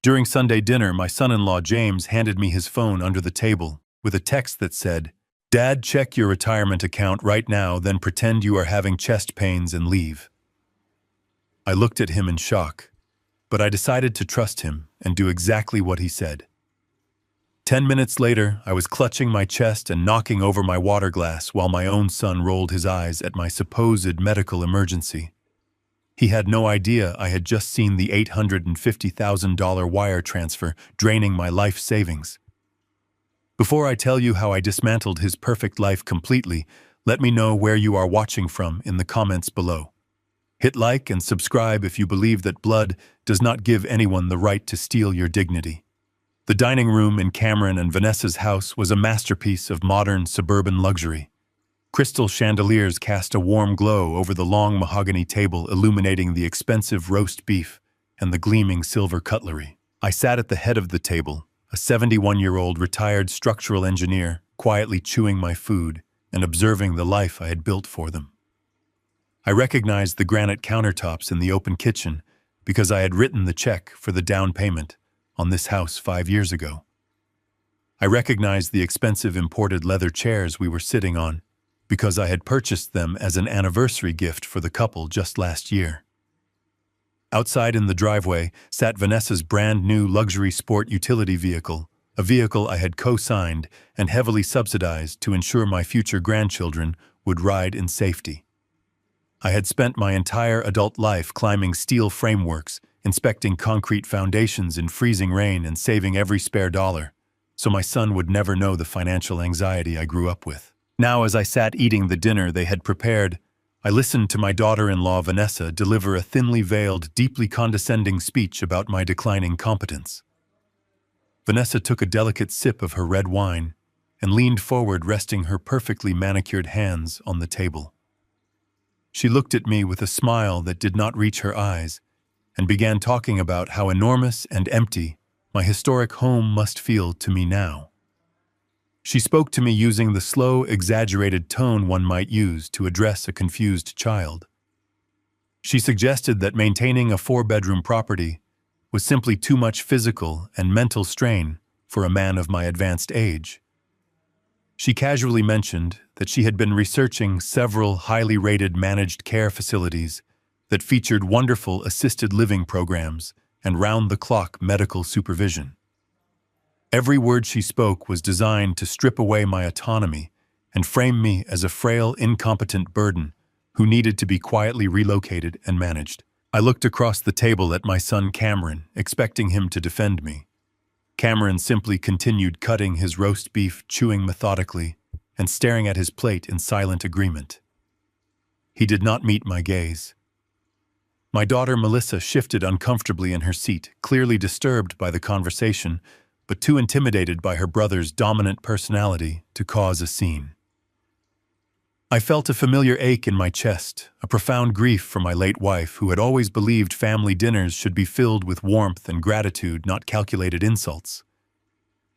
During Sunday dinner, my son-in-law James handed me his phone under the table with a text that said, "Dad, check your retirement account right now, then pretend you are having chest pains and leave." I looked at him in shock, but I decided to trust him and do exactly what he said. 10 minutes later, I was clutching my chest and knocking over my water glass while my own son rolled his eyes at my supposed medical emergency. He had no idea I had just seen the $850,000 wire transfer draining my life savings. Before I tell you how I dismantled his perfect life completely, let me know where you are watching from in the comments below. Hit like and subscribe if you believe that blood does not give anyone the right to steal your dignity. The dining room in Cameron and Vanessa's house was a masterpiece of modern suburban luxury. Crystal chandeliers cast a warm glow over the long mahogany table, illuminating the expensive roast beef and the gleaming silver cutlery. I sat at the head of the table, a 71-year-old retired structural engineer, quietly chewing my food and observing the life I had built for them. I recognized the granite countertops in the open kitchen because I had written the check for the down payment on this house 5 years ago. I recognized the expensive imported leather chairs we were sitting on because I had purchased them as an anniversary gift for the couple just last year. Outside in the driveway sat Vanessa's brand new luxury sport utility vehicle, a vehicle I had co-signed and heavily subsidized to ensure my future grandchildren would ride in safety. I had spent my entire adult life climbing steel frameworks, inspecting concrete foundations in freezing rain and saving every spare dollar, so my son would never know the financial anxiety I grew up with. Now, as I sat eating the dinner they had prepared, I listened to my daughter-in-law Vanessa deliver a thinly veiled, deeply condescending speech about my declining competence. Vanessa took a delicate sip of her red wine and leaned forward, resting her perfectly manicured hands on the table. She looked at me with a smile that did not reach her eyes and began talking about how enormous and empty my historic home must feel to me now. She spoke to me using the slow, exaggerated tone one might use to address a confused child. She suggested that maintaining a 4-bedroom property was simply too much physical and mental strain for a man of my advanced age. She casually mentioned that she had been researching several highly rated managed care facilities that featured wonderful assisted living programs and round-the-clock medical supervision. Every word she spoke was designed to strip away my autonomy and frame me as a frail, incompetent burden who needed to be quietly relocated and managed. I looked across the table at my son Cameron, expecting him to defend me. Cameron simply continued cutting his roast beef, chewing methodically, and staring at his plate in silent agreement. He did not meet my gaze. My daughter Melissa shifted uncomfortably in her seat, clearly disturbed by the conversation, but too intimidated by her brother's dominant personality to cause a scene. I felt a familiar ache in my chest, a profound grief for my late wife who had always believed family dinners should be filled with warmth and gratitude, not calculated insults.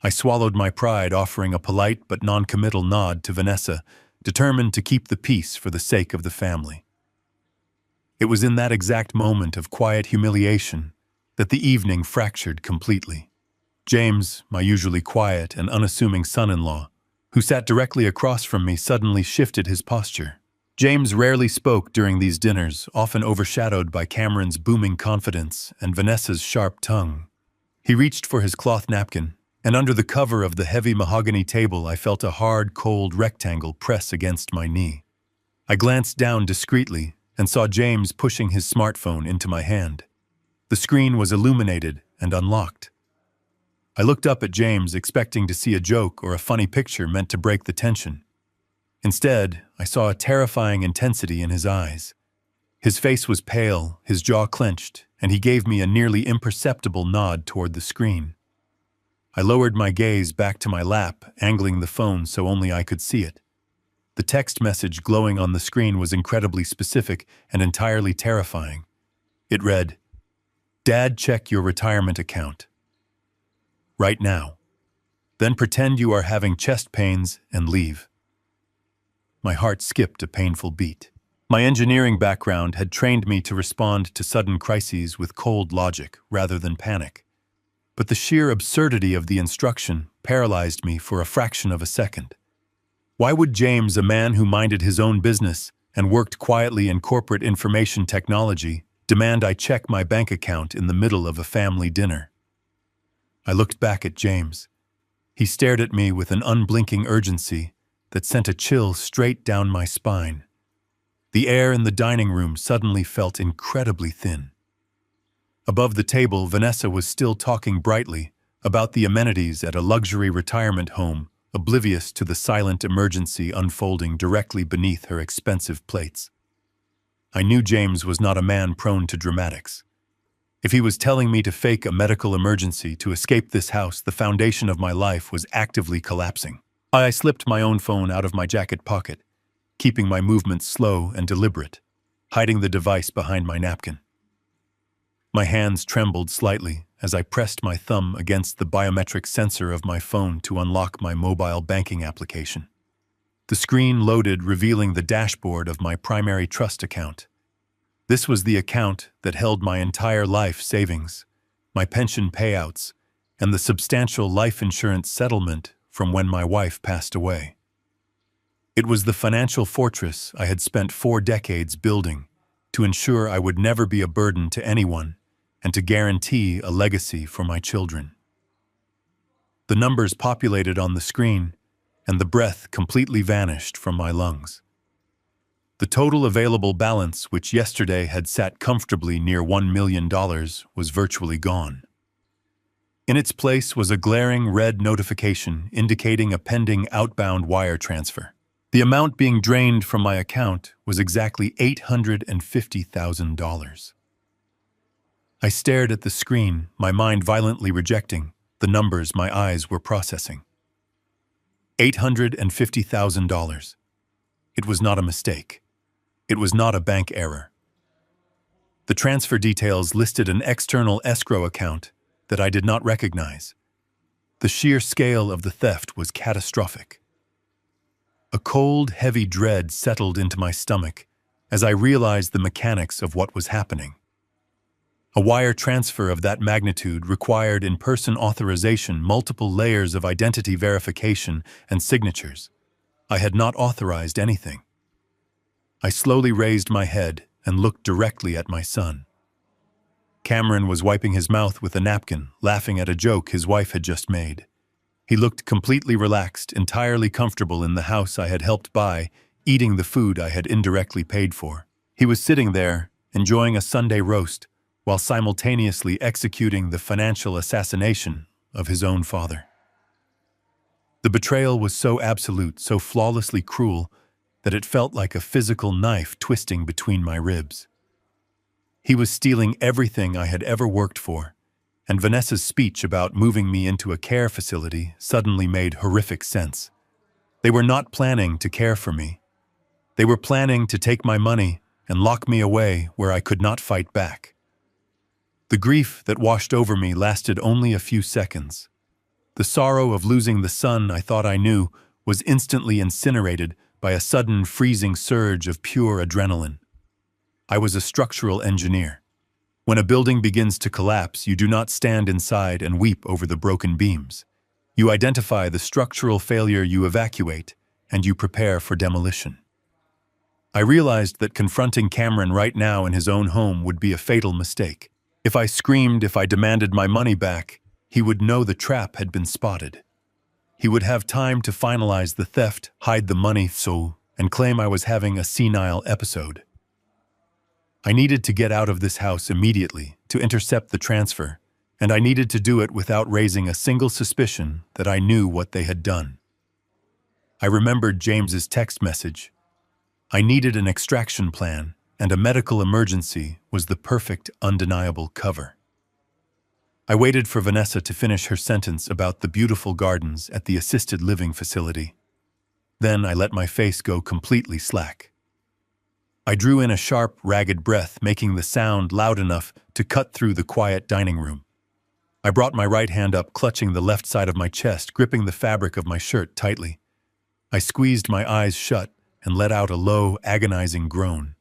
I swallowed my pride, offering a polite but non-committal nod to Vanessa, determined to keep the peace for the sake of the family. It was in that exact moment of quiet humiliation that the evening fractured completely. James, my usually quiet and unassuming son-in-law, who sat directly across from me, suddenly shifted his posture. James rarely spoke during these dinners, often overshadowed by Cameron's booming confidence and Vanessa's sharp tongue. He reached for his cloth napkin, and under the cover of the heavy mahogany table I felt a hard, cold rectangle press against my knee. I glanced down discreetly and saw James pushing his smartphone into my hand. The screen was illuminated and unlocked. I looked up at James, expecting to see a joke or a funny picture meant to break the tension. Instead, I saw a terrifying intensity in his eyes. His face was pale, his jaw clenched, and he gave me a nearly imperceptible nod toward the screen. I lowered my gaze back to my lap, angling the phone so only I could see it. The text message glowing on the screen was incredibly specific and entirely terrifying. It read, "Dad, check your retirement account right now. Then pretend you are having chest pains and leave." My heart skipped a painful beat. My engineering background had trained me to respond to sudden crises with cold logic rather than panic. but the sheer absurdity of the instruction paralyzed me for a fraction of a second. Why would James, a man who minded his own business and worked quietly in corporate information technology, demand I check my bank account in the middle of a family dinner? I looked back at James. He stared at me with an unblinking urgency that sent a chill straight down my spine. The air in the dining room suddenly felt incredibly thin. Above the table, Vanessa was still talking brightly about the amenities at a luxury retirement home, oblivious to the silent emergency unfolding directly beneath her expensive plates. I knew James was not a man prone to dramatics. If he was telling me to fake a medical emergency to escape this house, the foundation of my life was actively collapsing. I slipped my own phone out of my jacket pocket, keeping my movements slow and deliberate, hiding the device behind my napkin. My hands trembled slightly as I pressed my thumb against the biometric sensor of my phone to unlock my mobile banking application. The screen loaded, revealing the dashboard of my primary trust account. This was the account that held my entire life savings, my pension payouts, and the substantial life insurance settlement from when my wife passed away. It was the financial fortress I had spent 4 decades building to ensure I would never be a burden to anyone and to guarantee a legacy for my children. The numbers populated on the screen, and the breath completely vanished from my lungs. The total available balance, which yesterday had sat comfortably near $1 million, was virtually gone. In its place was a glaring red notification indicating a pending outbound wire transfer. The amount being drained from my account was exactly $850,000. I stared at the screen, my mind violently rejecting the numbers my eyes were processing. $850,000. It was not a mistake. It was not a bank error. The transfer details listed an external escrow account that I did not recognize. The sheer scale of the theft was catastrophic. A cold, heavy dread settled into my stomach as I realized the mechanics of what was happening. A wire transfer of that magnitude required in-person authorization, multiple layers of identity verification, and signatures. I had not authorized anything. I slowly raised my head and looked directly at my son. Cameron was wiping his mouth with a napkin, laughing at a joke his wife had just made. He looked completely relaxed, entirely comfortable in the house I had helped buy, eating the food I had indirectly paid for. He was sitting there, enjoying a Sunday roast, while simultaneously executing the financial assassination of his own father. The betrayal was so absolute, so flawlessly cruel, that it felt like a physical knife twisting between my ribs. He was stealing everything I had ever worked for, and Vanessa's speech about moving me into a care facility suddenly made horrific sense. They were not planning to care for me. They were planning to take my money and lock me away where I could not fight back. The grief that washed over me lasted only a few seconds. The sorrow of losing the son I thought I knew was instantly incinerated by a sudden freezing surge of pure adrenaline. I was a structural engineer. When a building begins to collapse, you do not stand inside and weep over the broken beams. You identify the structural failure, you evacuate, and you prepare for demolition. I realized that confronting Cameron right now in his own home would be a fatal mistake. If I screamed, if I demanded my money back, he would know the trap had been spotted. He would have time to finalize the theft, hide the money, and claim I was having a senile episode. I needed to get out of this house immediately to intercept the transfer, and I needed to do it without raising a single suspicion that I knew what they had done. I remembered James's text message. I needed an extraction plan, and a medical emergency was the perfect, undeniable cover. I waited for Vanessa to finish her sentence about the beautiful gardens at the assisted living facility. Then I let my face go completely slack. I drew in a sharp, ragged breath, making the sound loud enough to cut through the quiet dining room. I brought my right hand up, clutching the left side of my chest, gripping the fabric of my shirt tightly. I squeezed my eyes shut and let out a low, agonizing groan.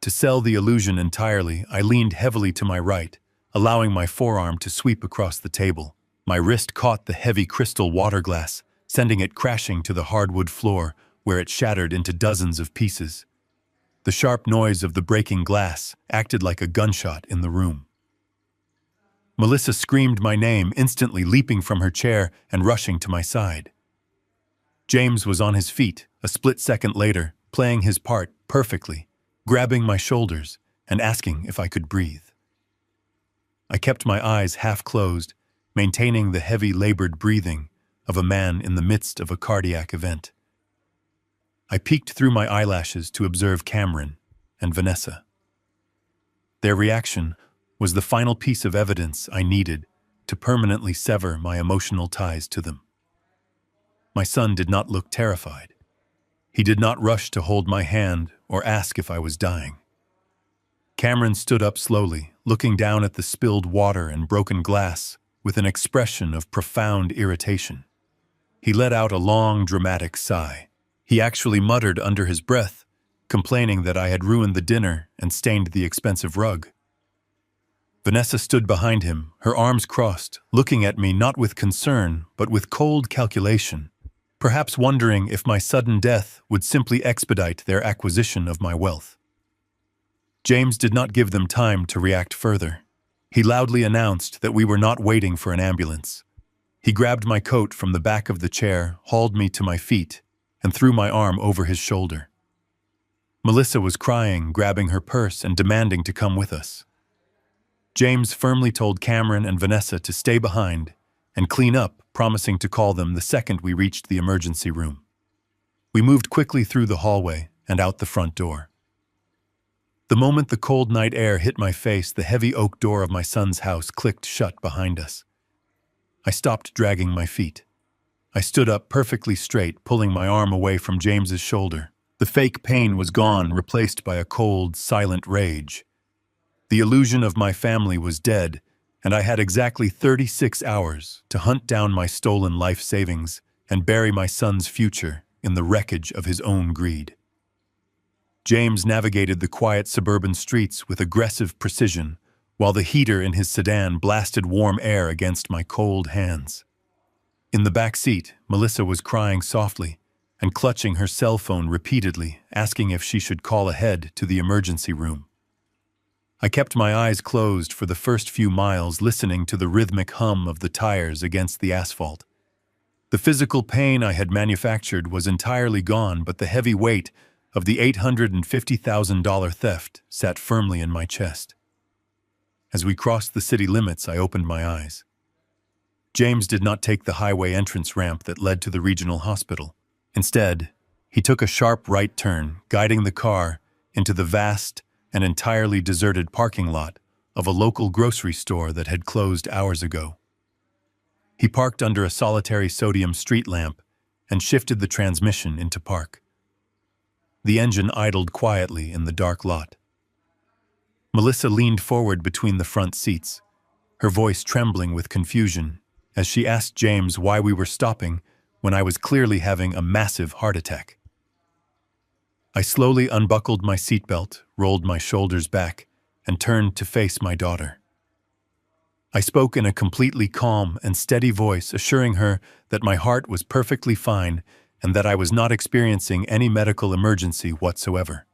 To sell the illusion entirely, I leaned heavily to my right, allowing my forearm to sweep across the table. My wrist caught the heavy crystal water glass, sending it crashing to the hardwood floor, where it shattered into dozens of pieces. The sharp noise of the breaking glass acted like a gunshot in the room. Melissa screamed my name, instantly leaping from her chair and rushing to my side. James was on his feet, a split second later, playing his part perfectly, grabbing my shoulders and asking if I could breathe. I kept my eyes half closed, maintaining the heavy, labored breathing of a man in the midst of a cardiac event. I peeked through my eyelashes to observe Cameron and Vanessa. Their reaction was the final piece of evidence I needed to permanently sever my emotional ties to them. My son did not look terrified. He did not rush to hold my hand or ask if I was dying. Cameron stood up slowly, looking down at the spilled water and broken glass with an expression of profound irritation. He let out a long, dramatic sigh. He actually muttered under his breath, complaining that I had ruined the dinner and stained the expensive rug. Vanessa stood behind him, her arms crossed, looking at me not with concern, but with cold calculation, perhaps wondering if my sudden death would simply expedite their acquisition of my wealth. James did not give them time to react further. He loudly announced that we were not waiting for an ambulance. He grabbed my coat from the back of the chair, hauled me to my feet, and threw my arm over his shoulder. Melissa was crying, grabbing her purse and demanding to come with us. James firmly told Cameron and Vanessa to stay behind and clean up, promising to call them the second we reached the emergency room. We moved quickly through the hallway and out the front door. The moment the cold night air hit my face, the heavy oak door of my son's house clicked shut behind us. I stopped dragging my feet. I stood up perfectly straight, pulling my arm away from James's shoulder. The fake pain was gone, replaced by a cold, silent rage. The illusion of my family was dead, and I had exactly 36 hours to hunt down my stolen life savings and bury my son's future in the wreckage of his own greed. James navigated the quiet suburban streets with aggressive precision, while the heater in his sedan blasted warm air against my cold hands. In the back seat, Melissa was crying softly and clutching her cell phone repeatedly, asking if she should call ahead to the emergency room. I kept my eyes closed for the first few miles, listening to the rhythmic hum of the tires against the asphalt. The physical pain I had manufactured was entirely gone, but the heavy weight of the $850,000 theft sat firmly in my chest. As we crossed the city limits, I opened my eyes. James did not take the highway entrance ramp that led to the regional hospital. Instead, he took a sharp right turn, guiding the car into the vast and entirely deserted parking lot of a local grocery store that had closed hours ago. He parked under a solitary sodium street lamp and shifted the transmission into park. The engine idled quietly in the dark lot. Melissa leaned forward between the front seats, her voice trembling with confusion as she asked James why we were stopping when I was clearly having a massive heart attack. I slowly unbuckled my seatbelt, rolled my shoulders back, and turned to face my daughter. I spoke in a completely calm and steady voice, assuring her that my heart was perfectly fine and that I was not experiencing any medical emergency whatsoever.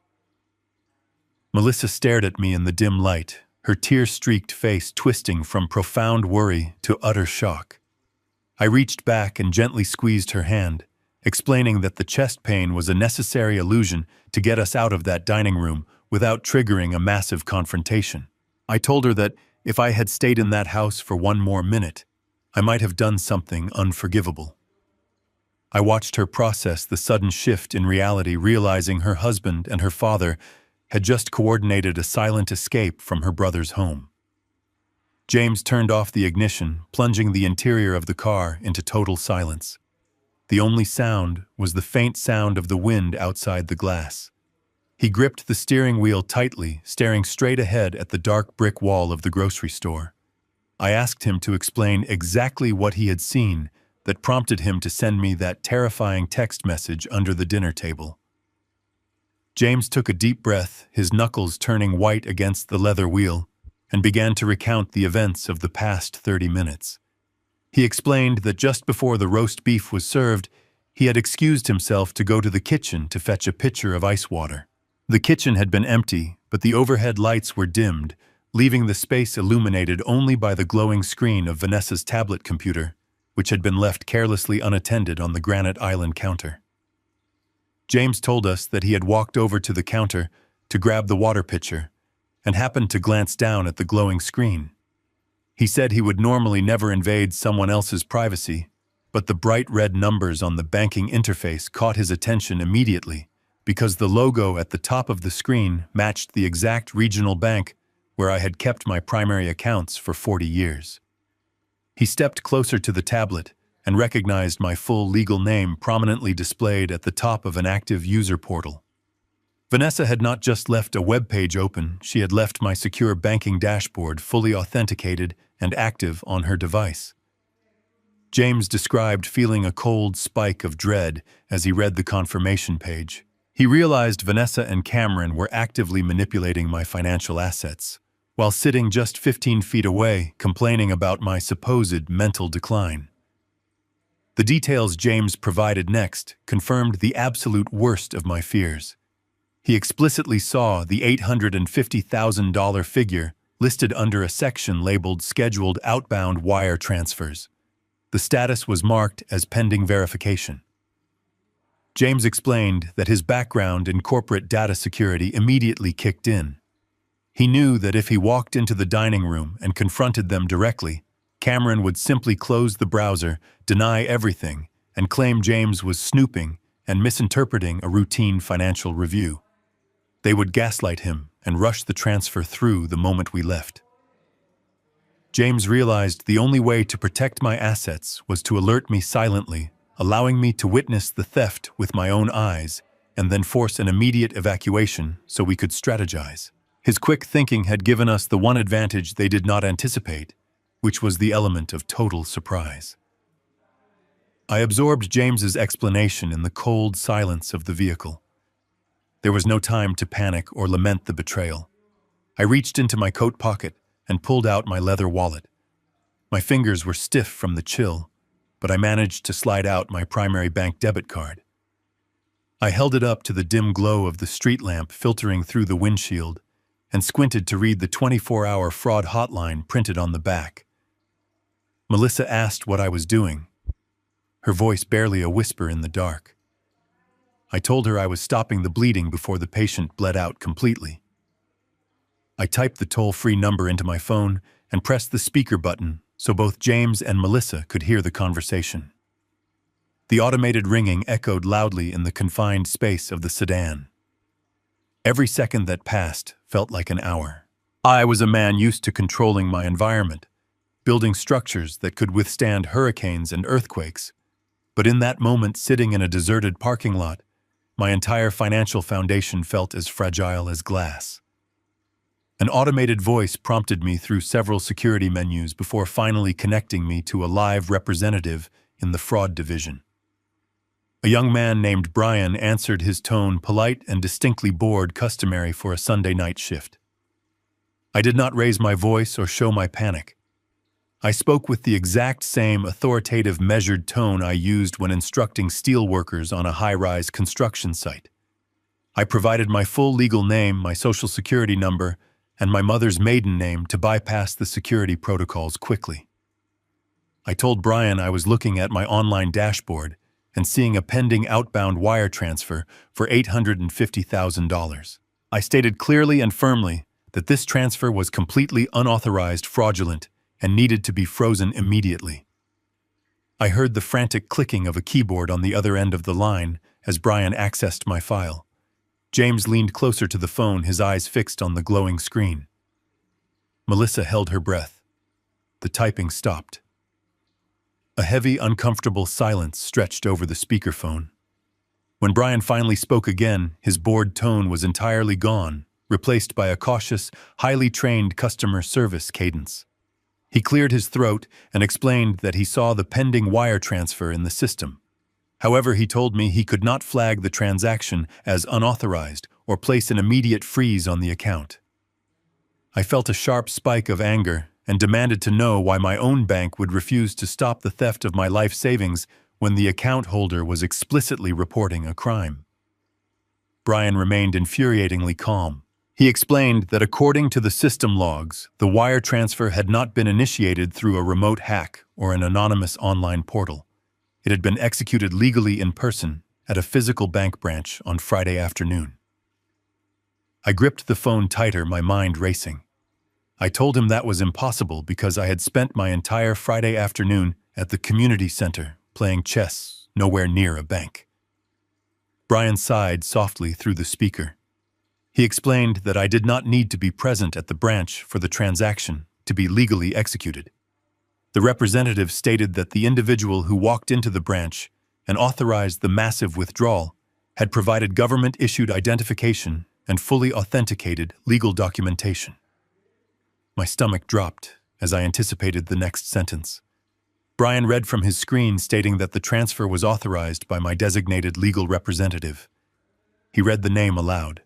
Melissa stared at me in the dim light, her tear-streaked face twisting from profound worry to utter shock. I reached back and gently squeezed her hand, explaining that the chest pain was a necessary illusion to get us out of that dining room without triggering a massive confrontation. I told her that if I had stayed in that house for one more minute, I might have done something unforgivable. I watched her process the sudden shift in reality, realizing her husband and her father had just coordinated a silent escape from her brother's home. James turned off the ignition, plunging the interior of the car into total silence. The only sound was the faint sound of the wind outside the glass. He gripped the steering wheel tightly, staring straight ahead at the dark brick wall of the grocery store. I asked him to explain exactly what he had seen that prompted him to send me that terrifying text message under the dinner table. James took a deep breath, his knuckles turning white against the leather wheel, and began to recount the events of the past 30 minutes. He explained that just before the roast beef was served, he had excused himself to go to the kitchen to fetch a pitcher of ice water. The kitchen had been empty, but the overhead lights were dimmed, leaving the space illuminated only by the glowing screen of Vanessa's tablet computer, which had been left carelessly unattended on the granite island counter. James told us that he had walked over to the counter to grab the water pitcher and happened to glance down at the glowing screen. He said he would normally never invade someone else's privacy, but the bright red numbers on the banking interface caught his attention immediately because the logo at the top of the screen matched the exact regional bank where I had kept my primary accounts for 40 years. He stepped closer to the tablet and recognized my full legal name prominently displayed at the top of an active user portal. Vanessa had not just left a web page open, she had left my secure banking dashboard fully authenticated and active on her device. James described feeling a cold spike of dread as he read the confirmation page. He realized Vanessa and Cameron were actively manipulating my financial assets, while sitting just 15 feet away, complaining about my supposed mental decline. The details James provided next confirmed the absolute worst of my fears. He explicitly saw the $850,000 figure listed under a section labeled Scheduled Outbound Wire Transfers. The status was marked as pending verification. James explained that his background in corporate data security immediately kicked in. He knew that if he walked into the dining room and confronted them directly, Cameron would simply close the browser, deny everything, and claim James was snooping and misinterpreting a routine financial review. They would gaslight him and rush the transfer through the moment we left. James realized the only way to protect my assets was to alert me silently, allowing me to witness the theft with my own eyes, and then force an immediate evacuation so we could strategize. His quick thinking had given us the one advantage they did not anticipate, which was the element of total surprise. I absorbed James's explanation in the cold silence of the vehicle. There was no time to panic or lament the betrayal. I reached into my coat pocket and pulled out my leather wallet. My fingers were stiff from the chill, but I managed to slide out my primary bank debit card. I held it up to the dim glow of the street lamp filtering through the windshield and squinted to read the 24-hour fraud hotline printed on the back. Melissa asked what I was doing, her voice barely a whisper in the dark. I told her I was stopping the bleeding before the patient bled out completely. I typed the toll-free number into my phone and pressed the speaker button so both James and Melissa could hear the conversation. The automated ringing echoed loudly in the confined space of the sedan. Every second that passed felt like an hour. I was a man used to controlling my environment, building structures that could withstand hurricanes and earthquakes. But in that moment, sitting in a deserted parking lot, my entire financial foundation felt as fragile as glass. An automated voice prompted me through several security menus before finally connecting me to a live representative in the fraud division. A young man named Brian answered, his tone polite and distinctly bored, customary for a Sunday night shift. I did not raise my voice or show my panic. I spoke with the exact same authoritative, measured tone I used when instructing steelworkers on a high-rise construction site. I provided my full legal name, my social security number, and my mother's maiden name to bypass the security protocols quickly. I told Brian I was looking at my online dashboard and seeing a pending outbound wire transfer for $850,000. I stated clearly and firmly that this transfer was completely unauthorized, fraudulent, and needed to be frozen immediately. I heard the frantic clicking of a keyboard on the other end of the line as Brian accessed my file. James leaned closer to the phone, his eyes fixed on the glowing screen. Melissa held her breath. The typing stopped. A heavy, uncomfortable silence stretched over the speakerphone. When Brian finally spoke again, his bored tone was entirely gone, replaced by a cautious, highly trained customer service cadence. He cleared his throat and explained that he saw the pending wire transfer in the system. However, he told me he could not flag the transaction as unauthorized or place an immediate freeze on the account. I felt a sharp spike of anger and demanded to know why my own bank would refuse to stop the theft of my life savings when the account holder was explicitly reporting a crime. Brian remained infuriatingly calm. He explained that according to the system logs, the wire transfer had not been initiated through a remote hack or an anonymous online portal. It had been executed legally in person at a physical bank branch on Friday afternoon. I gripped the phone tighter, my mind racing. I told him that was impossible because I had spent my entire Friday afternoon at the community center playing chess nowhere near a bank. Brian sighed softly through the speaker. He explained that I did not need to be present at the branch for the transaction to be legally executed. The representative stated that the individual who walked into the branch and authorized the massive withdrawal had provided government-issued identification and fully authenticated legal documentation. My stomach dropped as I anticipated the next sentence. Brian read from his screen stating that the transfer was authorized by my designated legal representative. He read the name aloud.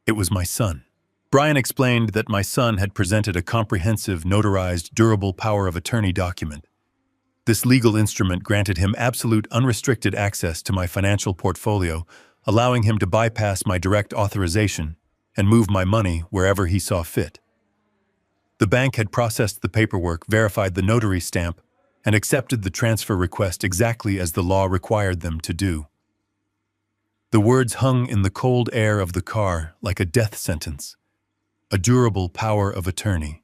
It was my son. Brian explained that my son had presented a comprehensive, notarized, durable power of attorney document. This legal instrument granted him absolute unrestricted access to my financial portfolio, allowing him to bypass my direct authorization and move my money wherever he saw fit. The bank had processed the paperwork, verified the notary stamp, and accepted the transfer request exactly as the law required them to do. The words hung in the cold air of the car like a death sentence. A durable power of attorney.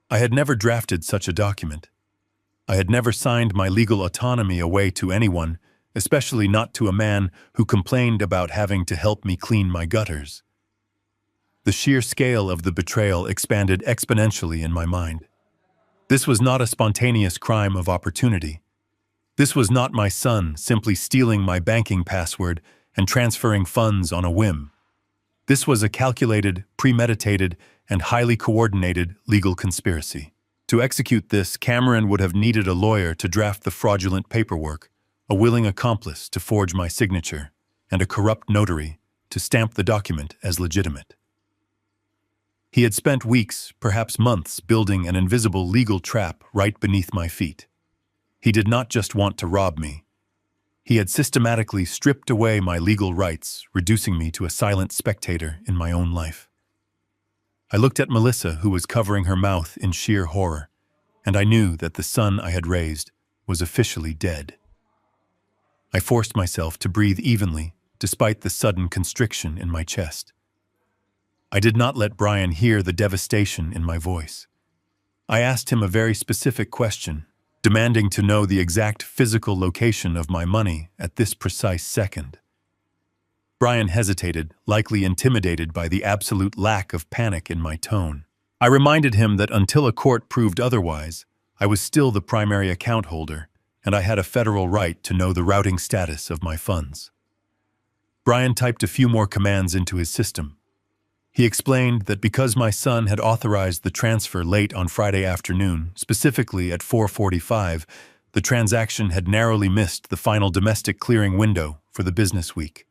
I had never drafted such a document. I had never signed my legal autonomy away to anyone, especially not to a man who complained about having to help me clean my gutters. The sheer scale of the betrayal expanded exponentially in my mind. This was not a spontaneous crime of opportunity. This was not my son simply stealing my banking password and transferring funds on a whim. This was a calculated, premeditated, and highly coordinated legal conspiracy. To execute this, Cameron would have needed a lawyer to draft the fraudulent paperwork, a willing accomplice to forge my signature, and a corrupt notary to stamp the document as legitimate. He had spent weeks, perhaps months, building an invisible legal trap right beneath my feet. He did not just want to rob me. He had systematically stripped away my legal rights, reducing me to a silent spectator in my own life. I looked at Melissa, who was covering her mouth in sheer horror, and I knew that the son I had raised was officially dead. I forced myself to breathe evenly, despite the sudden constriction in my chest. I did not let Brian hear the devastation in my voice. I asked him a very specific question, demanding to know the exact physical location of my money at this precise second. Brian hesitated, likely intimidated by the absolute lack of panic in my tone. I reminded him that until a court proved otherwise, I was still the primary account holder, and I had a federal right to know the routing status of my funds. Brian typed a few more commands into his system. He explained that because my son had authorized the transfer late on Friday afternoon, specifically at 4:45, the transaction had narrowly missed the final domestic clearing window for the business week.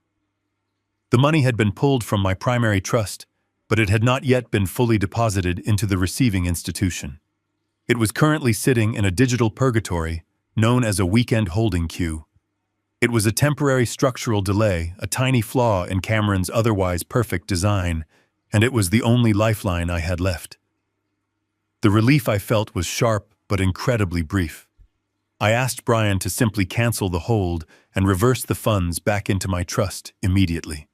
The money had been pulled from my primary trust, but it had not yet been fully deposited into the receiving institution. It was currently sitting in a digital purgatory known as a weekend holding queue. It was a temporary structural delay, a tiny flaw in Cameron's otherwise perfect design, and it was the only lifeline I had left. The relief I felt was sharp but incredibly brief. I asked Brian to simply cancel the hold and reverse the funds back into my trust immediately.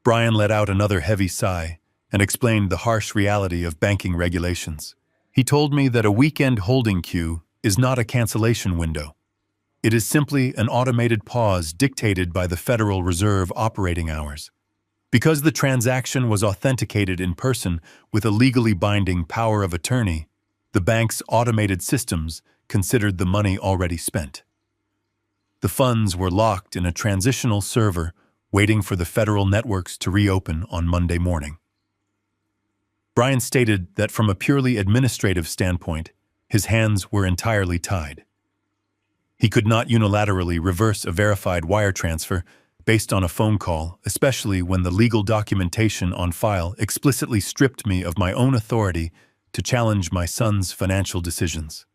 Brian let out another heavy sigh and explained the harsh reality of banking regulations. He told me that a weekend holding queue is not a cancellation window. It is simply an automated pause dictated by the Federal Reserve operating hours. Because the transaction was authenticated in person with a legally binding power of attorney, the bank's automated systems considered the money already spent. The funds were locked in a transitional server waiting for the federal networks to reopen on Monday morning. Brian stated that from a purely administrative standpoint, his hands were entirely tied. He could not unilaterally reverse a verified wire transfer based on a phone call, especially when the legal documentation on file explicitly stripped me of my own authority to challenge my son's financial decisions.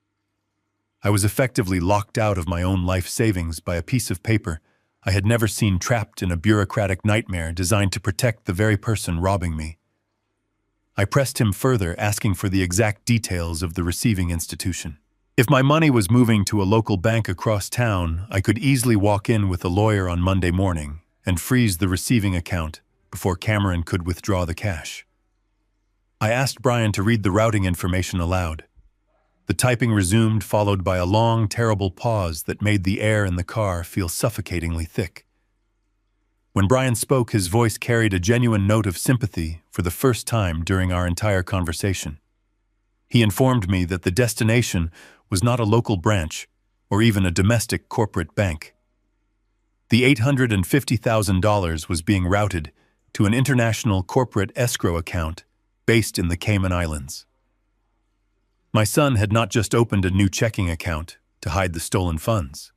I was effectively locked out of my own life savings by a piece of paper I had never seen, trapped in a bureaucratic nightmare designed to protect the very person robbing me. I pressed him further, asking for the exact details of the receiving institution. If my money was moving to a local bank across town, I could easily walk in with a lawyer on Monday morning and freeze the receiving account before Cameron could withdraw the cash. I asked Brian to read the routing information aloud. The typing resumed, followed by a long, terrible pause that made the air in the car feel suffocatingly thick. When Brian spoke, his voice carried a genuine note of sympathy for the first time during our entire conversation. He informed me that the destination was not a local branch or even a domestic corporate bank. The $850,000 was being routed to an international corporate escrow account based in the Cayman Islands. My son had not just opened a new checking account to hide the stolen funds.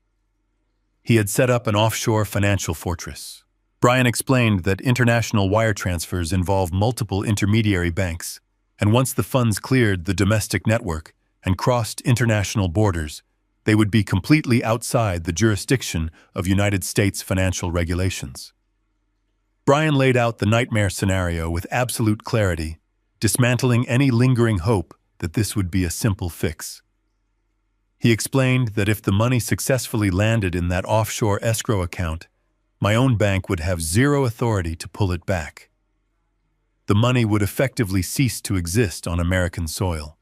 He had set up an offshore financial fortress. Brian explained that international wire transfers involve multiple intermediary banks, and once the funds cleared the domestic network and crossed international borders, they would be completely outside the jurisdiction of United States financial regulations. Brian laid out the nightmare scenario with absolute clarity, dismantling any lingering hope that this would be a simple fix. He explained that if the money successfully landed in that offshore escrow account, my own bank would have zero authority to pull it back. The money would effectively cease to exist on American soil.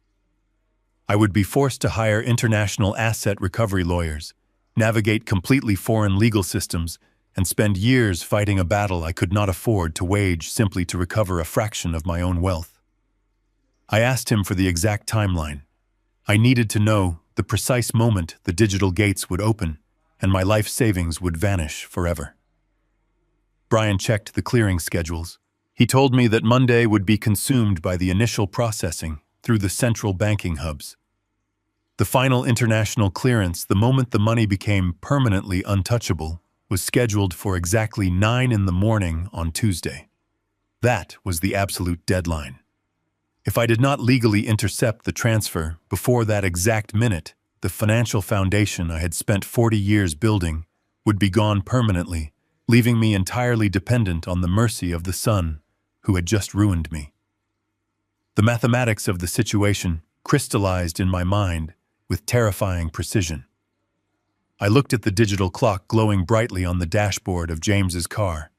I would be forced to hire international asset recovery lawyers, navigate completely foreign legal systems, and spend years fighting a battle I could not afford to wage simply to recover a fraction of my own wealth. I asked him for the exact timeline. I needed to know the precise moment the digital gates would open and my life savings would vanish forever. Brian checked the clearing schedules. He told me that Monday would be consumed by the initial processing through the central banking hubs. The final international clearance, the moment the money became permanently untouchable, was scheduled for exactly 9 a.m. on Tuesday. That was the absolute deadline. If I did not legally intercept the transfer before that exact minute, the financial foundation I had spent 40 years building would be gone permanently, leaving me entirely dependent on the mercy of the son who had just ruined me. The mathematics of the situation crystallized in my mind with terrifying precision. I looked at the digital clock glowing brightly on the dashboard of James's car.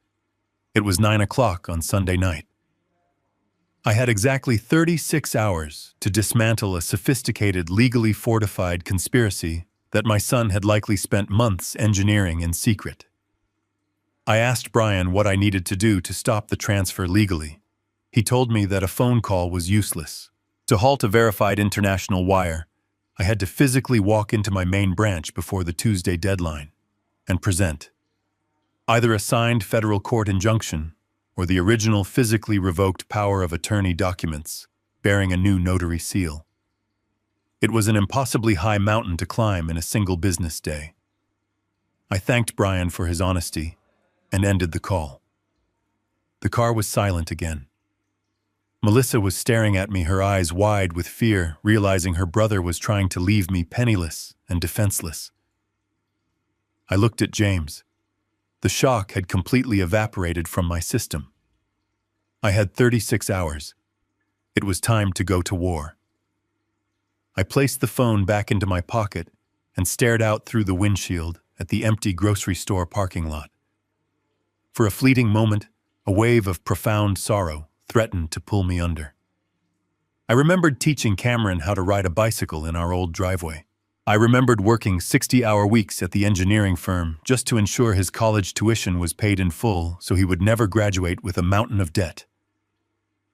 It was 9 o'clock on Sunday night. I had exactly 36 hours to dismantle a sophisticated, legally fortified conspiracy that my son had likely spent months engineering in secret. I asked Brian what I needed to do to stop the transfer legally. He told me that a phone call was useless. To halt a verified international wire, I had to physically walk into my main branch before the Tuesday deadline and present either a signed federal court injunction or the original physically revoked power of attorney documents bearing a new notary seal. It was an impossibly high mountain to climb in a single business day. I thanked Brian for his honesty and ended the call. The car was silent again. Melissa was staring at me, her eyes wide with fear, realizing her brother was trying to leave me penniless and defenseless. I looked at James. The shock had completely evaporated from my system. I had 36 hours. It was time to go to war. I placed the phone back into my pocket and stared out through the windshield at the empty grocery store parking lot. For a fleeting moment, a wave of profound sorrow threatened to pull me under. I remembered teaching Cameron how to ride a bicycle in our old driveway. I remembered working 60-hour weeks at the engineering firm just to ensure his college tuition was paid in full so he would never graduate with a mountain of debt.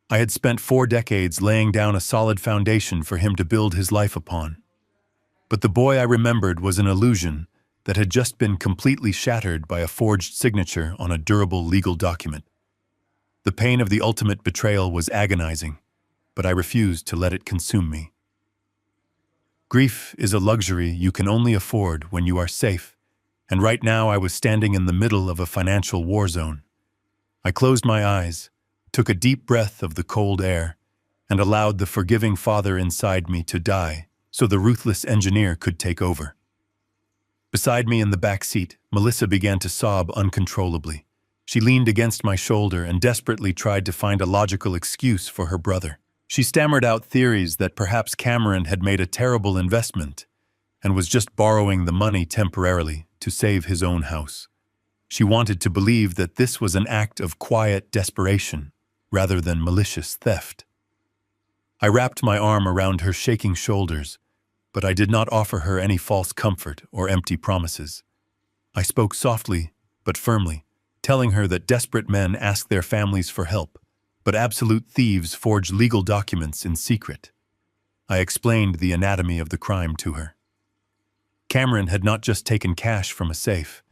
I had spent 4 decades laying down a solid foundation for him to build his life upon. But the boy I remembered was an illusion that had just been completely shattered by a forged signature on a durable legal document. The pain of the ultimate betrayal was agonizing, but I refused to let it consume me. Grief is a luxury you can only afford when you are safe and right now I was standing in the middle of a financial war zone. I closed my eyes, took a deep breath of the cold air, and allowed the forgiving father inside me to die so the ruthless engineer could take over. Beside me in the back seat, Melissa began to sob uncontrollably. She leaned against my shoulder and desperately tried to find a logical excuse for her brother. She stammered out theories that perhaps Cameron had made a terrible investment and was just borrowing the money temporarily to save his own house. She wanted to believe that this was an act of quiet desperation rather than malicious theft. I wrapped my arm around her shaking shoulders, but I did not offer her any false comfort or empty promises. I spoke softly but firmly, telling her that desperate men ask their families for help, but absolute thieves forge legal documents in secret. I explained the anatomy of the crime to her. Cameron had not just taken cash from a safe.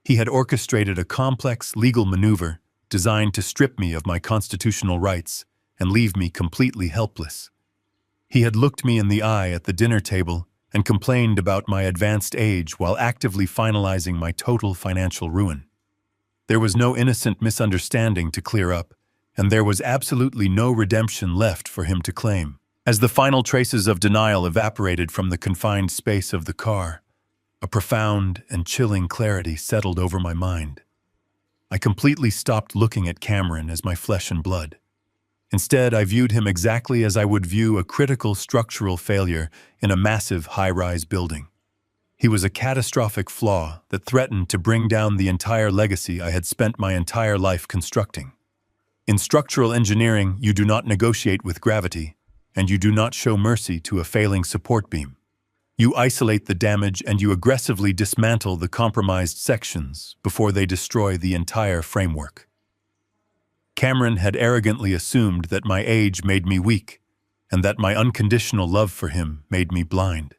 He had orchestrated a complex legal maneuver designed to strip me of my constitutional rights and leave me completely helpless. He had looked me in the eye at the dinner table and complained about my advanced age while actively finalizing my total financial ruin. There was no innocent misunderstanding to clear up, and there was absolutely no redemption left for him to claim. As the final traces of denial evaporated from the confined space of the car, a profound and chilling clarity settled over my mind. I completely stopped looking at Cameron as my flesh and blood. Instead, I viewed him exactly as I would view a critical structural failure in a massive high-rise building. He was a catastrophic flaw that threatened to bring down the entire legacy I had spent my entire life constructing. In structural engineering, you do not negotiate with gravity, and you do not show mercy to a failing support beam. You isolate the damage and you aggressively dismantle the compromised sections before they destroy the entire framework. Cameron had arrogantly assumed that my age made me weak, and that my unconditional love for him made me blind.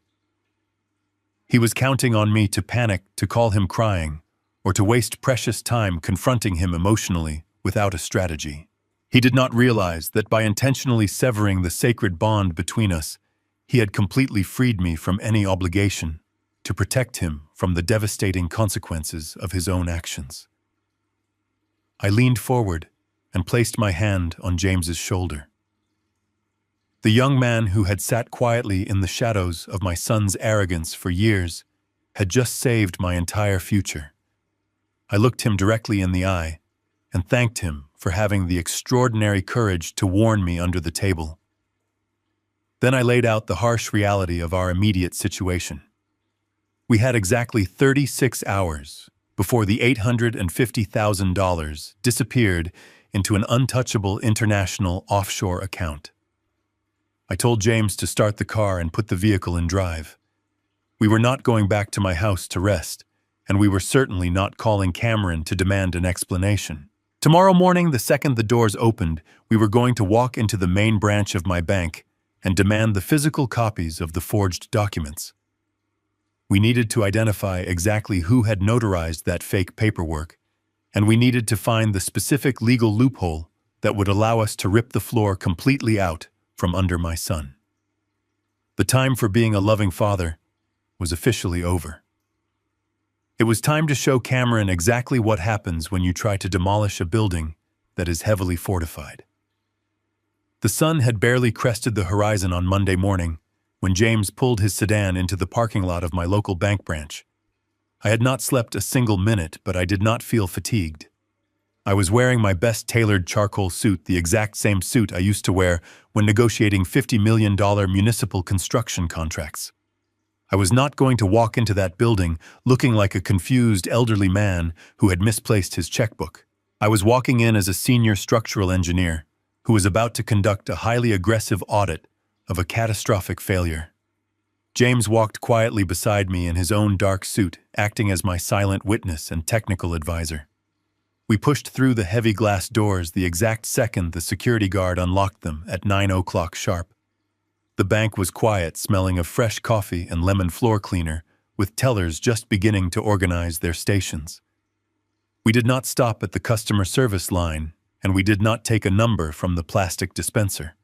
He was counting on me to panic, to call him crying, or to waste precious time confronting him emotionally without a strategy. He did not realize that by intentionally severing the sacred bond between us, he had completely freed me from any obligation to protect him from the devastating consequences of his own actions. I leaned forward and placed my hand on James's shoulder. The young man who had sat quietly in the shadows of my son's arrogance for years had just saved my entire future. I looked him directly in the eye and thanked him for having the extraordinary courage to warn me under the table. Then I laid out the harsh reality of our immediate situation. We had exactly 36 hours before the $850,000 disappeared into an untouchable international offshore account. I told James to start the car and put the vehicle in drive. We were not going back to my house to rest, and we were certainly not calling Cameron to demand an explanation. Tomorrow morning, the second the doors opened, we were going to walk into the main branch of my bank and demand the physical copies of the forged documents. We needed to identify exactly who had notarized that fake paperwork, and we needed to find the specific legal loophole that would allow us to rip the floor completely out from under my son. The time for being a loving father was officially over. It was time to show Cameron exactly what happens when you try to demolish a building that is heavily fortified. The sun had barely crested the horizon on Monday morning when James pulled his sedan into the parking lot of my local bank branch. I had not slept a single minute, but I did not feel fatigued. I was wearing my best tailored charcoal suit, the exact same suit I used to wear when negotiating $50 million municipal construction contracts. I was not going to walk into that building looking like a confused elderly man who had misplaced his checkbook. I was walking in as a senior structural engineer who was about to conduct a highly aggressive audit of a catastrophic failure. James walked quietly beside me in his own dark suit, acting as my silent witness and technical advisor. We pushed through the heavy glass doors the exact second the security guard unlocked them at 9 o'clock sharp. The bank was quiet, smelling of fresh coffee and lemon floor cleaner, with tellers just beginning to organize their stations. We did not stop at the customer service line, and we did not take a number from the plastic dispenser.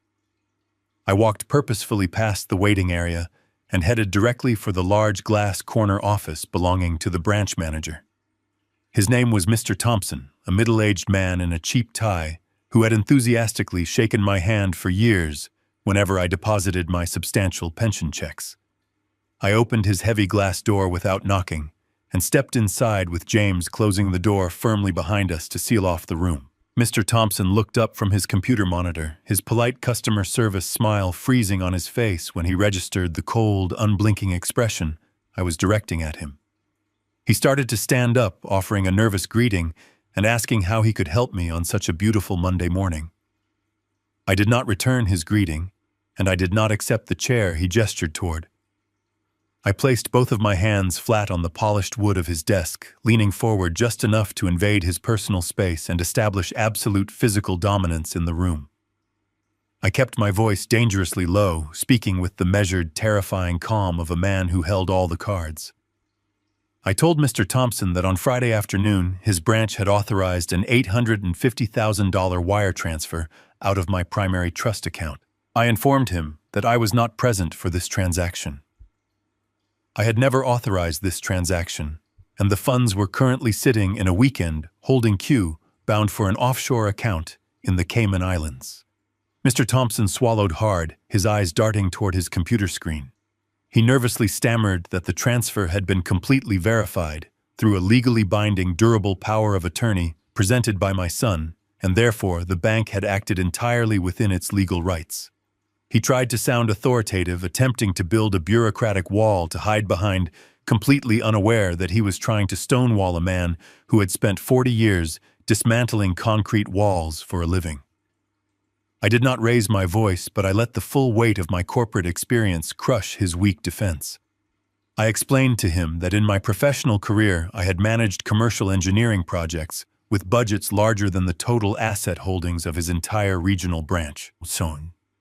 I walked purposefully past the waiting area and headed directly for the large glass corner office belonging to the branch manager. His name was Mr. Thompson, a middle-aged man in a cheap tie who had enthusiastically shaken my hand for years whenever I deposited my substantial pension checks. I opened his heavy glass door without knocking and stepped inside with James closing the door firmly behind us to seal off the room. Mr. Thompson looked up from his computer monitor, his polite customer service smile freezing on his face when he registered the cold, unblinking expression I was directing at him. He started to stand up, offering a nervous greeting and asking how he could help me on such a beautiful Monday morning. I did not return his greeting, and I did not accept the chair he gestured toward. I placed both of my hands flat on the polished wood of his desk, leaning forward just enough to invade his personal space and establish absolute physical dominance in the room. I kept my voice dangerously low, speaking with the measured, terrifying calm of a man who held all the cards. I told Mr. Thompson that on Friday afternoon, his branch had authorized an $850,000 wire transfer out of my primary trust account. I informed him that I was not present for this transaction. I had never authorized this transaction, and the funds were currently sitting in a weekend holding queue bound for an offshore account in the Cayman Islands. Mr. Thompson swallowed hard, his eyes darting toward his computer screen. He nervously stammered that the transfer had been completely verified through a legally binding durable power of attorney presented by my son, and therefore the bank had acted entirely within its legal rights. He tried to sound authoritative, attempting to build a bureaucratic wall to hide behind, completely unaware that he was trying to stonewall a man who had spent 40 years dismantling concrete walls for a living. I did not raise my voice, but I let the full weight of my corporate experience crush his weak defense. I explained to him that in my professional career I had managed commercial engineering projects with budgets larger than the total asset holdings of his entire regional branch.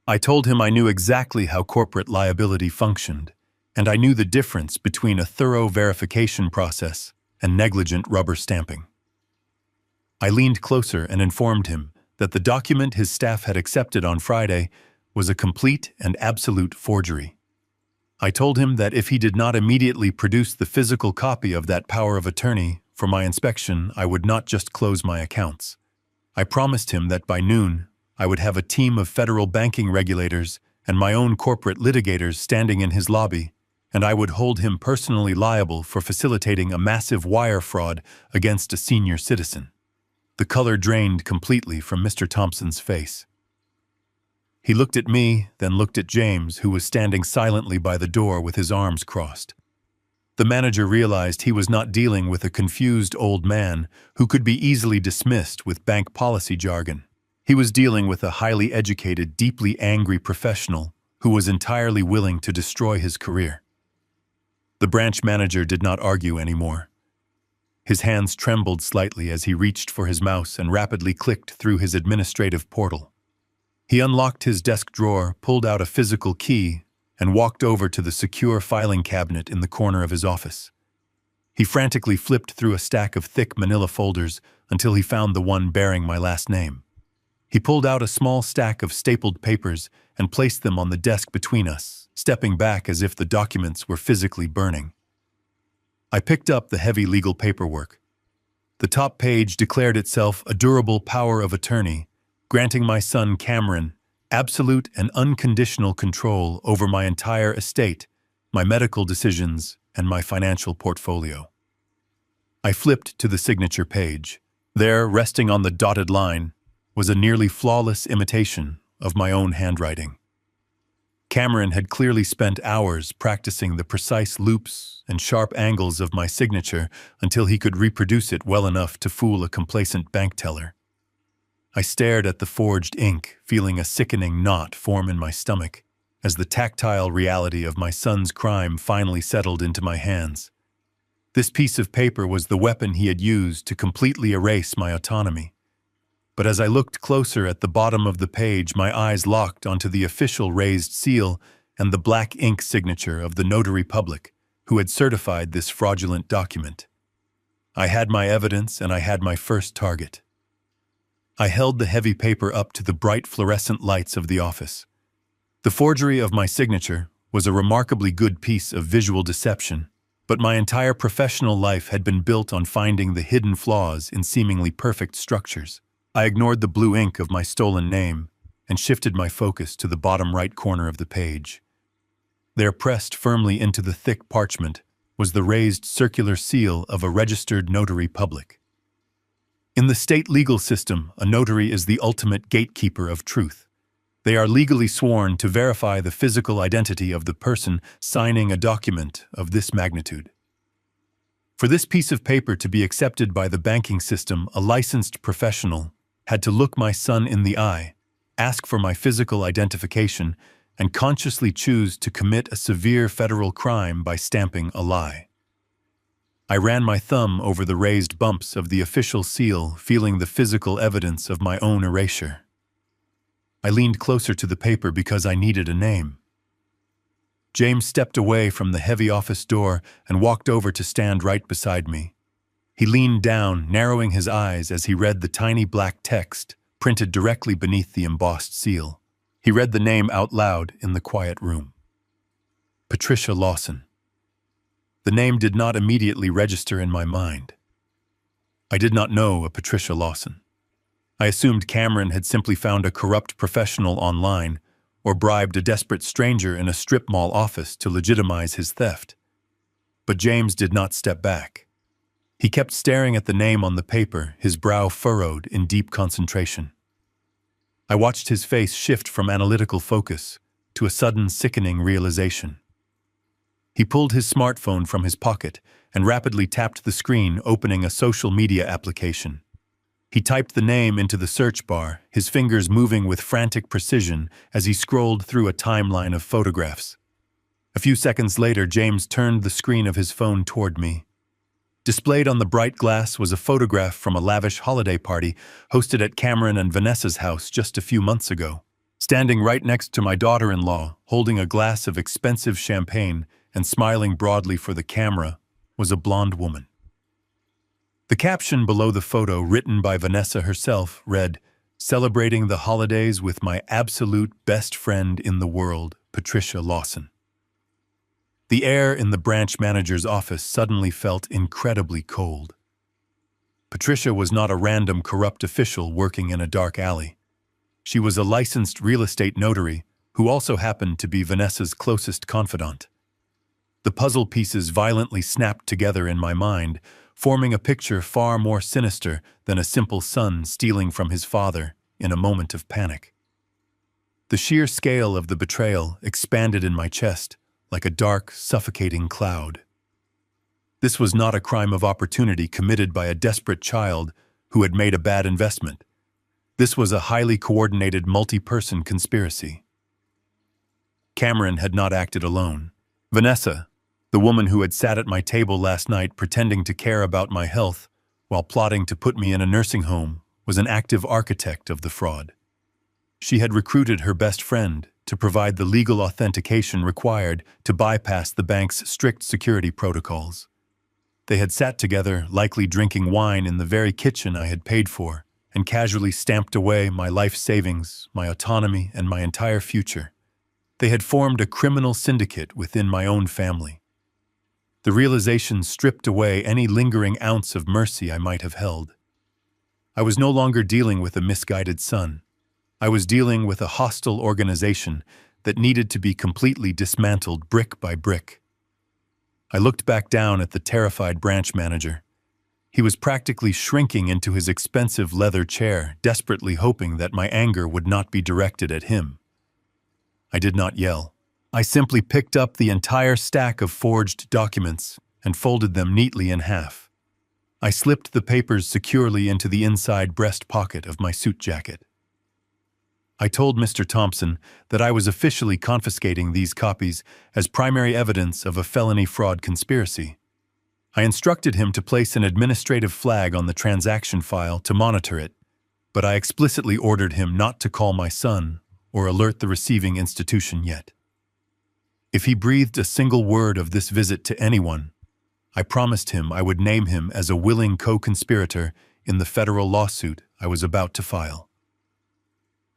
I told him I knew exactly how corporate liability functioned, and I knew the difference between a thorough verification process and negligent rubber stamping. I leaned closer and informed him that the document his staff had accepted on Friday was a complete and absolute forgery. I told him that if he did not immediately produce the physical copy of that power of attorney for my inspection, I would not just close my accounts. I promised him that by noon, I would have a team of federal banking regulators and my own corporate litigators standing in his lobby, and I would hold him personally liable for facilitating a massive wire fraud against a senior citizen. The color drained completely from Mr. Thompson's face. He looked at me, then looked at James, who was standing silently by the door with his arms crossed. The manager realized he was not dealing with a confused old man who could be easily dismissed with bank policy jargon. He was dealing with a highly educated, deeply angry professional who was entirely willing to destroy his career. The branch manager did not argue anymore. His hands trembled slightly as he reached for his mouse and rapidly clicked through his administrative portal. He unlocked his desk drawer, pulled out a physical key, and walked over to the secure filing cabinet in the corner of his office. He frantically flipped through a stack of thick manila folders until he found the one bearing my last name. He pulled out a small stack of stapled papers and placed them on the desk between us, stepping back as if the documents were physically burning. I picked up the heavy legal paperwork. The top page declared itself a durable power of attorney, granting my son Cameron absolute and unconditional control over my entire estate, my medical decisions, and my financial portfolio. I flipped to the signature page. There, resting on the dotted line, was a nearly flawless imitation of my own handwriting. Cameron had clearly spent hours practicing the precise loops and sharp angles of my signature until he could reproduce it well enough to fool a complacent bank teller. I stared at the forged ink, feeling a sickening knot form in my stomach as the tactile reality of my son's crime finally settled into my hands. This piece of paper was the weapon he had used to completely erase my autonomy. But as I looked closer at the bottom of the page, my eyes locked onto the official raised seal and the black ink signature of the notary public who had certified this fraudulent document. I had my evidence and I had my first target. I held the heavy paper up to the bright fluorescent lights of the office. The forgery of my signature was a remarkably good piece of visual deception, but my entire professional life had been built on finding the hidden flaws in seemingly perfect structures. I ignored the blue ink of my stolen name and shifted my focus to the bottom right corner of the page. There, pressed firmly into the thick parchment, was the raised circular seal of a registered notary public. In the state legal system, a notary is the ultimate gatekeeper of truth. They are legally sworn to verify the physical identity of the person signing a document of this magnitude. For this piece of paper to be accepted by the banking system, a licensed professional had to look my son in the eye, ask for my physical identification, and consciously choose to commit a severe federal crime by stamping a lie. I ran my thumb over the raised bumps of the official seal, feeling the physical evidence of my own erasure. I leaned closer to the paper because I needed a name. James stepped away from the heavy office door and walked over to stand right beside me. He leaned down, narrowing his eyes as he read the tiny black text printed directly beneath the embossed seal. He read the name out loud in the quiet room. Patricia Lawson. The name did not immediately register in my mind. I did not know a Patricia Lawson. I assumed Cameron had simply found a corrupt professional online or bribed a desperate stranger in a strip mall office to legitimize his theft. But James did not step back. He kept staring at the name on the paper, his brow furrowed in deep concentration. I watched his face shift from analytical focus to a sudden sickening realization. He pulled his smartphone from his pocket and rapidly tapped the screen, opening a social media application. He typed the name into the search bar, his fingers moving with frantic precision as he scrolled through a timeline of photographs. A few seconds later, James turned the screen of his phone toward me. Displayed on the bright glass was a photograph from a lavish holiday party hosted at Cameron and Vanessa's house just a few months ago. Standing right next to my daughter-in-law, holding a glass of expensive champagne and smiling broadly for the camera, was a blonde woman. The caption below the photo, written by Vanessa herself, read, "Celebrating the holidays with my absolute best friend in the world, Patricia Lawson." The air in the branch manager's office suddenly felt incredibly cold. Patricia was not a random corrupt official working in a dark alley. She was a licensed real estate notary who also happened to be Vanessa's closest confidant. The puzzle pieces violently snapped together in my mind, forming a picture far more sinister than a simple son stealing from his father in a moment of panic. The sheer scale of the betrayal expanded in my chest like a dark, suffocating cloud. This was not a crime of opportunity committed by a desperate child who had made a bad investment. This was a highly coordinated multi-person conspiracy. Cameron had not acted alone. Vanessa, the woman who had sat at my table last night pretending to care about my health while plotting to put me in a nursing home, was an active architect of the fraud. She had recruited her best friend to provide the legal authentication required to bypass the bank's strict security protocols. They had sat together, likely drinking wine in the very kitchen I had paid for, and casually stamped away my life savings, my autonomy, and my entire future. They had formed a criminal syndicate within my own family. The realization stripped away any lingering ounce of mercy I might have held. I was no longer dealing with a misguided son. I was dealing with a hostile organization that needed to be completely dismantled brick by brick. I looked back down at the terrified branch manager. He was practically shrinking into his expensive leather chair, desperately hoping that my anger would not be directed at him. I did not yell. I simply picked up the entire stack of forged documents and folded them neatly in half. I slipped the papers securely into the inside breast pocket of my suit jacket. I told Mr. Thompson that I was officially confiscating these copies as primary evidence of a felony fraud conspiracy. I instructed him to place an administrative flag on the transaction file to monitor it, but I explicitly ordered him not to call my son or alert the receiving institution yet. If he breathed a single word of this visit to anyone, I promised him I would name him as a willing co-conspirator in the federal lawsuit I was about to file.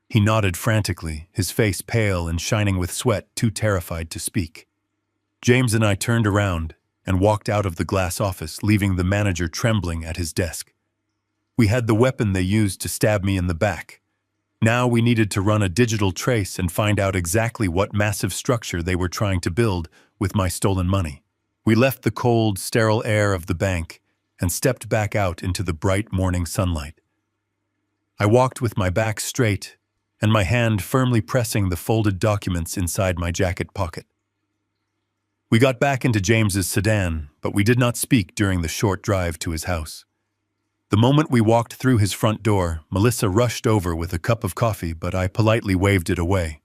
He nodded frantically, his face pale and shining with sweat, too terrified to speak. James and I turned around and walked out of the glass office, leaving the manager trembling at his desk. We had the weapon they used to stab me in the back. Now we needed to run a digital trace and find out exactly what massive structure they were trying to build with my stolen money. We left the cold, sterile air of the bank and stepped back out into the bright morning sunlight. I walked with my back straight and my hand firmly pressing the folded documents inside my jacket pocket. We got back into James's sedan, but we did not speak during the short drive to his house. The moment we walked through his front door, Melissa rushed over with a cup of coffee, but I politely waved it away.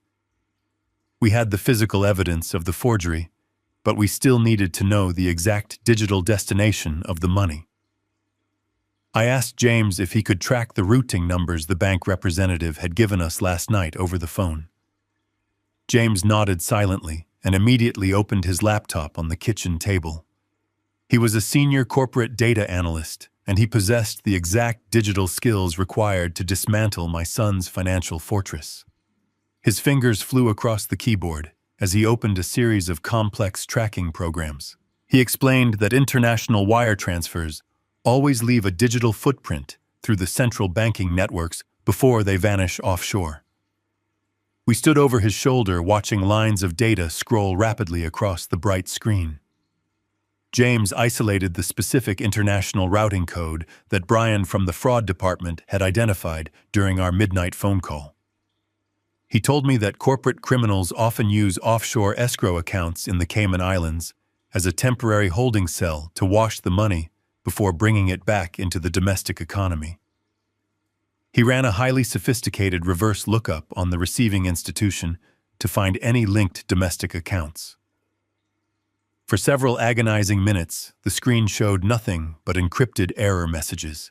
We had the physical evidence of the forgery, but we still needed to know the exact digital destination of the money. I asked James if he could track the routing numbers the bank representative had given us last night over the phone. James nodded silently and immediately opened his laptop on the kitchen table. He was a senior corporate data analyst, and he possessed the exact digital skills required to dismantle my son's financial fortress. His fingers flew across the keyboard as he opened a series of complex tracking programs. He explained that international wire transfers always leave a digital footprint through the central banking networks before they vanish offshore. We stood over his shoulder watching lines of data scroll rapidly across the bright screen. James isolated the specific international routing code that Brian from the fraud department had identified during our midnight phone call. He told me that corporate criminals often use offshore escrow accounts in the Cayman Islands as a temporary holding cell to wash the money before bringing it back into the domestic economy. He ran a highly sophisticated reverse lookup on the receiving institution to find any linked domestic accounts. For several agonizing minutes, the screen showed nothing but encrypted error messages.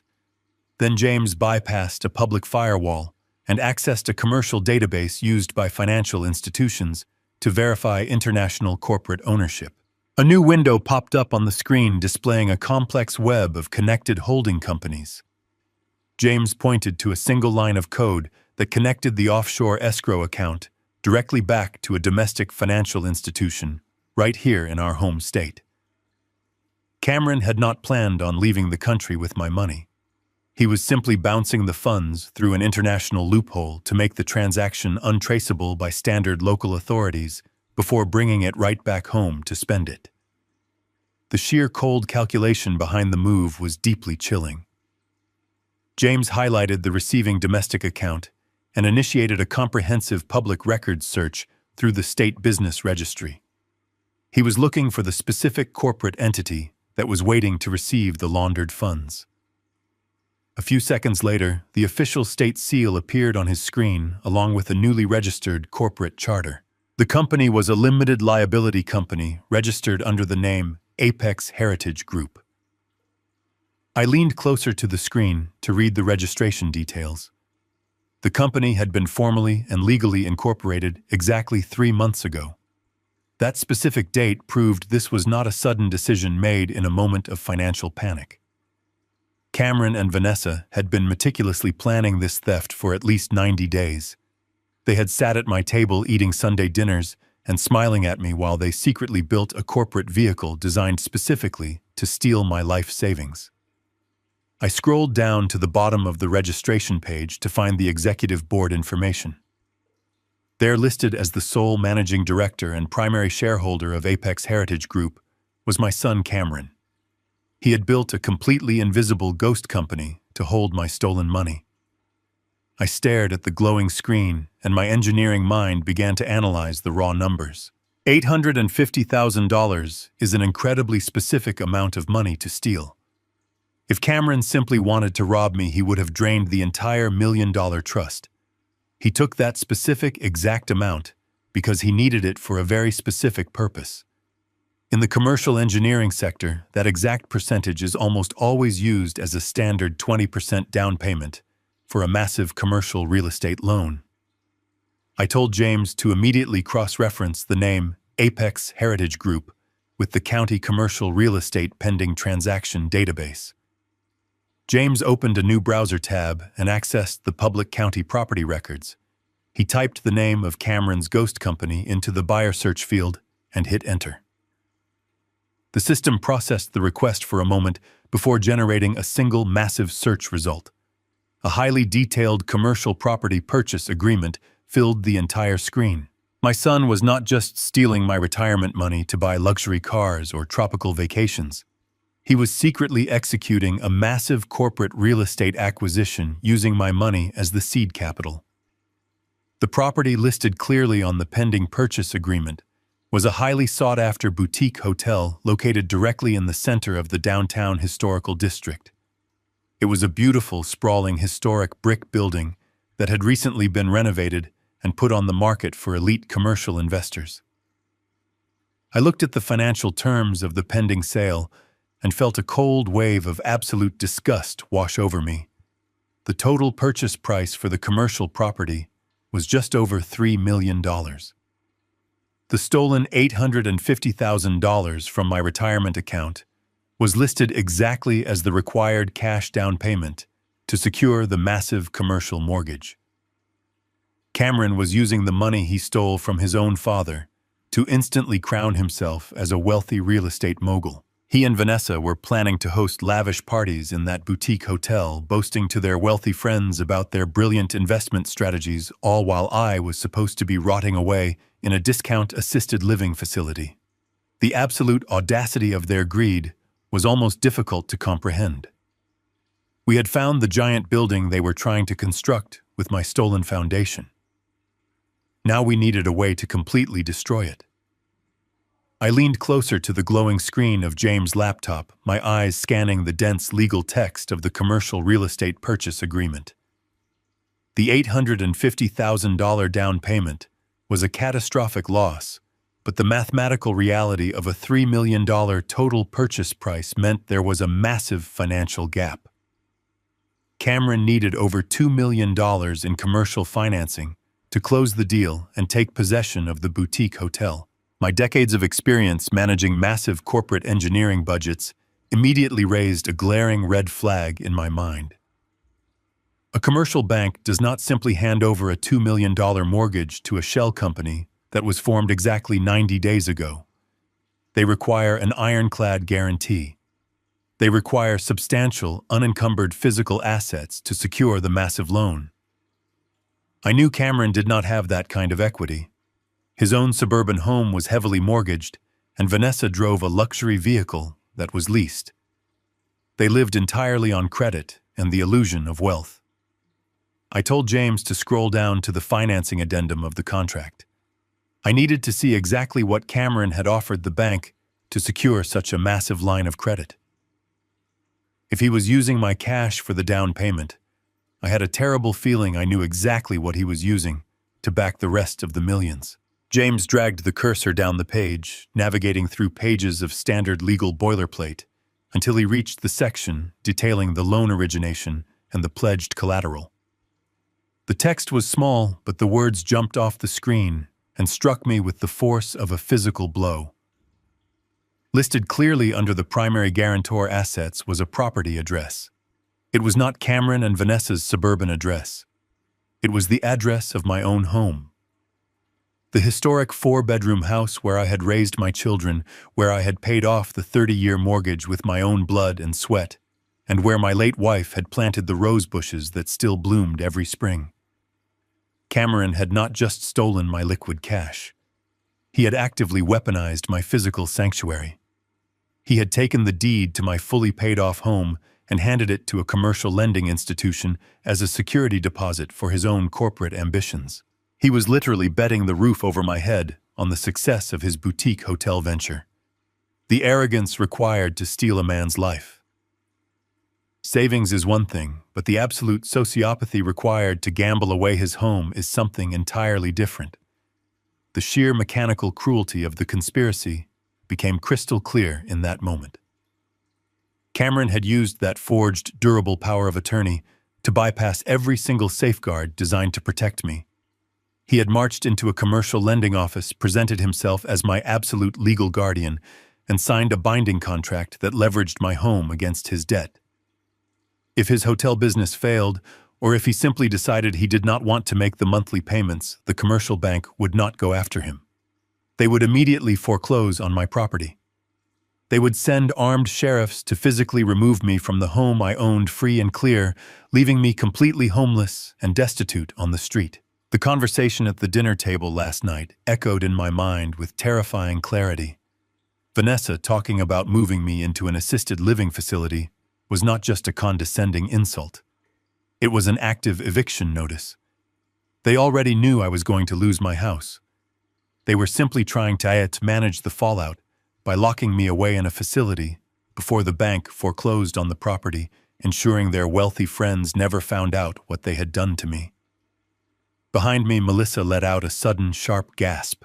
Then James bypassed a public firewall and accessed a commercial database used by financial institutions to verify international corporate ownership. A new window popped up on the screen displaying a complex web of connected holding companies. James pointed to a single line of code that connected the offshore escrow account directly back to a domestic financial institution right here in our home state. Cameron had not planned on leaving the country with my money. He was simply bouncing the funds through an international loophole to make the transaction untraceable by standard local authorities before bringing it right back home to spend it. The sheer cold calculation behind the move was deeply chilling. James highlighted the receiving domestic account and initiated a comprehensive public records search through the state business registry. He was looking for the specific corporate entity that was waiting to receive the laundered funds. A few seconds later, the official state seal appeared on his screen along with a newly registered corporate charter. The company was a limited liability company registered under the name Apex Heritage Group. I leaned closer to the screen to read the registration details. The company had been formally and legally incorporated exactly 3 months ago. That specific date proved this was not a sudden decision made in a moment of financial panic. Cameron and Vanessa had been meticulously planning this theft for at least 90 days. They had sat at my table eating Sunday dinners and smiling at me while they secretly built a corporate vehicle designed specifically to steal my life savings. I scrolled down to the bottom of the registration page to find the executive board information. There, listed as the sole managing director and primary shareholder of Apex Heritage Group, was my son Cameron. He had built a completely invisible ghost company to hold my stolen money. I stared at the glowing screen, and my engineering mind began to analyze the raw numbers. $850,000 is an incredibly specific amount of money to steal. If Cameron simply wanted to rob me, he would have drained the entire $1 million trust. He took that specific exact amount because he needed it for a very specific purpose. In the commercial engineering sector, that exact percentage is almost always used as a standard 20% down payment for a massive commercial real estate loan. I told James to immediately cross-reference the name Apex Heritage Group with the County Commercial Real Estate Pending Transaction database. James opened a new browser tab and accessed the public county property records, He typed the name of Cameron's ghost company into the buyer search field and hit enter. The system processed the request for a moment before generating a single massive search result. A highly detailed commercial property purchase agreement filled the entire screen. My son was not just stealing my retirement money to buy luxury cars or tropical vacations. He was secretly executing a massive corporate real estate acquisition using my money as the seed capital. The property listed clearly on the pending purchase agreement was a highly sought-after boutique hotel located directly in the center of the downtown historical district. It was a beautiful, sprawling, historic brick building that had recently been renovated and put on the market for elite commercial investors. I looked at the financial terms of the pending sale and felt a cold wave of absolute disgust wash over me. The total purchase price for the commercial property was just over $3 million. The stolen $850,000 from my retirement account was listed exactly as the required cash down payment to secure the massive commercial mortgage. Cameron was using the money he stole from his own father to instantly crown himself as a wealthy real estate mogul. He and Vanessa were planning to host lavish parties in that boutique hotel, boasting to their wealthy friends about their brilliant investment strategies, all while I was supposed to be rotting away in a discount-assisted living facility. The absolute audacity of their greed was almost difficult to comprehend. We had found the giant building they were trying to construct with my stolen foundation. Now we needed a way to completely destroy it. I leaned closer to the glowing screen of James' laptop, my eyes scanning the dense legal text of the commercial real estate purchase agreement. The $850,000 down payment was a catastrophic loss, but the mathematical reality of a $3 million total purchase price meant there was a massive financial gap. Cameron needed over $2 million in commercial financing to close the deal and take possession of the boutique hotel. My decades of experience managing massive corporate engineering budgets immediately raised a glaring red flag in my mind. A commercial bank does not simply hand over a $2 million mortgage to a shell company that was formed exactly 90 days ago. They require an ironclad guarantee. They require substantial, unencumbered physical assets to secure the massive loan. I knew Cameron did not have that kind of equity. His own suburban home was heavily mortgaged, and Vanessa drove a luxury vehicle that was leased. They lived entirely on credit and the illusion of wealth. I told James to scroll down to the financing addendum of the contract. I needed to see exactly what Cameron had offered the bank to secure such a massive line of credit. If he was using my cash for the down payment, I had a terrible feeling I knew exactly what he was using to back the rest of the millions. James dragged the cursor down the page, navigating through pages of standard legal boilerplate, until he reached the section detailing the loan origination and the pledged collateral. The text was small, but the words jumped off the screen and struck me with the force of a physical blow. Listed clearly under the primary guarantor assets was a property address. It was not Cameron and Vanessa's suburban address. It was the address of my own home. The historic 4-bedroom house where I had raised my children, where I had paid off the 30-year mortgage with my own blood and sweat, and where my late wife had planted the rose bushes that still bloomed every spring. Cameron had not just stolen my liquid cash. He had actively weaponized my physical sanctuary. He had taken the deed to my fully paid-off home and handed it to a commercial lending institution as a security deposit for his own corporate ambitions. He was literally betting the roof over my head on the success of his boutique hotel venture. The arrogance required to steal a man's life. Savings is one thing, but the absolute sociopathy required to gamble away his home is something entirely different. The sheer mechanical cruelty of the conspiracy became crystal clear in that moment. Cameron had used that forged, durable power of attorney to bypass every single safeguard designed to protect me. He had marched into a commercial lending office, presented himself as my absolute legal guardian, and signed a binding contract that leveraged my home against his debt. If his hotel business failed, Or if he simply decided he did not want to make the monthly payments, the commercial bank would not go after him. They would immediately foreclose on my property. They would send armed sheriffs to physically remove me from the home I owned free and clear, leaving me completely homeless and destitute on the street. The conversation at the dinner table last night echoed in my mind with terrifying clarity. Vanessa talking about moving me into an assisted living facility was not just a condescending insult. It was an active eviction notice. They already knew I was going to lose my house. They were simply trying to manage the fallout by locking me away in a facility before the bank foreclosed on the property, ensuring their wealthy friends never found out what they had done to me. Behind me, Melissa let out a sudden, sharp gasp.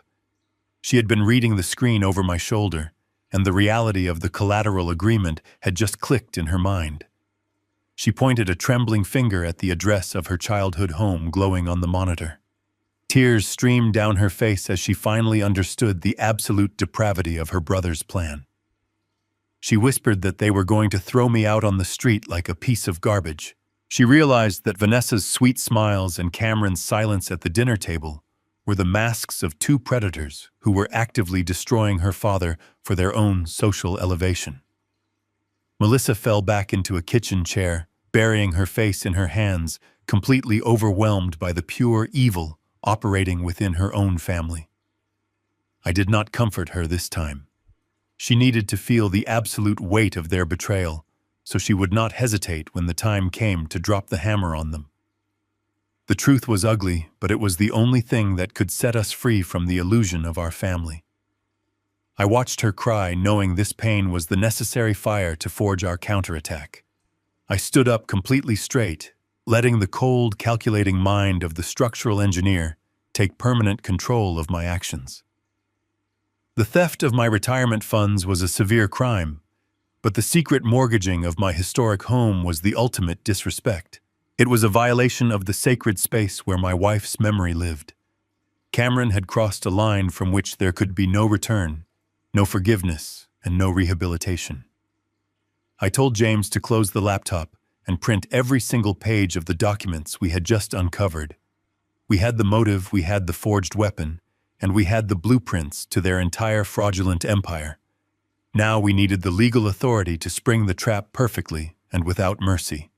She had been reading the screen over my shoulder, and the reality of the collateral agreement had just clicked in her mind. She pointed a trembling finger at the address of her childhood home glowing on the monitor. Tears streamed down her face as she finally understood the absolute depravity of her brother's plan. She whispered that they were going to throw me out on the street like a piece of garbage. She realized that Vanessa's sweet smiles and Cameron's silence at the dinner table were the masks of two predators who were actively destroying her father for their own social elevation. Melissa fell back into a kitchen chair, burying her face in her hands, completely overwhelmed by the pure evil operating within her own family. I did not comfort her this time. She needed to feel the absolute weight of their betrayal, so she would not hesitate when the time came to drop the hammer on them. The truth was ugly, but it was the only thing that could set us free from the illusion of our family. I watched her cry, knowing this pain was the necessary fire to forge our counterattack. I stood up completely straight, letting the cold, calculating mind of the structural engineer take permanent control of my actions. The theft of my retirement funds was a severe crime, but the secret mortgaging of my historic home was the ultimate disrespect. It was a violation of the sacred space where my wife's memory lived. Cameron had crossed a line from which there could be no return, no forgiveness, and no rehabilitation. I told James to close the laptop and print every single page of the documents we had just uncovered. We had the motive, we had the forged weapon, and we had the blueprints to their entire fraudulent empire. Now we needed the legal authority to spring the trap perfectly and without mercy.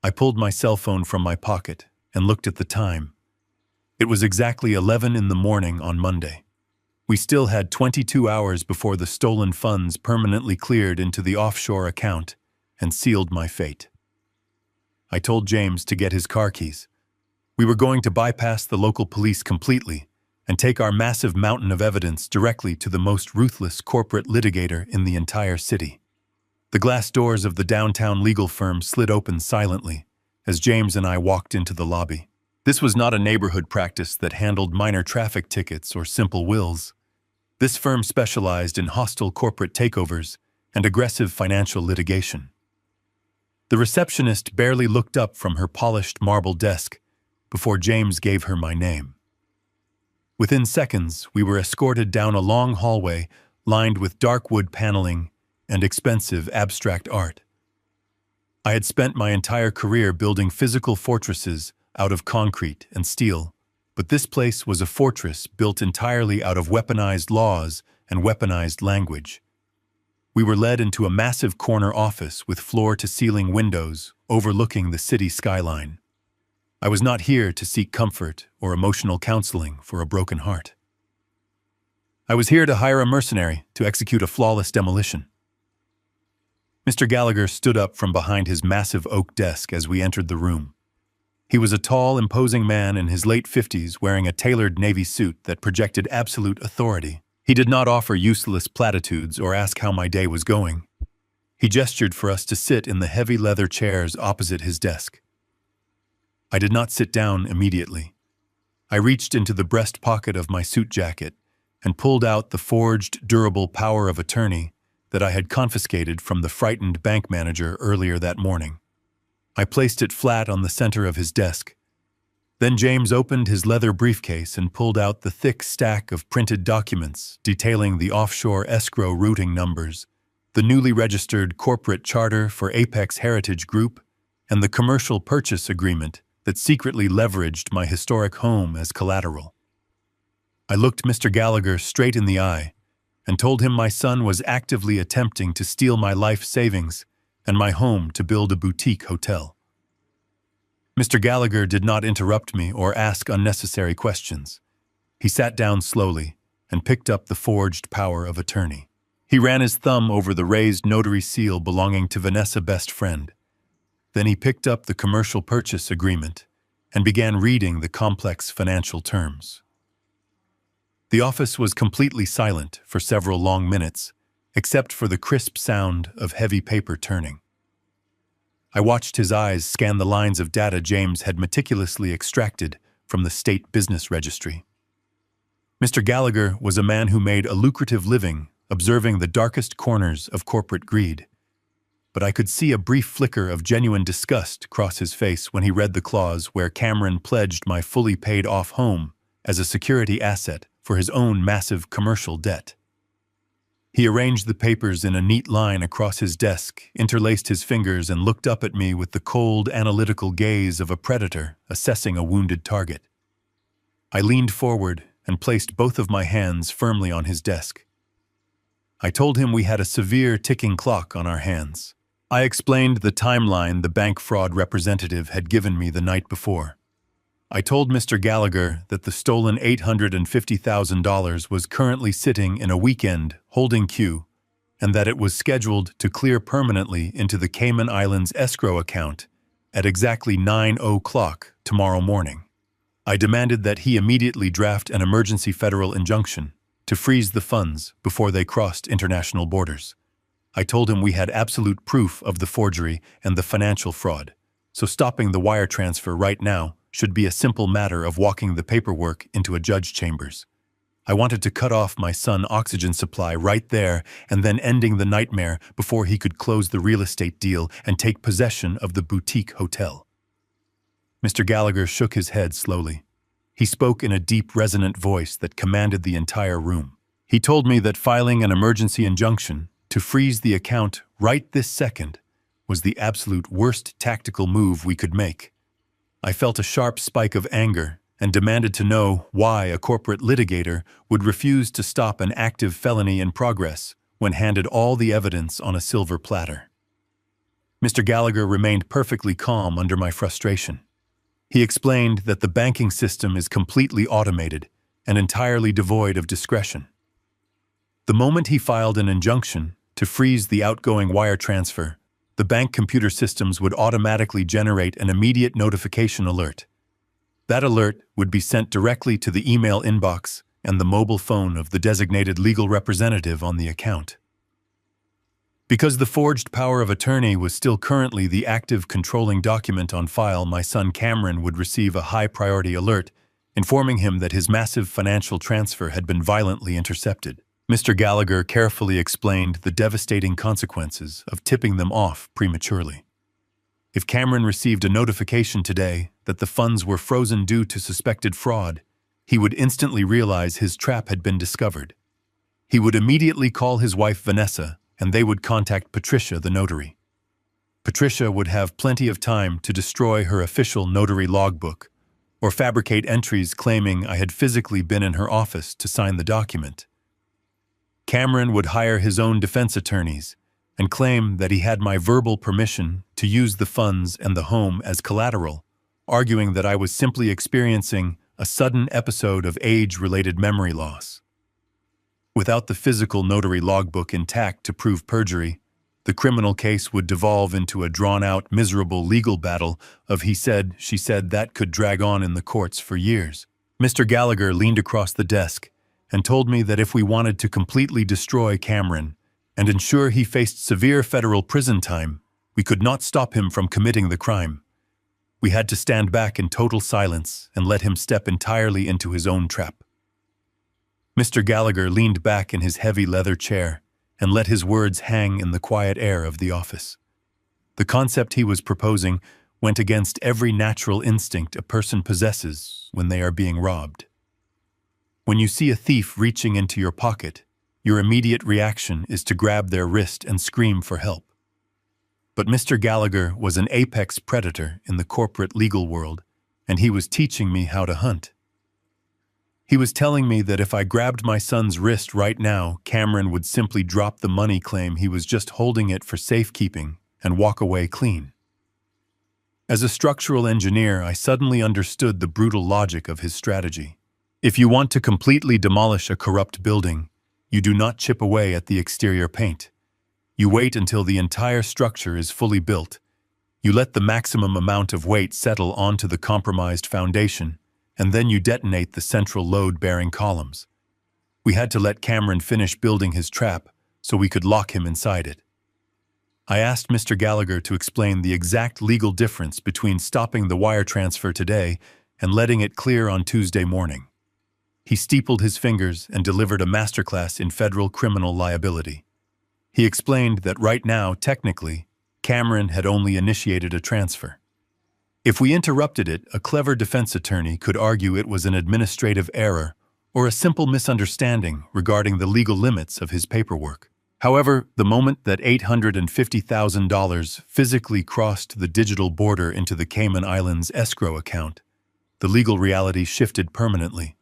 I pulled my cell phone from my pocket and looked at the time. It was exactly 11 in the morning on Monday. We still had 22 hours before the stolen funds permanently cleared into the offshore account and sealed my fate. I told James to get his car keys. We were going to bypass the local police completely and take our massive mountain of evidence directly to the most ruthless corporate litigator in the entire city. The glass doors of the downtown legal firm slid open silently as James and I walked into the lobby. This was not a neighborhood practice that handled minor traffic tickets or simple wills. This firm specialized in hostile corporate takeovers and aggressive financial litigation. The receptionist barely looked up from her polished marble desk before James gave her my name. Within seconds, we were escorted down a long hallway lined with dark wood paneling and expensive abstract art. I had spent my entire career building physical fortresses out of concrete and steel, but this place was a fortress built entirely out of weaponized laws and weaponized language. We were led into a massive corner office with floor-to-ceiling windows overlooking the city skyline. I was not here to seek comfort or emotional counseling for a broken heart. I was here to hire a mercenary to execute a flawless demolition. Mr. Gallagher stood up from behind his massive oak desk as we entered the room. He was a tall, imposing man in his late 50s wearing a tailored navy suit that projected absolute authority. He did not offer useless platitudes or ask how my day was going. He gestured for us to sit in the heavy leather chairs opposite his desk. I did not sit down immediately. I reached into the breast pocket of my suit jacket and pulled out the forged, durable power of attorney that I had confiscated from the frightened bank manager earlier that morning. I placed it flat on the center of his desk. Then James opened his leather briefcase and pulled out the thick stack of printed documents detailing the offshore escrow routing numbers, the newly registered corporate charter for Apex Heritage Group, and the commercial purchase agreement that secretly leveraged my historic home as collateral. I looked Mr. Gallagher straight in the eye and told him my son was actively attempting to steal my life savings and my home to build a boutique hotel. Mr. Gallagher did not interrupt me or ask unnecessary questions. He sat down slowly and picked up the forged power of attorney. He ran his thumb over the raised notary seal belonging to Vanessa's best friend. Then he picked up the commercial purchase agreement and began reading the complex financial terms. The office was completely silent for several long minutes, except for the crisp sound of heavy paper turning. I watched his eyes scan the lines of data James had meticulously extracted from the state business registry. Mr. Gallagher was a man who made a lucrative living observing the darkest corners of corporate greed. But I could see a brief flicker of genuine disgust cross his face when he read the clause where Cameron pledged my fully paid-off home as a security asset for his own massive commercial debt. He arranged the papers in a neat line across his desk, interlaced his fingers, and looked up at me with the cold, analytical gaze of a predator assessing a wounded target. I leaned forward and placed both of my hands firmly on his desk. I told him we had a severe ticking clock on our hands. I explained the timeline the bank fraud representative had given me the night before. I told Mr. Gallagher that the stolen $850,000 was currently sitting in a weekend holding queue and that it was scheduled to clear permanently into the Cayman Islands escrow account at exactly 9:00 tomorrow morning. I demanded that he immediately draft an emergency federal injunction to freeze the funds before they crossed international borders. I told him we had absolute proof of the forgery and the financial fraud, so stopping the wire transfer right now should be a simple matter of walking the paperwork into a judge chambers. I wanted to cut off my son's oxygen supply right there and then ending the nightmare before he could close the real estate deal and take possession of the boutique hotel. Mr. Gallagher shook his head slowly. He spoke in a deep, resonant voice that commanded the entire room. He told me that filing an emergency injunction to freeze the account right this second was the absolute worst tactical move we could make. I felt a sharp spike of anger and demanded to know why a corporate litigator would refuse to stop an active felony in progress when handed all the evidence on a silver platter. Mr. Gallagher remained perfectly calm under my frustration. He explained that the banking system is completely automated and entirely devoid of discretion. The moment he filed an injunction to freeze the outgoing wire transfer, the bank computer systems would automatically generate an immediate notification alert. That alert would be sent directly to the email inbox and the mobile phone of the designated legal representative on the account. Because the forged power of attorney was still currently the active controlling document on file, my son Cameron would receive a high-priority alert informing him that his massive financial transfer had been violently intercepted. Mr. Gallagher carefully explained the devastating consequences of tipping them off prematurely. If Cameron received a notification today that the funds were frozen due to suspected fraud, he would instantly realize his trap had been discovered. He would immediately call his wife Vanessa, and they would contact Patricia, the notary. Patricia would have plenty of time to destroy her official notary logbook or fabricate entries claiming I had physically been in her office to sign the document. Cameron would hire his own defense attorneys and claim that he had my verbal permission to use the funds and the home as collateral, arguing that I was simply experiencing a sudden episode of age-related memory loss. Without the physical notary logbook intact to prove perjury, the criminal case would devolve into a drawn-out, miserable legal battle of he said, she said that could drag on in the courts for years. Mr. Gallagher leaned across the desk and told me that if we wanted to completely destroy Cameron and ensure he faced severe federal prison time, we could not stop him from committing the crime. We had to stand back in total silence and let him step entirely into his own trap. Mr. Gallagher leaned back in his heavy leather chair and let his words hang in the quiet air of the office. The concept he was proposing went against every natural instinct a person possesses when they are being robbed. When you see a thief reaching into your pocket, your immediate reaction is to grab their wrist and scream for help. But Mr. Gallagher was an apex predator in the corporate legal world, and he was teaching me how to hunt. He was telling me that if I grabbed my son's wrist right now, Cameron would simply drop the money, claim he was just holding it for safekeeping, and walk away clean. As a structural engineer, I suddenly understood the brutal logic of his strategy. If you want to completely demolish a corrupt building, you do not chip away at the exterior paint. You wait until the entire structure is fully built. You let the maximum amount of weight settle onto the compromised foundation, and then you detonate the central load-bearing columns. We had to let Cameron finish building his trap so we could lock him inside it. I asked Mr. Gallagher to explain the exact legal difference between stopping the wire transfer today and letting it clear on Tuesday morning. He steepled his fingers and delivered a masterclass in federal criminal liability. He explained that right now, technically, Cameron had only initiated a transfer. If we interrupted it, a clever defense attorney could argue it was an administrative error or a simple misunderstanding regarding the legal limits of his paperwork. However, the moment that $850,000 physically crossed the digital border into the Cayman Islands escrow account, the legal reality shifted permanently.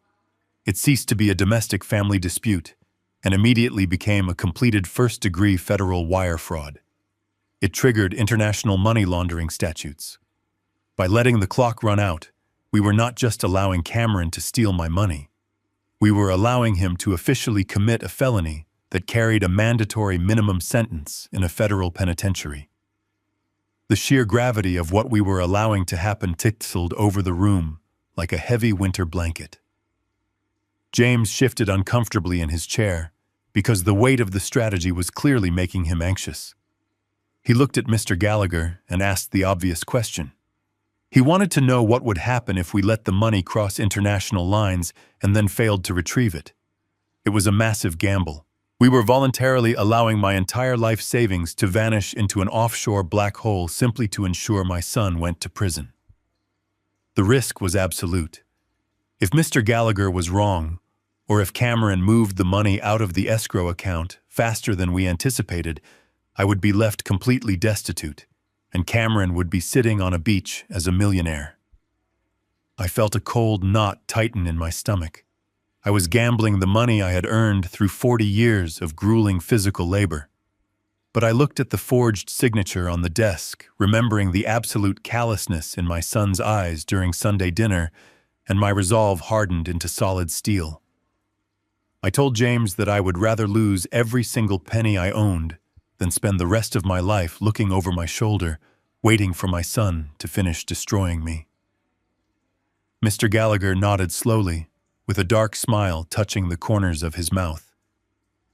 It ceased to be a domestic family dispute and immediately became a completed first-degree federal wire fraud. It triggered international money laundering statutes. By letting the clock run out, we were not just allowing Cameron to steal my money. We were allowing him to officially commit a felony that carried a mandatory minimum sentence in a federal penitentiary. The sheer gravity of what we were allowing to happen tissled over the room like a heavy winter blanket. James shifted uncomfortably in his chair because the weight of the strategy was clearly making him anxious. He looked at Mr. Gallagher and asked the obvious question. He wanted to know what would happen if we let the money cross international lines and then failed to retrieve it. It was a massive gamble. We were voluntarily allowing my entire life savings to vanish into an offshore black hole simply to ensure my son went to prison. The risk was absolute. If Mr. Gallagher was wrong, or if Cameron moved the money out of the escrow account faster than we anticipated, I would be left completely destitute, and Cameron would be sitting on a beach as a millionaire. I felt a cold knot tighten in my stomach. I was gambling the money I had earned through 40 years of grueling physical labor. But I looked at the forged signature on the desk, remembering the absolute callousness in my son's eyes during Sunday dinner, and my resolve hardened into solid steel. I told James that I would rather lose every single penny I owned than spend the rest of my life looking over my shoulder, waiting for my son to finish destroying me. Mr. Gallagher nodded slowly, with a dark smile touching the corners of his mouth.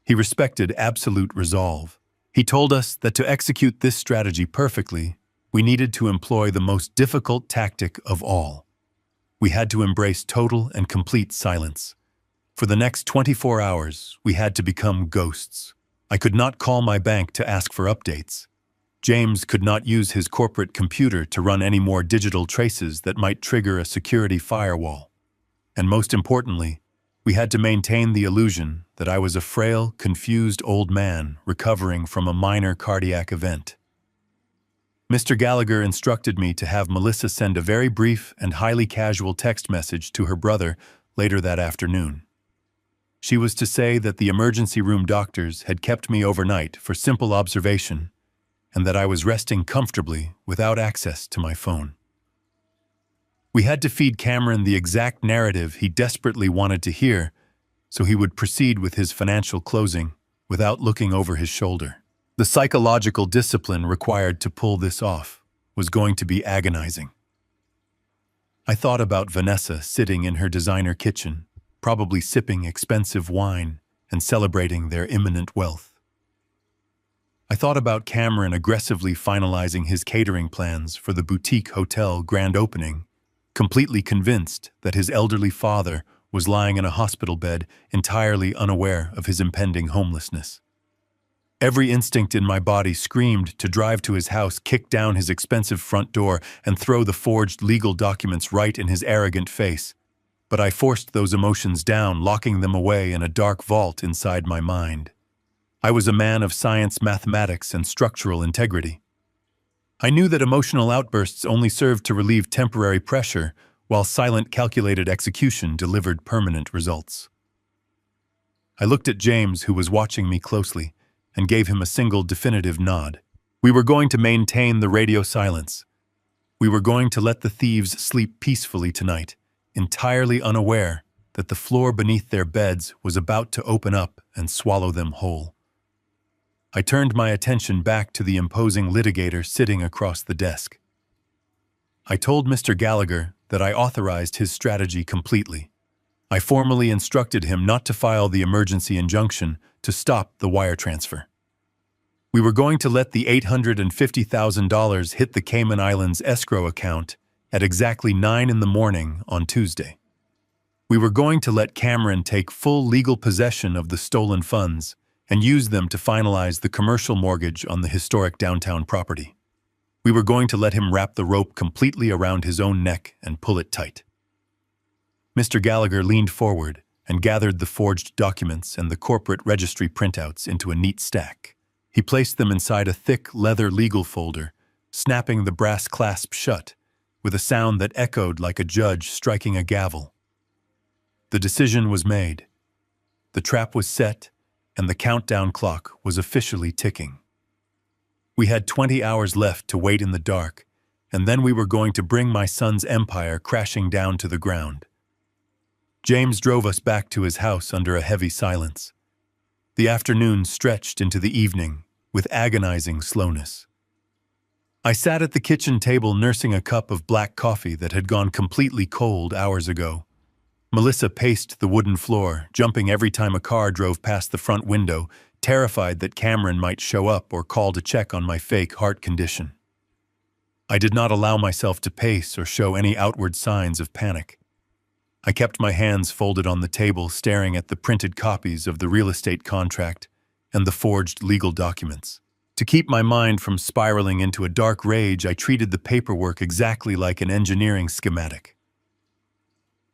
He respected absolute resolve. He told us that to execute this strategy perfectly, we needed to employ the most difficult tactic of all. We had to embrace total and complete silence. For the next 24 hours, we had to become ghosts. I could not call my bank to ask for updates. James could not use his corporate computer to run any more digital traces that might trigger a security firewall. And most importantly, we had to maintain the illusion that I was a frail, confused old man recovering from a minor cardiac event. Mr. Gallagher instructed me to have Melissa send a very brief and highly casual text message to her brother later that afternoon. She was to say that the emergency room doctors had kept me overnight for simple observation and that I was resting comfortably without access to my phone. We had to feed Cameron the exact narrative he desperately wanted to hear so he would proceed with his financial closing without looking over his shoulder. The psychological discipline required to pull this off was going to be agonizing. I thought about Vanessa sitting in her designer kitchen, probably sipping expensive wine and celebrating their imminent wealth. I thought about Cameron aggressively finalizing his catering plans for the boutique hotel grand opening, completely convinced that his elderly father was lying in a hospital bed entirely unaware of his impending homelessness. Every instinct in my body screamed to drive to his house, kick down his expensive front door, and throw the forged legal documents right in his arrogant face. But I forced those emotions down, locking them away in a dark vault inside my mind. I was a man of science, mathematics, and structural integrity. I knew that emotional outbursts only served to relieve temporary pressure, while silent, calculated execution delivered permanent results. I looked at James, who was watching me closely, and gave him a single definitive nod. We were going to maintain the radio silence. We were going to let the thieves sleep peacefully tonight, entirely unaware that the floor beneath their beds was about to open up and swallow them whole. I turned my attention back to the imposing litigator sitting across the desk. I told Mr. Gallagher that I authorized his strategy completely. I formally instructed him not to file the emergency injunction to stop the wire transfer. We were going to let the $850,000 hit the Cayman Islands escrow account at exactly 9 a.m. on Tuesday. We were going to let Cameron take full legal possession of the stolen funds and use them to finalize the commercial mortgage on the historic downtown property. We were going to let him wrap the rope completely around his own neck and pull it tight. Mr. Gallagher leaned forward and gathered the forged documents and the corporate registry printouts into a neat stack. He placed them inside a thick leather legal folder, snapping the brass clasp shut, with a sound that echoed like a judge striking a gavel. The decision was made. The trap was set, and the countdown clock was officially ticking. We had 20 hours left to wait in the dark, and then we were going to bring my son's empire crashing down to the ground. James drove us back to his house under a heavy silence. The afternoon stretched into the evening with agonizing slowness. I sat at the kitchen table nursing a cup of black coffee that had gone completely cold hours ago. Melissa paced the wooden floor, jumping every time a car drove past the front window, terrified that Cameron might show up or call to check on my fake heart condition. I did not allow myself to pace or show any outward signs of panic. I kept my hands folded on the table, staring at the printed copies of the real estate contract and the forged legal documents. To keep my mind from spiraling into a dark rage, I treated the paperwork exactly like an engineering schematic.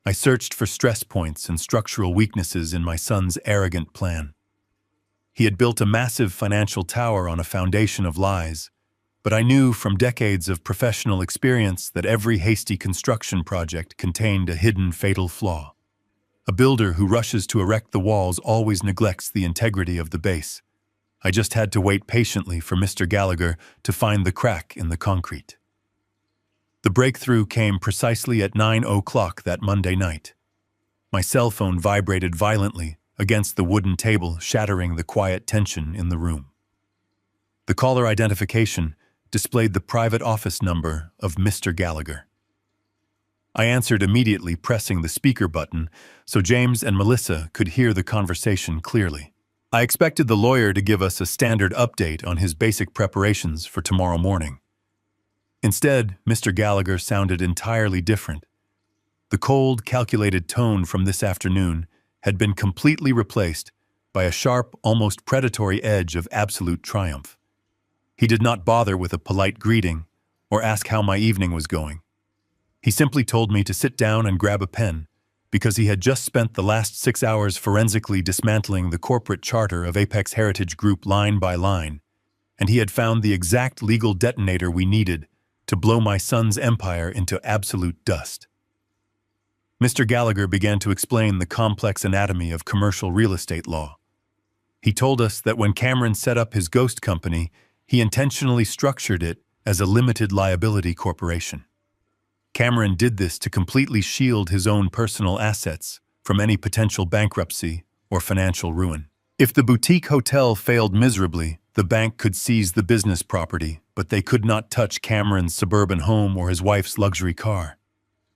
I searched for stress points and structural weaknesses in my son's arrogant plan. He had built a massive financial tower on a foundation of lies, but I knew from decades of professional experience that every hasty construction project contained a hidden fatal flaw. A builder who rushes to erect the walls always neglects the integrity of the base. I just had to wait patiently for Mr. Gallagher to find the crack in the concrete. The breakthrough came precisely at 9:00 that Monday night. My cell phone vibrated violently against the wooden table, shattering the quiet tension in the room. The caller identification displayed the private office number of Mr. Gallagher. I answered immediately, pressing the speaker button so James and Melissa could hear the conversation clearly. I expected the lawyer to give us a standard update on his basic preparations for tomorrow morning. Instead, Mr. Gallagher sounded entirely different. The cold, calculated tone from this afternoon had been completely replaced by a sharp, almost predatory edge of absolute triumph. He did not bother with a polite greeting or ask how my evening was going. He simply told me to sit down and grab a pen, because he had just spent the last 6 hours forensically dismantling the corporate charter of Apex Heritage Group line by line, and he had found the exact legal detonator we needed to blow my son's empire into absolute dust. Mr. Gallagher began to explain the complex anatomy of commercial real estate law. He told us that when Cameron set up his ghost company, he intentionally structured it as a limited liability corporation. Cameron did this to completely shield his own personal assets from any potential bankruptcy or financial ruin. If the boutique hotel failed miserably, the bank could seize the business property, but they could not touch Cameron's suburban home or his wife's luxury car.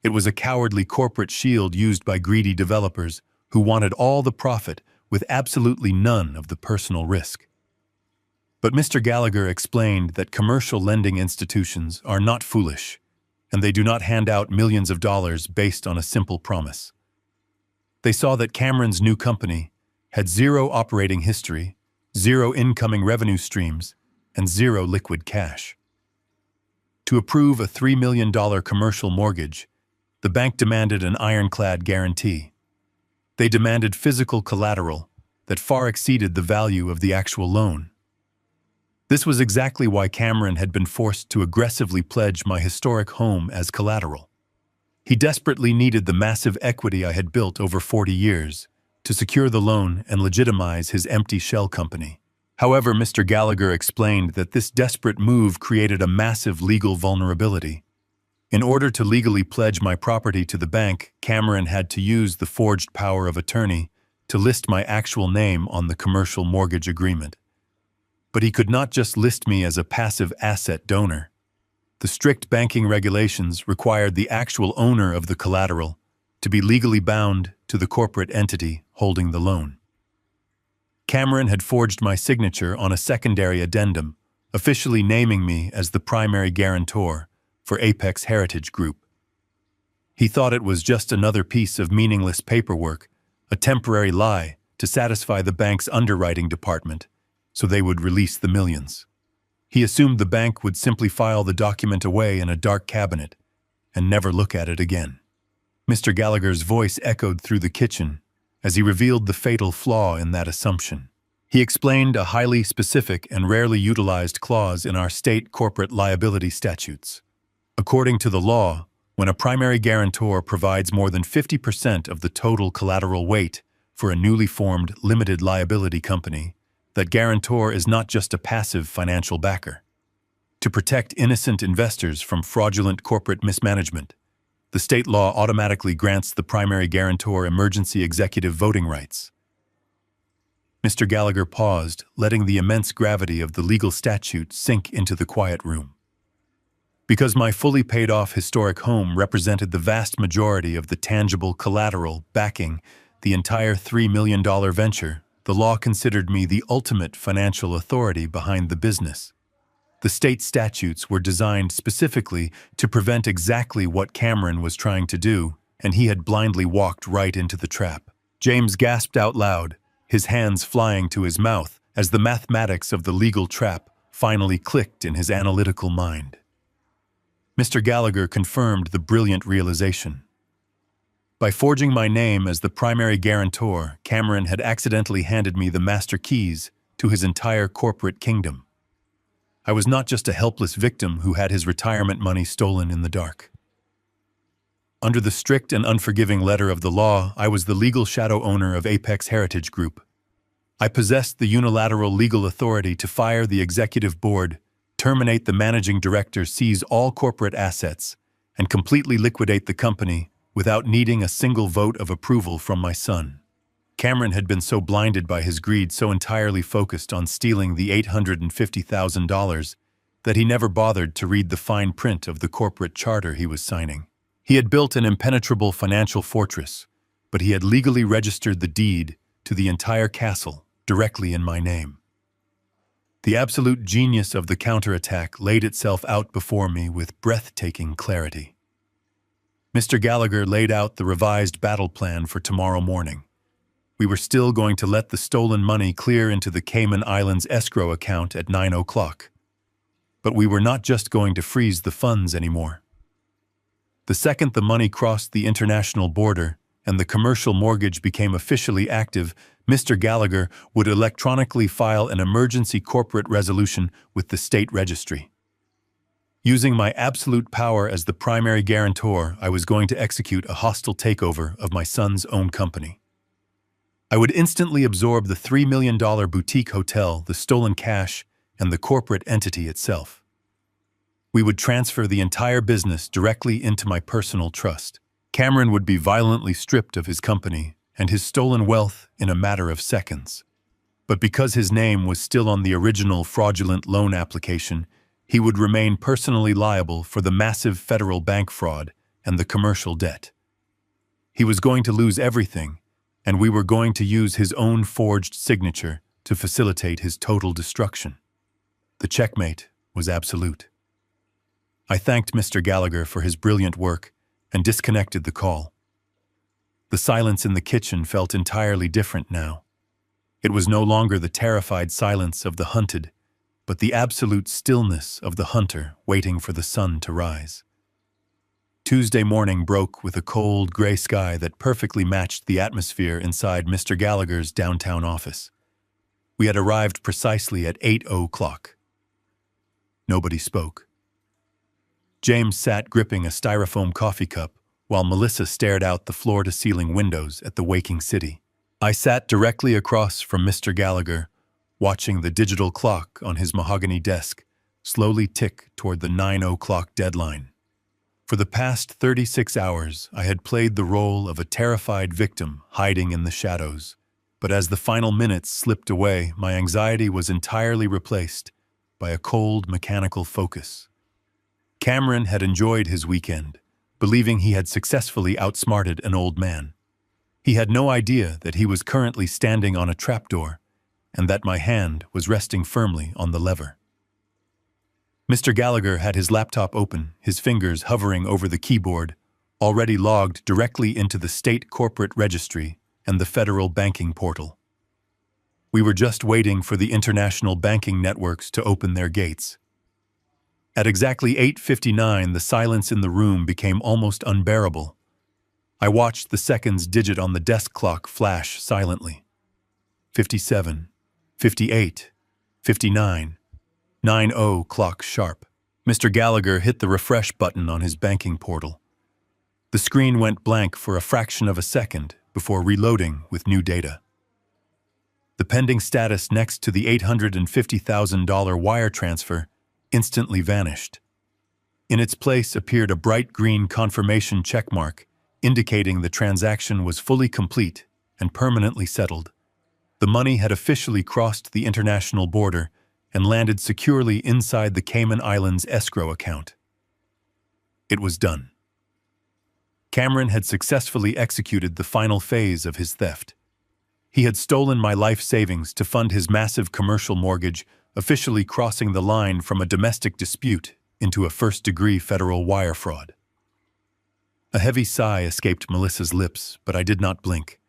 It was a cowardly corporate shield used by greedy developers who wanted all the profit with absolutely none of the personal risk. But Mr. Gallagher explained that commercial lending institutions are not foolish, and they do not hand out millions of dollars based on a simple promise. They saw that Cameron's new company had zero operating history, zero incoming revenue streams, and zero liquid cash. To approve a $3 million commercial mortgage, the bank demanded an ironclad guarantee. They demanded physical collateral that far exceeded the value of the actual loan. This was exactly why Cameron had been forced to aggressively pledge my historic home as collateral. He desperately needed the massive equity I had built over 40 years to secure the loan and legitimize his empty shell company. However, Mr. Gallagher explained that this desperate move created a massive legal vulnerability. In order to legally pledge my property to the bank, Cameron had to use the forged power of attorney to list my actual name on the commercial mortgage agreement. But he could not just list me as a passive asset donor. The strict banking regulations required the actual owner of the collateral to be legally bound to the corporate entity holding the loan. Cameron had forged my signature on a secondary addendum, officially naming me as the primary guarantor for Apex Heritage Group. He thought it was just another piece of meaningless paperwork, a temporary lie to satisfy the bank's underwriting department, so they would release the millions. He assumed the bank would simply file the document away in a dark cabinet and never look at it again. Mr. Gallagher's voice echoed through the kitchen as he revealed the fatal flaw in that assumption. He explained a highly specific and rarely utilized clause in our state corporate liability statutes. According to the law, when a primary guarantor provides more than 50% of the total collateral weight for a newly formed limited liability company, that guarantor is not just a passive financial backer. To protect innocent investors from fraudulent corporate mismanagement, the state law automatically grants the primary guarantor emergency executive voting rights. Mr. Gallagher paused, letting the immense gravity of the legal statute sink into the quiet room. Because my fully paid-off historic home represented the vast majority of the tangible collateral backing the entire $3 million venture, the law considered me the ultimate financial authority behind the business. The state statutes were designed specifically to prevent exactly what Cameron was trying to do, and he had blindly walked right into the trap. James gasped out loud, his hands flying to his mouth as the mathematics of the legal trap finally clicked in his analytical mind. Mr. Gallagher confirmed the brilliant realization. By forging my name as the primary guarantor, Cameron had accidentally handed me the master keys to his entire corporate kingdom. I was not just a helpless victim who had his retirement money stolen in the dark. Under the strict and unforgiving letter of the law, I was the legal shadow owner of Apex Heritage Group. I possessed the unilateral legal authority to fire the executive board, terminate the managing director, seize all corporate assets, and completely liquidate the company without needing a single vote of approval from my son. Cameron had been so blinded by his greed, so entirely focused on stealing the $850,000, that he never bothered to read the fine print of the corporate charter he was signing. He had built an impenetrable financial fortress, but he had legally registered the deed to the entire castle directly in my name. The absolute genius of the counterattack laid itself out before me with breathtaking clarity. Mr. Gallagher laid out the revised battle plan for tomorrow morning. We were still going to let the stolen money clear into the Cayman Islands escrow account at 9 o'clock. But we were not just going to freeze the funds anymore. The second the money crossed the international border and the commercial mortgage became officially active, Mr. Gallagher would electronically file an emergency corporate resolution with the state registry. Using my absolute power as the primary guarantor, I was going to execute a hostile takeover of my son's own company. I would instantly absorb the $3 million boutique hotel, the stolen cash, and the corporate entity itself. We would transfer the entire business directly into my personal trust. Cameron would be violently stripped of his company and his stolen wealth in a matter of seconds. But because his name was still on the original fraudulent loan application, he would remain personally liable for the massive federal bank fraud and the commercial debt. He was going to lose everything, and we were going to use his own forged signature to facilitate his total destruction. The checkmate was absolute. I thanked Mr. Gallagher for his brilliant work and disconnected the call. The silence in the kitchen felt entirely different now. It was no longer the terrified silence of the hunted, but the absolute stillness of the hunter waiting for the sun to rise. Tuesday morning broke with a cold, gray sky that perfectly matched the atmosphere inside Mr. Gallagher's downtown office. We had arrived precisely at 8 o'clock. Nobody spoke. James sat gripping a styrofoam coffee cup, while Melissa stared out the floor-to-ceiling windows at the waking city. I sat directly across from Mr. Gallagher, watching the digital clock on his mahogany desk slowly tick toward the 9 o'clock deadline. For the past 36 hours, I had played the role of a terrified victim hiding in the shadows. But as the final minutes slipped away, my anxiety was entirely replaced by a cold, mechanical focus. Cameron had enjoyed his weekend, believing he had successfully outsmarted an old man. He had no idea that he was currently standing on a trapdoor, and that my hand was resting firmly on the lever. Mr. Gallagher had his laptop open, his fingers hovering over the keyboard, already logged directly into the state corporate registry and the federal banking portal. We were just waiting for the international banking networks to open their gates. At exactly 8:59, the silence in the room became almost unbearable. I watched the seconds digit on the desk clock flash silently. 57, 58, 59. 9 clock sharp. Mr. Gallagher hit the refresh button on his banking portal. The screen went blank for a fraction of a second before reloading with new data. The pending status next to the $850,000 wire transfer instantly vanished. In its place appeared a bright green confirmation checkmark indicating the transaction was fully complete and permanently settled. The money had officially crossed the international border and landed securely inside the Cayman Islands escrow account. It was done. Cameron had successfully executed the final phase of his theft. He had stolen my life savings to fund his massive commercial mortgage, officially crossing the line from a domestic dispute into a first-degree federal wire fraud. A heavy sigh escaped Melissa's lips, but I did not blink.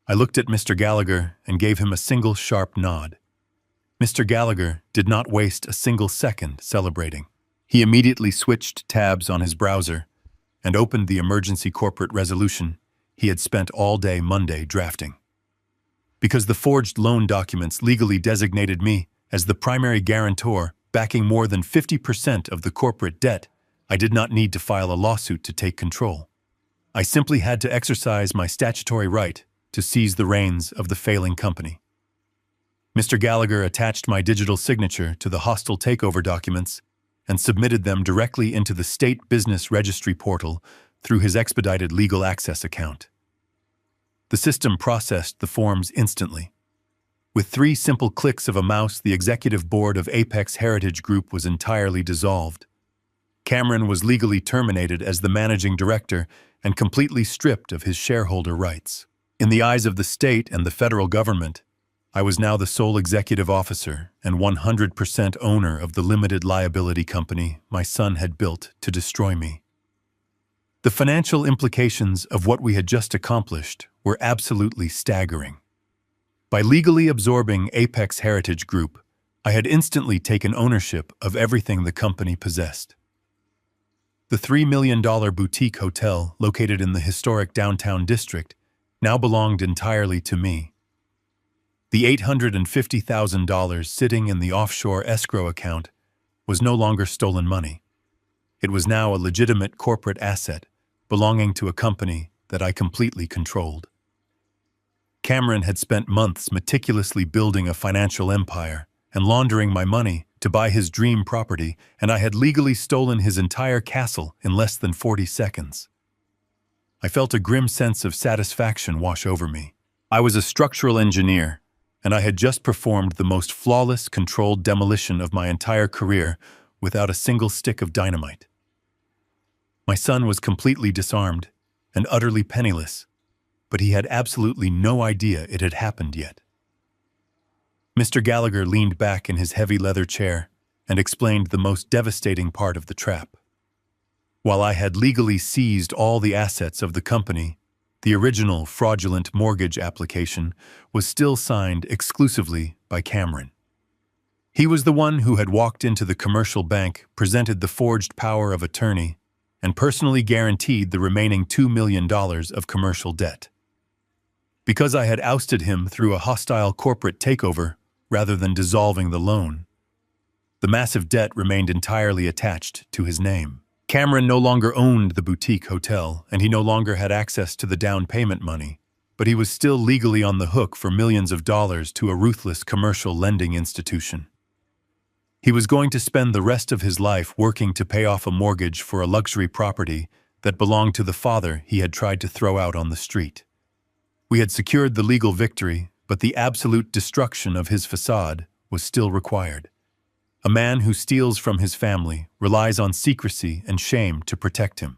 I looked at Mr. Gallagher and gave him a single sharp nod. Mr. Gallagher did not waste a single second celebrating. He immediately switched tabs on his browser and opened the emergency corporate resolution he had spent all day Monday drafting. Because the forged loan documents legally designated me as the primary guarantor backing more than 50% of the corporate debt, I did not need to file a lawsuit to take control. I simply had to exercise my statutory right to seize the reins of the failing company. Mr. Gallagher attached my digital signature to the hostile takeover documents and submitted them directly into the State Business Registry portal through his expedited legal access account. The system processed the forms instantly. With 3 simple clicks of a mouse, the executive board of Apex Heritage Group was entirely dissolved. Cameron was legally terminated as the managing director and completely stripped of his shareholder rights. In the eyes of the state and the federal government, I was now the sole executive officer and 100% owner of the limited liability company my son had built to destroy me. The financial implications of what we had just accomplished were absolutely staggering. By legally absorbing Apex Heritage Group, I had instantly taken ownership of everything the company possessed. The $3 million boutique hotel located in the historic downtown district now belonged entirely to me. The $850,000 sitting in the offshore escrow account was no longer stolen money. It was now a legitimate corporate asset belonging to a company that I completely controlled. Cameron had spent months meticulously building a financial empire and laundering my money to buy his dream property, and I had legally stolen his entire castle in less than 40 seconds. I felt a grim sense of satisfaction wash over me. I was a structural engineer, and I had just performed the most flawless, controlled demolition of my entire career without a single stick of dynamite. My son was completely disarmed and utterly penniless, but he had absolutely no idea it had happened yet. Mr. Gallagher leaned back in his heavy leather chair and explained the most devastating part of the trap. While I had legally seized all the assets of the company, the original fraudulent mortgage application was still signed exclusively by Cameron. He was the one who had walked into the commercial bank, presented the forged power of attorney, and personally guaranteed the remaining $2 million of commercial debt. Because I had ousted him through a hostile corporate takeover rather than dissolving the loan, The massive debt remained entirely attached to his name. Cameron no longer owned the boutique hotel, and he no longer had access to the down payment money, but he was still legally on the hook for millions of dollars to a ruthless commercial lending institution. He was going to spend the rest of his life working to pay off a mortgage for a luxury property that belonged to the father he had tried to throw out on the street. We had secured the legal victory, but the absolute destruction of his facade was still required. A man who steals from his family relies on secrecy and shame to protect him.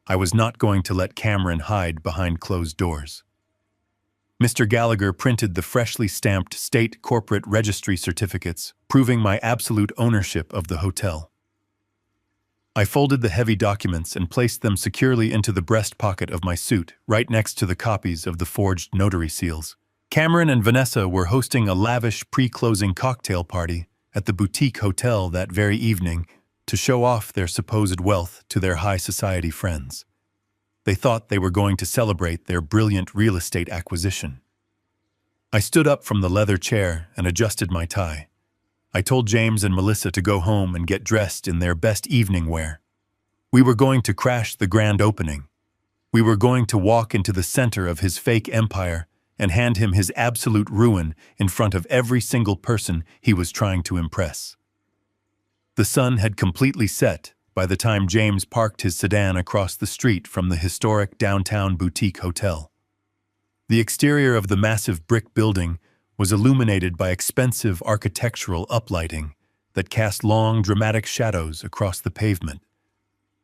I was not going to let Cameron hide behind closed doors. Mr. Gallagher printed the freshly stamped state corporate registry certificates, proving my absolute ownership of the hotel. I folded the heavy documents and placed them securely into the breast pocket of my suit, right next to the copies of the forged notary seals. Cameron and Vanessa were hosting a lavish pre-closing cocktail party at the boutique hotel that very evening to show off their supposed wealth to their high society friends. They thought they were going to celebrate their brilliant real estate acquisition. I stood up from the leather chair and adjusted my tie. I told James and Melissa to go home and get dressed in their best evening wear. We were going to crash the grand opening. We were going to walk into the center of his fake empire and hand him his absolute ruin in front of every single person he was trying to impress. The sun had completely set by the time James parked his sedan across the street from the historic downtown boutique hotel. The exterior of the massive brick building was illuminated by expensive architectural uplighting that cast long, dramatic shadows across the pavement.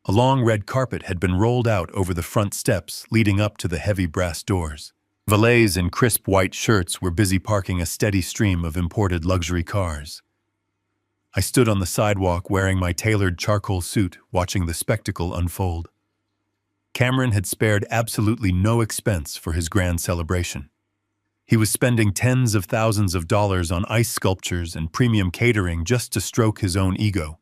A long red carpet had been rolled out over the front steps leading up to the heavy brass doors. Valets in crisp white shirts were busy parking a steady stream of imported luxury cars. I stood on the sidewalk wearing my tailored charcoal suit, watching the spectacle unfold. Cameron had spared absolutely no expense for his grand celebration. He was spending tens of thousands of dollars on ice sculptures and premium catering just to stroke his own ego.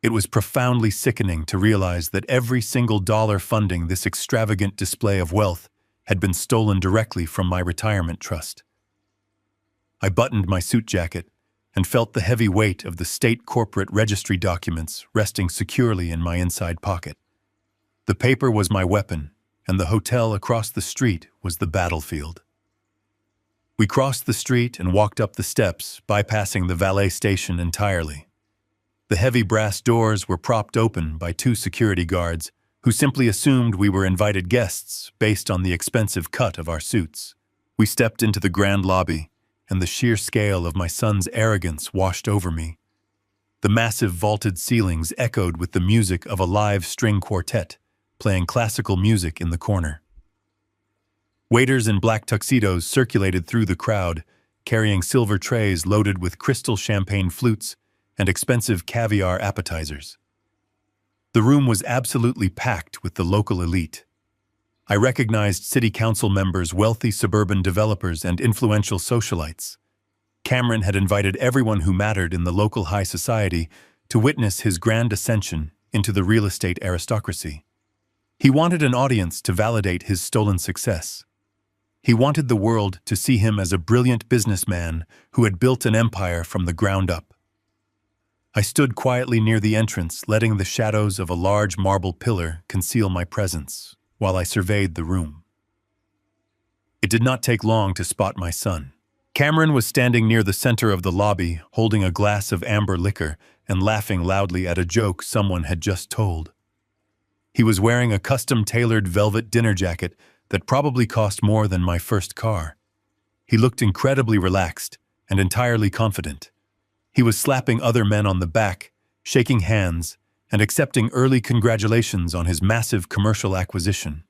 It was profoundly sickening to realize that every single dollar funding this extravagant display of wealth had been stolen directly from my retirement trust. I buttoned my suit jacket and felt the heavy weight of the state corporate registry documents resting securely in my inside pocket. The paper was my weapon, and the hotel across the street was the battlefield. We crossed the street and walked up the steps, bypassing the valet station entirely. The heavy brass doors were propped open by two security guards who simply assumed we were invited guests based on the expensive cut of our suits. We stepped into the grand lobby, and the sheer scale of my son's arrogance washed over me. The massive vaulted ceilings echoed with the music of a live string quartet, playing classical music in the corner. Waiters in black tuxedos circulated through the crowd, carrying silver trays loaded with crystal champagne flutes and expensive caviar appetizers. The room was absolutely packed with the local elite. I recognized city council members, wealthy suburban developers, and influential socialites. Cameron had invited everyone who mattered in the local high society to witness his grand ascension into the real estate aristocracy. He wanted an audience to validate his stolen success. He wanted the world to see him as a brilliant businessman who had built an empire from the ground up. I stood quietly near the entrance, letting the shadows of a large marble pillar conceal my presence while I surveyed the room. It did not take long to spot my son. Cameron was standing near the center of the lobby, holding a glass of amber liquor and laughing loudly at a joke someone had just told. He was wearing a custom-tailored velvet dinner jacket that probably cost more than my first car. He looked incredibly relaxed and entirely confident. He was slapping other men on the back, shaking hands, and accepting early congratulations on his massive commercial acquisition.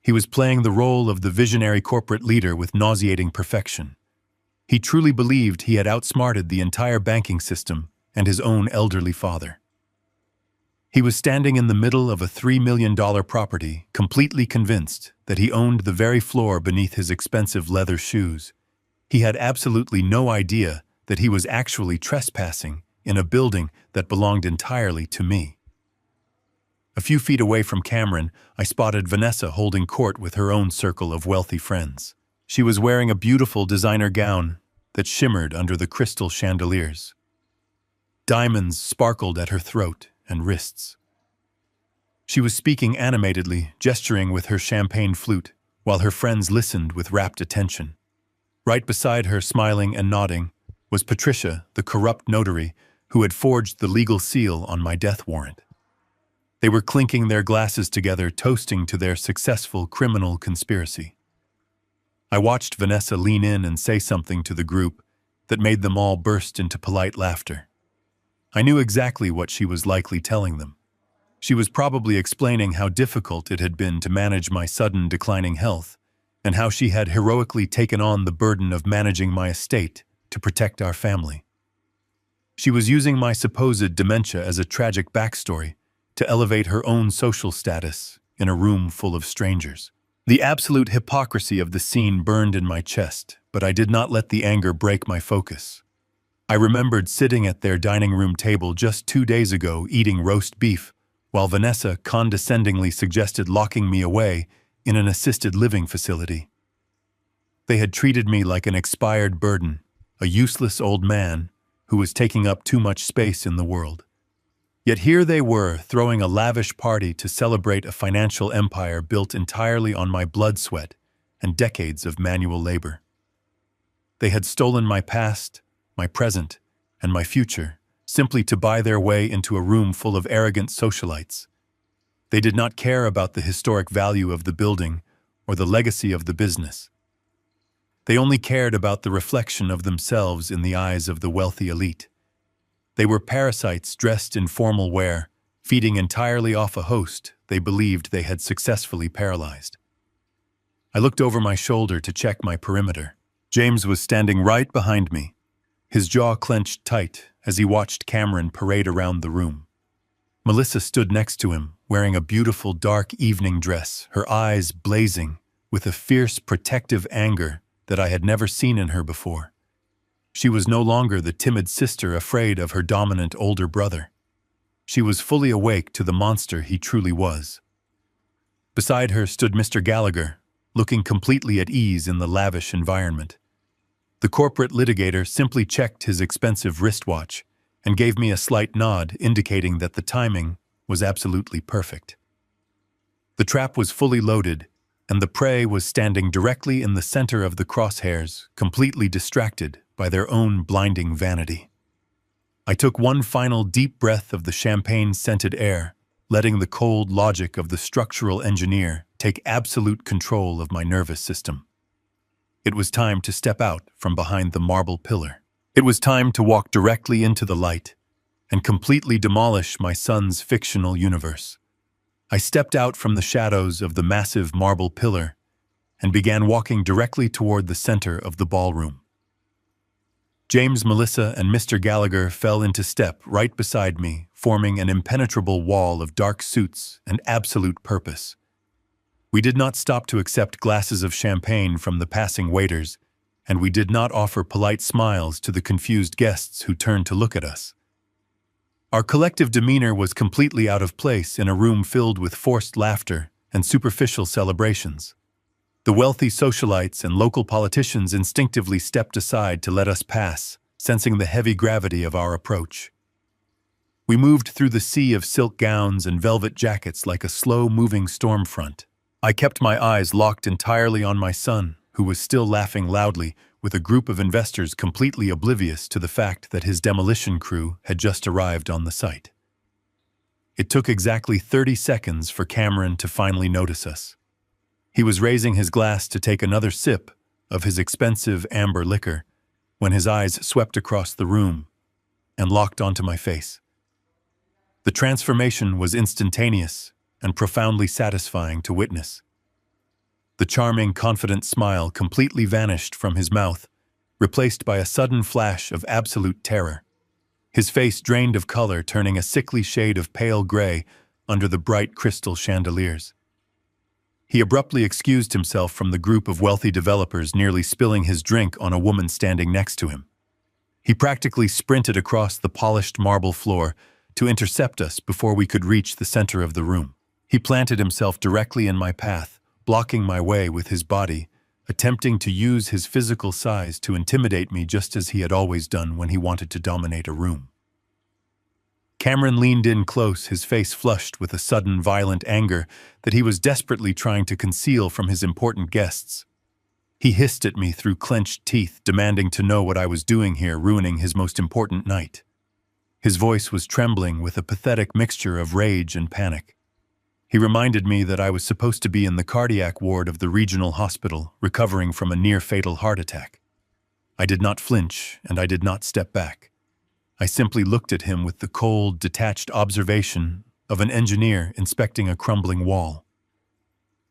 He was playing the role of the visionary corporate leader with nauseating perfection. He truly believed he had outsmarted the entire banking system and his own elderly father. He was standing in the middle of a $3 million property, completely convinced that he owned the very floor beneath his expensive leather shoes. He had absolutely no idea that he was actually trespassing in a building that belonged entirely to me. A few feet away from Cameron, I spotted Vanessa holding court with her own circle of wealthy friends. She was wearing a beautiful designer gown that shimmered under the crystal chandeliers. Diamonds sparkled at her throat and wrists. She was speaking animatedly, gesturing with her champagne flute, while her friends listened with rapt attention. Right beside her, smiling and nodding, was Patricia, the corrupt notary, who had forged the legal seal on my death warrant. They were clinking their glasses together, toasting to their successful criminal conspiracy. I watched Vanessa lean in and say something to the group that made them all burst into polite laughter. I knew exactly what she was likely telling them. She was probably explaining how difficult it had been to manage my sudden declining health, and how she had heroically taken on the burden of managing my estate to protect our family. She was using my supposed dementia as a tragic backstory to elevate her own social status in a room full of strangers. The absolute hypocrisy of the scene burned in my chest, but I did not let the anger break my focus. I remembered sitting at their dining room table just 2 days ago eating roast beef, while Vanessa condescendingly suggested locking me away in an assisted living facility. They had treated me like an expired burden, a useless old man who was taking up too much space in the world. Yet here they were, throwing a lavish party to celebrate a financial empire built entirely on my blood sweat and decades of manual labor. They had stolen my past, my present, and my future, simply to buy their way into a room full of arrogant socialites. They did not care about the historic value of the building or the legacy of the business. They only cared about the reflection of themselves in the eyes of the wealthy elite. They were parasites dressed in formal wear, feeding entirely off a host they believed they had successfully paralyzed. I looked over my shoulder to check my perimeter. James was standing right behind me, his jaw clenched tight as he watched Cameron parade around the room. Melissa stood next to him, wearing a beautiful dark evening dress, her eyes blazing with a fierce protective anger that I had never seen in her before. She was no longer the timid sister afraid of her dominant older brother. She was fully awake to the monster he truly was. Beside her stood Mr. Gallagher, looking completely at ease in the lavish environment. The corporate litigator simply checked his expensive wristwatch and gave me a slight nod, indicating that the timing was absolutely perfect. The trap was fully loaded, and the prey was standing directly in the center of the crosshairs, completely distracted by their own blinding vanity. I took one final deep breath of the champagne-scented air, letting the cold logic of the structural engineer take absolute control of my nervous system. It was time to step out from behind the marble pillar. It was time to walk directly into the light and completely demolish my son's fictional universe. I stepped out from the shadows of the massive marble pillar and began walking directly toward the center of the ballroom. James, Melissa, and Mr. Gallagher fell into step right beside me, forming an impenetrable wall of dark suits and absolute purpose. We did not stop to accept glasses of champagne from the passing waiters, and we did not offer polite smiles to the confused guests who turned to look at us. Our collective demeanor was completely out of place in a room filled with forced laughter and superficial celebrations. The wealthy socialites and local politicians instinctively stepped aside to let us pass, sensing the heavy gravity of our approach. We moved through the sea of silk gowns and velvet jackets like a slow-moving storm front. I kept my eyes locked entirely on my son, who was still laughing loudly, with a group of investors completely oblivious to the fact that his demolition crew had just arrived on the site. It took exactly 30 seconds for Cameron to finally notice us. He was raising his glass to take another sip of his expensive amber liquor when his eyes swept across the room and locked onto my face. The transformation was instantaneous and profoundly satisfying to witness. The charming, confident smile completely vanished from his mouth, replaced by a sudden flash of absolute terror. His face drained of color, turning a sickly shade of pale gray under the bright crystal chandeliers. He abruptly excused himself from the group of wealthy developers, nearly spilling his drink on a woman standing next to him. He practically sprinted across the polished marble floor to intercept us before we could reach the center of the room. He planted himself directly in my path, blocking my way with his body, attempting to use his physical size to intimidate me just as he had always done when he wanted to dominate a room. Cameron leaned in close, his face flushed with a sudden violent anger that he was desperately trying to conceal from his important guests. He hissed at me through clenched teeth, demanding to know what I was doing here, ruining his most important night. His voice was trembling with a pathetic mixture of rage and panic. He reminded me that I was supposed to be in the cardiac ward of the regional hospital, recovering from a near-fatal heart attack. I did not flinch, and I did not step back. I simply looked at him with the cold, detached observation of an engineer inspecting a crumbling wall.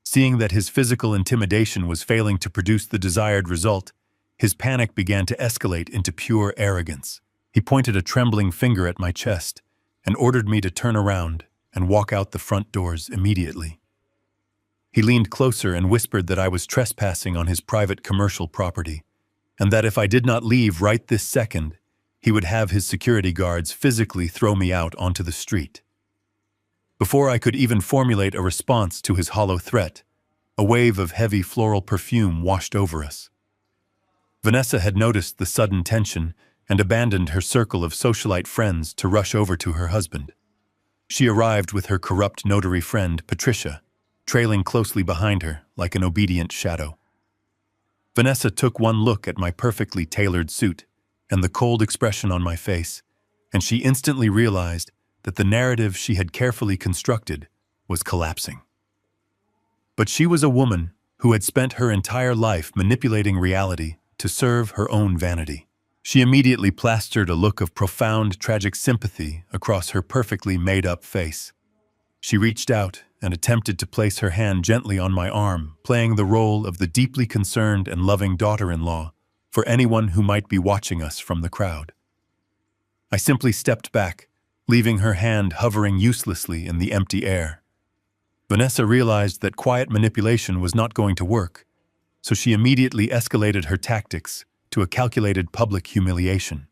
Seeing that his physical intimidation was failing to produce the desired result, his panic began to escalate into pure arrogance. He pointed a trembling finger at my chest and ordered me to turn around and walk out the front doors immediately. He leaned closer and whispered that I was trespassing on his private commercial property, and that if I did not leave right this second, he would have his security guards physically throw me out onto the street. Before I could even formulate a response to his hollow threat, a wave of heavy floral perfume washed over us. Vanessa had noticed the sudden tension and abandoned her circle of socialite friends to rush over to her husband. She arrived with her corrupt notary friend, Patricia, trailing closely behind her like an obedient shadow. Vanessa took one look at my perfectly tailored suit and the cold expression on my face, and she instantly realized that the narrative she had carefully constructed was collapsing. But she was a woman who had spent her entire life manipulating reality to serve her own vanity. She immediately plastered a look of profound, tragic sympathy across her perfectly made-up face. She reached out and attempted to place her hand gently on my arm, playing the role of the deeply concerned and loving daughter-in-law for anyone who might be watching us from the crowd. I simply stepped back, leaving her hand hovering uselessly in the empty air. Vanessa realized that quiet manipulation was not going to work, so she immediately escalated her tactics to a calculated public humiliation.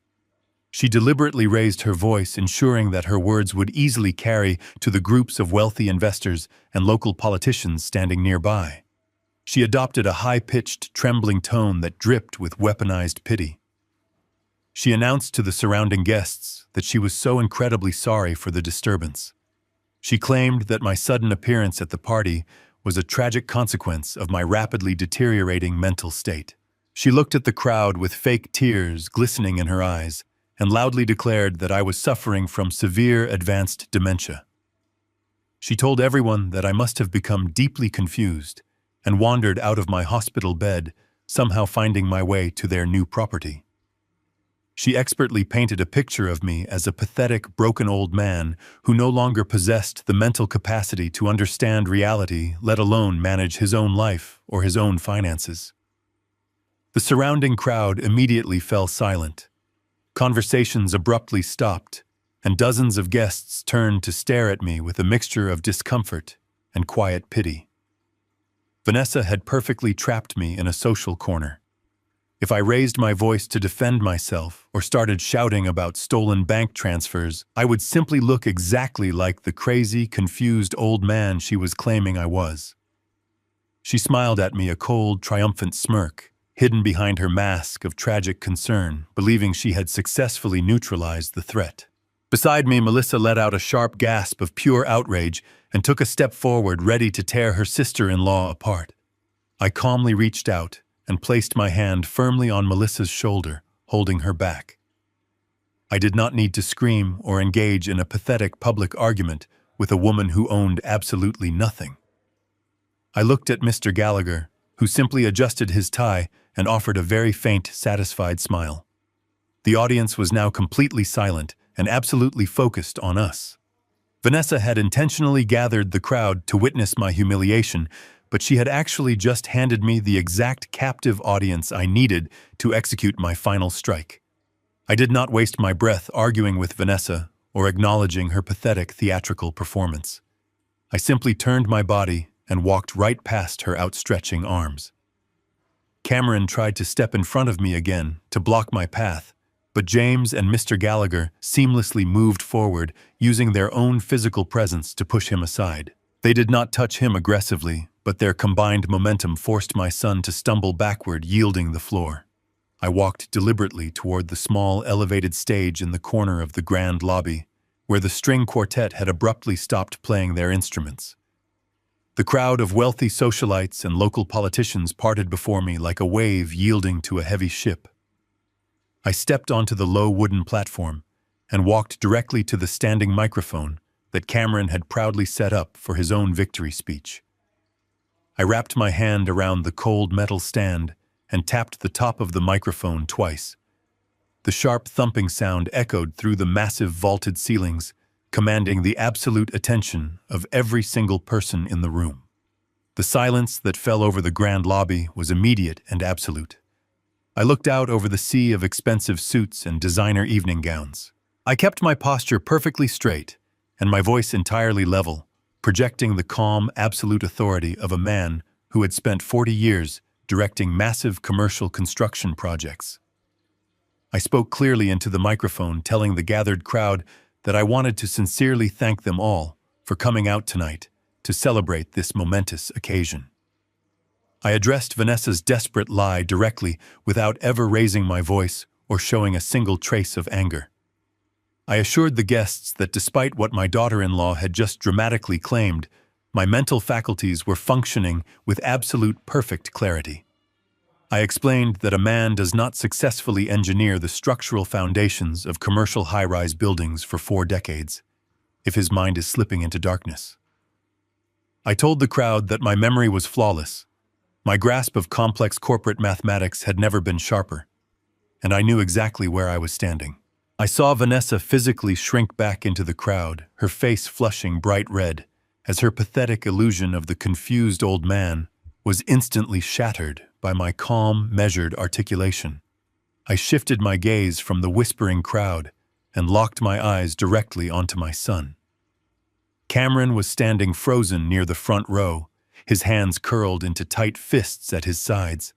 She deliberately raised her voice, ensuring that her words would easily carry to the groups of wealthy investors and local politicians standing nearby. She adopted a high-pitched, trembling tone that dripped with weaponized pity. She announced to the surrounding guests that she was so incredibly sorry for the disturbance. She claimed that my sudden appearance at the party was a tragic consequence of my rapidly deteriorating mental state. She looked at the crowd with fake tears glistening in her eyes and loudly declared that I was suffering from severe advanced dementia. She told everyone that I must have become deeply confused and wandered out of my hospital bed, somehow finding my way to their new property. She expertly painted a picture of me as a pathetic, broken old man who no longer possessed the mental capacity to understand reality, let alone manage his own life or his own finances. The surrounding crowd immediately fell silent. Conversations abruptly stopped, and dozens of guests turned to stare at me with a mixture of discomfort and quiet pity. Vanessa had perfectly trapped me in a social corner. If I raised my voice to defend myself or started shouting about stolen bank transfers, I would simply look exactly like the crazy, confused old man she was claiming I was. She smiled at me, a cold, triumphant smirk, hidden behind her mask of tragic concern, believing she had successfully neutralized the threat. Beside me, Melissa let out a sharp gasp of pure outrage and took a step forward, ready to tear her sister-in-law apart. I calmly reached out and placed my hand firmly on Melissa's shoulder, holding her back. I did not need to scream or engage in a pathetic public argument with a woman who owned absolutely nothing. I looked at Mr. Gallagher, who simply adjusted his tie and offered a very faint, satisfied smile. The audience was now completely silent and absolutely focused on us. Vanessa had intentionally gathered the crowd to witness my humiliation, but she had actually just handed me the exact captive audience I needed to execute my final strike. I did not waste my breath arguing with Vanessa or acknowledging her pathetic theatrical performance. I simply turned my body and walked right past her outstretching arms. Cameron tried to step in front of me again to block my path, but James and Mr. Gallagher seamlessly moved forward, using their own physical presence to push him aside. They did not touch him aggressively, but their combined momentum forced my son to stumble backward, yielding the floor. I walked deliberately toward the small, elevated stage in the corner of the grand lobby, where the string quartet had abruptly stopped playing their instruments. The crowd of wealthy socialites and local politicians parted before me like a wave yielding to a heavy ship. I stepped onto the low wooden platform and walked directly to the standing microphone that Cameron had proudly set up for his own victory speech. I wrapped my hand around the cold metal stand and tapped the top of the microphone twice. The sharp thumping sound echoed through the massive vaulted ceilings, commanding the absolute attention of every single person in the room. The silence that fell over the grand lobby was immediate and absolute. I looked out over the sea of expensive suits and designer evening gowns. I kept my posture perfectly straight and my voice entirely level, projecting the calm, absolute authority of a man who had spent 40 years directing massive commercial construction projects. I spoke clearly into the microphone, telling the gathered crowd that I wanted to sincerely thank them all for coming out tonight to celebrate this momentous occasion. I addressed Vanessa's desperate lie directly without ever raising my voice or showing a single trace of anger. I assured the guests that despite what my daughter-in-law had just dramatically claimed, my mental faculties were functioning with absolute perfect clarity. I explained that a man does not successfully engineer the structural foundations of commercial high-rise buildings for 4 decades if his mind is slipping into darkness. I told the crowd that my memory was flawless. My grasp of complex corporate mathematics had never been sharper, and I knew exactly where I was standing. I saw Vanessa physically shrink back into the crowd, her face flushing bright red, as her pathetic illusion of the confused old man was instantly shattered by my calm, measured articulation. I shifted my gaze from the whispering crowd and locked my eyes directly onto my son. Cameron was standing frozen near the front row, his hands curled into tight fists at his sides.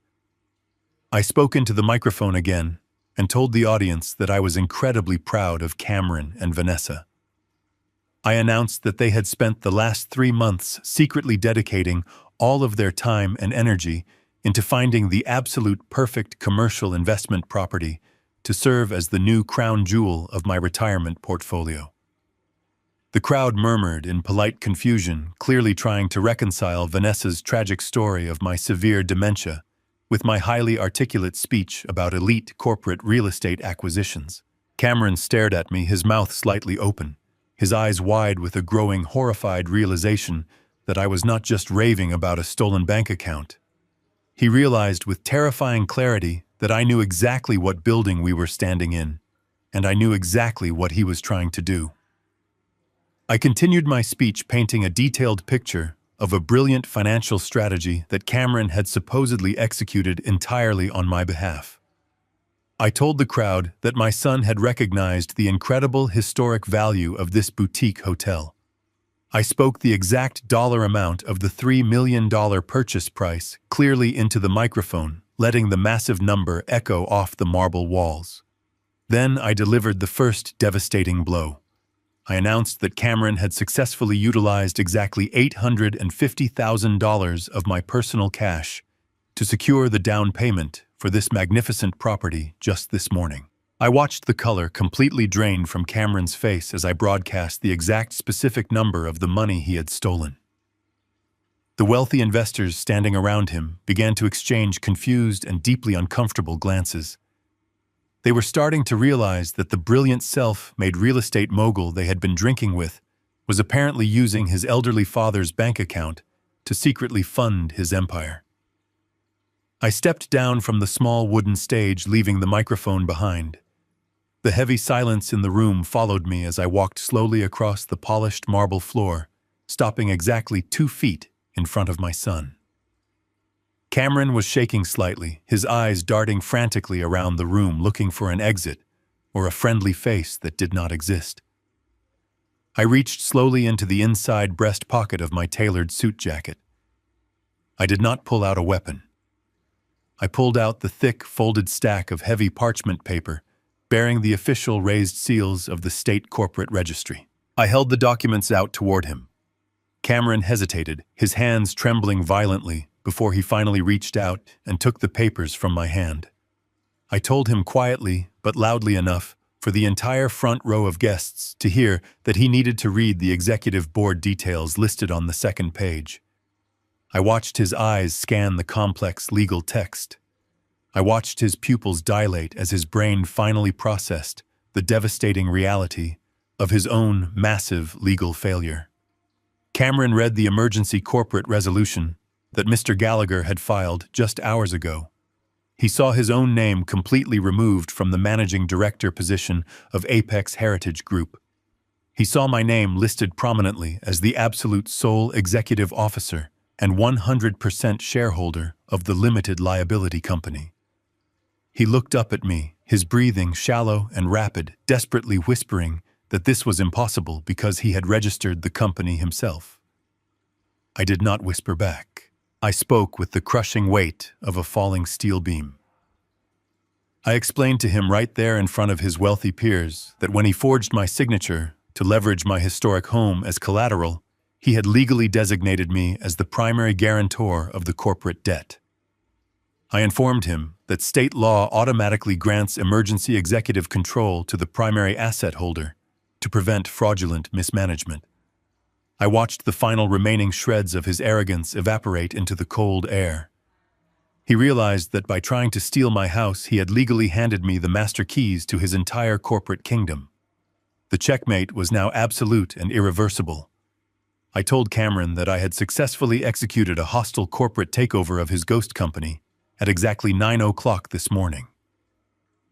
I spoke into the microphone again and told the audience that I was incredibly proud of Cameron and Vanessa. I announced that they had spent the last 3 months secretly dedicating all of their time and energy into finding the absolute perfect commercial investment property to serve as the new crown jewel of my retirement portfolio. The crowd murmured in polite confusion, clearly trying to reconcile Vanessa's tragic story of my severe dementia with my highly articulate speech about elite corporate real estate acquisitions. Cameron stared at me, his mouth slightly open, his eyes wide with a growing horrified realization that I was not just raving about a stolen bank account. He realized with terrifying clarity that I knew exactly what building we were standing in, and I knew exactly what he was trying to do. I continued my speech painting a detailed picture of a brilliant financial strategy that Cameron had supposedly executed entirely on my behalf. I told the crowd that my son had recognized the incredible historic value of this boutique hotel. I spoke the exact dollar amount of the $3 million purchase price clearly into the microphone, letting the massive number echo off the marble walls. Then I delivered the first devastating blow. I announced that Cameron had successfully utilized exactly $850,000 of my personal cash to secure the down payment for this magnificent property just this morning. I watched the color completely drain from Cameron's face as I broadcast the exact specific number of the money he had stolen. The wealthy investors standing around him began to exchange confused and deeply uncomfortable glances. They were starting to realize that the brilliant self-made real estate mogul they had been drinking with was apparently using his elderly father's bank account to secretly fund his empire. I stepped down from the small wooden stage, leaving the microphone behind. The heavy silence in the room followed me as I walked slowly across the polished marble floor, stopping exactly 2 feet in front of my son. Cameron was shaking slightly, his eyes darting frantically around the room looking for an exit or a friendly face that did not exist. I reached slowly into the inside breast pocket of my tailored suit jacket. I did not pull out a weapon. I pulled out the thick, folded stack of heavy parchment paper bearing the official raised seals of the state corporate registry. I held the documents out toward him. Cameron hesitated, his hands trembling violently, before he finally reached out and took the papers from my hand. I told him quietly, but loudly enough for the entire front row of guests to hear that he needed to read the executive board details listed on the second page. I watched his eyes scan the complex legal text. I watched his pupils dilate as his brain finally processed the devastating reality of his own massive legal failure. Cameron read the emergency corporate resolution that Mr. Gallagher had filed just hours ago. He saw his own name completely removed from the managing director position of Apex Heritage Group. He saw my name listed prominently as the absolute sole executive officer and 100% shareholder of the limited liability company. He looked up at me, his breathing shallow and rapid, desperately whispering that this was impossible because he had registered the company himself. I did not whisper back. I spoke with the crushing weight of a falling steel beam. I explained to him right there in front of his wealthy peers that when he forged my signature to leverage my historic home as collateral, he had legally designated me as the primary guarantor of the corporate debt. I informed him that state law automatically grants emergency executive control to the primary asset holder to prevent fraudulent mismanagement. I watched the final remaining shreds of his arrogance evaporate into the cold air. He realized that by trying to steal my house, he had legally handed me the master keys to his entire corporate kingdom. The checkmate was now absolute and irreversible. I told Cameron that I had successfully executed a hostile corporate takeover of his ghost company at exactly 9 o'clock this morning.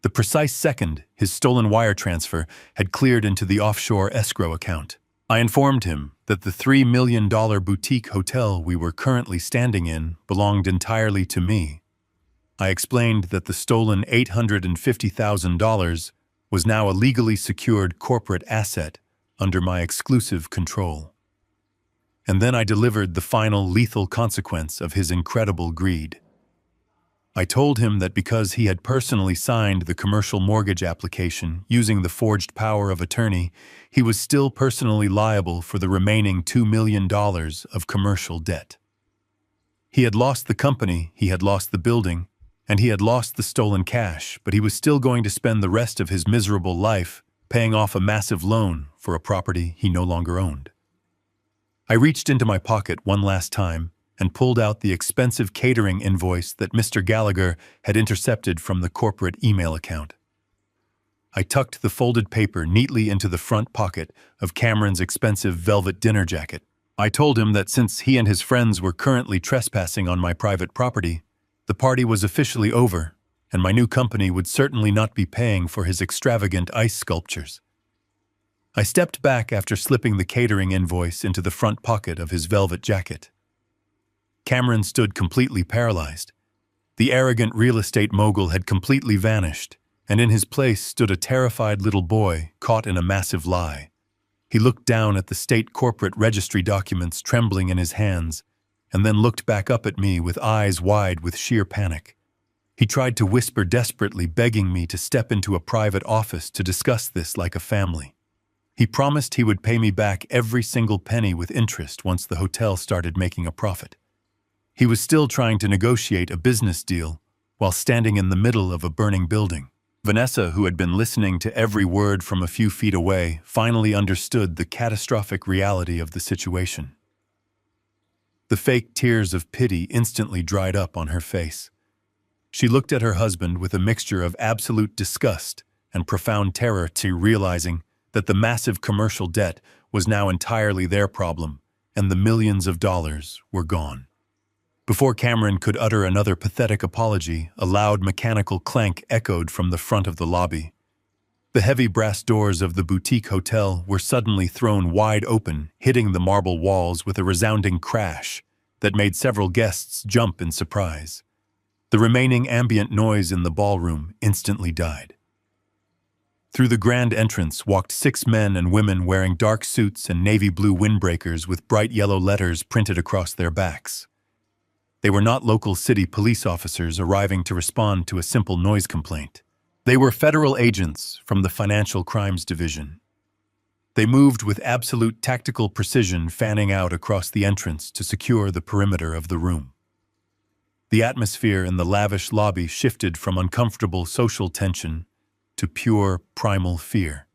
The precise second his stolen wire transfer had cleared into the offshore escrow account. I informed him that the $3 million boutique hotel we were currently standing in belonged entirely to me. I explained that the stolen $850,000 was now a legally secured corporate asset under my exclusive control. And then I delivered the final lethal consequence of his incredible greed. I told him that because he had personally signed the commercial mortgage application using the forged power of attorney, he was still personally liable for the remaining $2 million of commercial debt. He had lost the company, he had lost the building, and he had lost the stolen cash, but he was still going to spend the rest of his miserable life paying off a massive loan for a property he no longer owned. I reached into my pocket one last time and pulled out the expensive catering invoice that Mr. Gallagher had intercepted from the corporate email account. I tucked the folded paper neatly into the front pocket of Cameron's expensive velvet dinner jacket. I told him that since he and his friends were currently trespassing on my private property, the party was officially over, and my new company would certainly not be paying for his extravagant ice sculptures. I stepped back after slipping the catering invoice into the front pocket of his velvet jacket. Cameron stood completely paralyzed. The arrogant real estate mogul had completely vanished, and in his place stood a terrified little boy caught in a massive lie. He looked down at the state corporate registry documents trembling in his hands, and then looked back up at me with eyes wide with sheer panic. He tried to whisper desperately, begging me to step into a private office to discuss this like a family. He promised he would pay me back every single penny with interest once the hotel started making a profit. He was still trying to negotiate a business deal while standing in the middle of a burning building. Vanessa, who had been listening to every word from a few feet away, finally understood the catastrophic reality of the situation. The fake tears of pity instantly dried up on her face. She looked at her husband with a mixture of absolute disgust and profound terror, realizing that the massive commercial debt was now entirely their problem and the millions of dollars were gone. Before Cameron could utter another pathetic apology, a loud mechanical clank echoed from the front of the lobby. The heavy brass doors of the boutique hotel were suddenly thrown wide open, hitting the marble walls with a resounding crash that made several guests jump in surprise. The remaining ambient noise in the ballroom instantly died. Through the grand entrance walked 6 men and women wearing dark suits and navy blue windbreakers with bright yellow letters printed across their backs. They were not local city police officers arriving to respond to a simple noise complaint. They were federal agents from the Financial Crimes Division. They moved with absolute tactical precision, fanning out across the entrance to secure the perimeter of the room. The atmosphere in the lavish lobby shifted from uncomfortable social tension to pure, primal fear.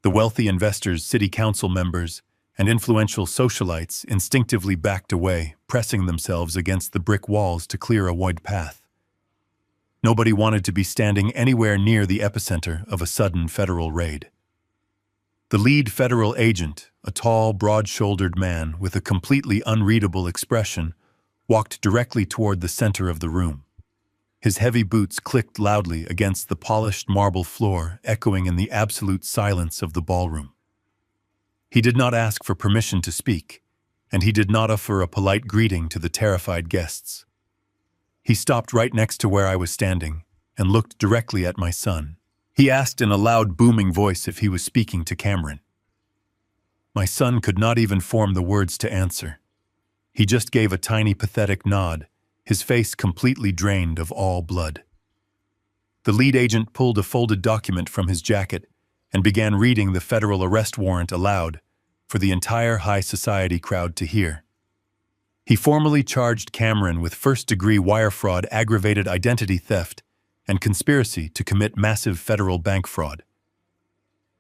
The wealthy investors, city council members, and influential socialites instinctively backed away, pressing themselves against the brick walls to clear a wide path. Nobody wanted to be standing anywhere near the epicenter of a sudden federal raid. The lead federal agent, a tall, broad-shouldered man with a completely unreadable expression, walked directly toward the center of the room. His heavy boots clicked loudly against the polished marble floor, echoing in the absolute silence of the ballroom. He did not ask for permission to speak, and he did not offer a polite greeting to the terrified guests. He stopped right next to where I was standing and looked directly at my son. He asked in a loud, booming voice if he was speaking to Cameron. My son could not even form the words to answer. He just gave a tiny, pathetic nod, his face completely drained of all blood. The lead agent pulled a folded document from his jacket and began reading the federal arrest warrant aloud for the entire high society crowd to hear. He formally charged Cameron with first-degree wire fraud, aggravated identity theft, and conspiracy to commit massive federal bank fraud.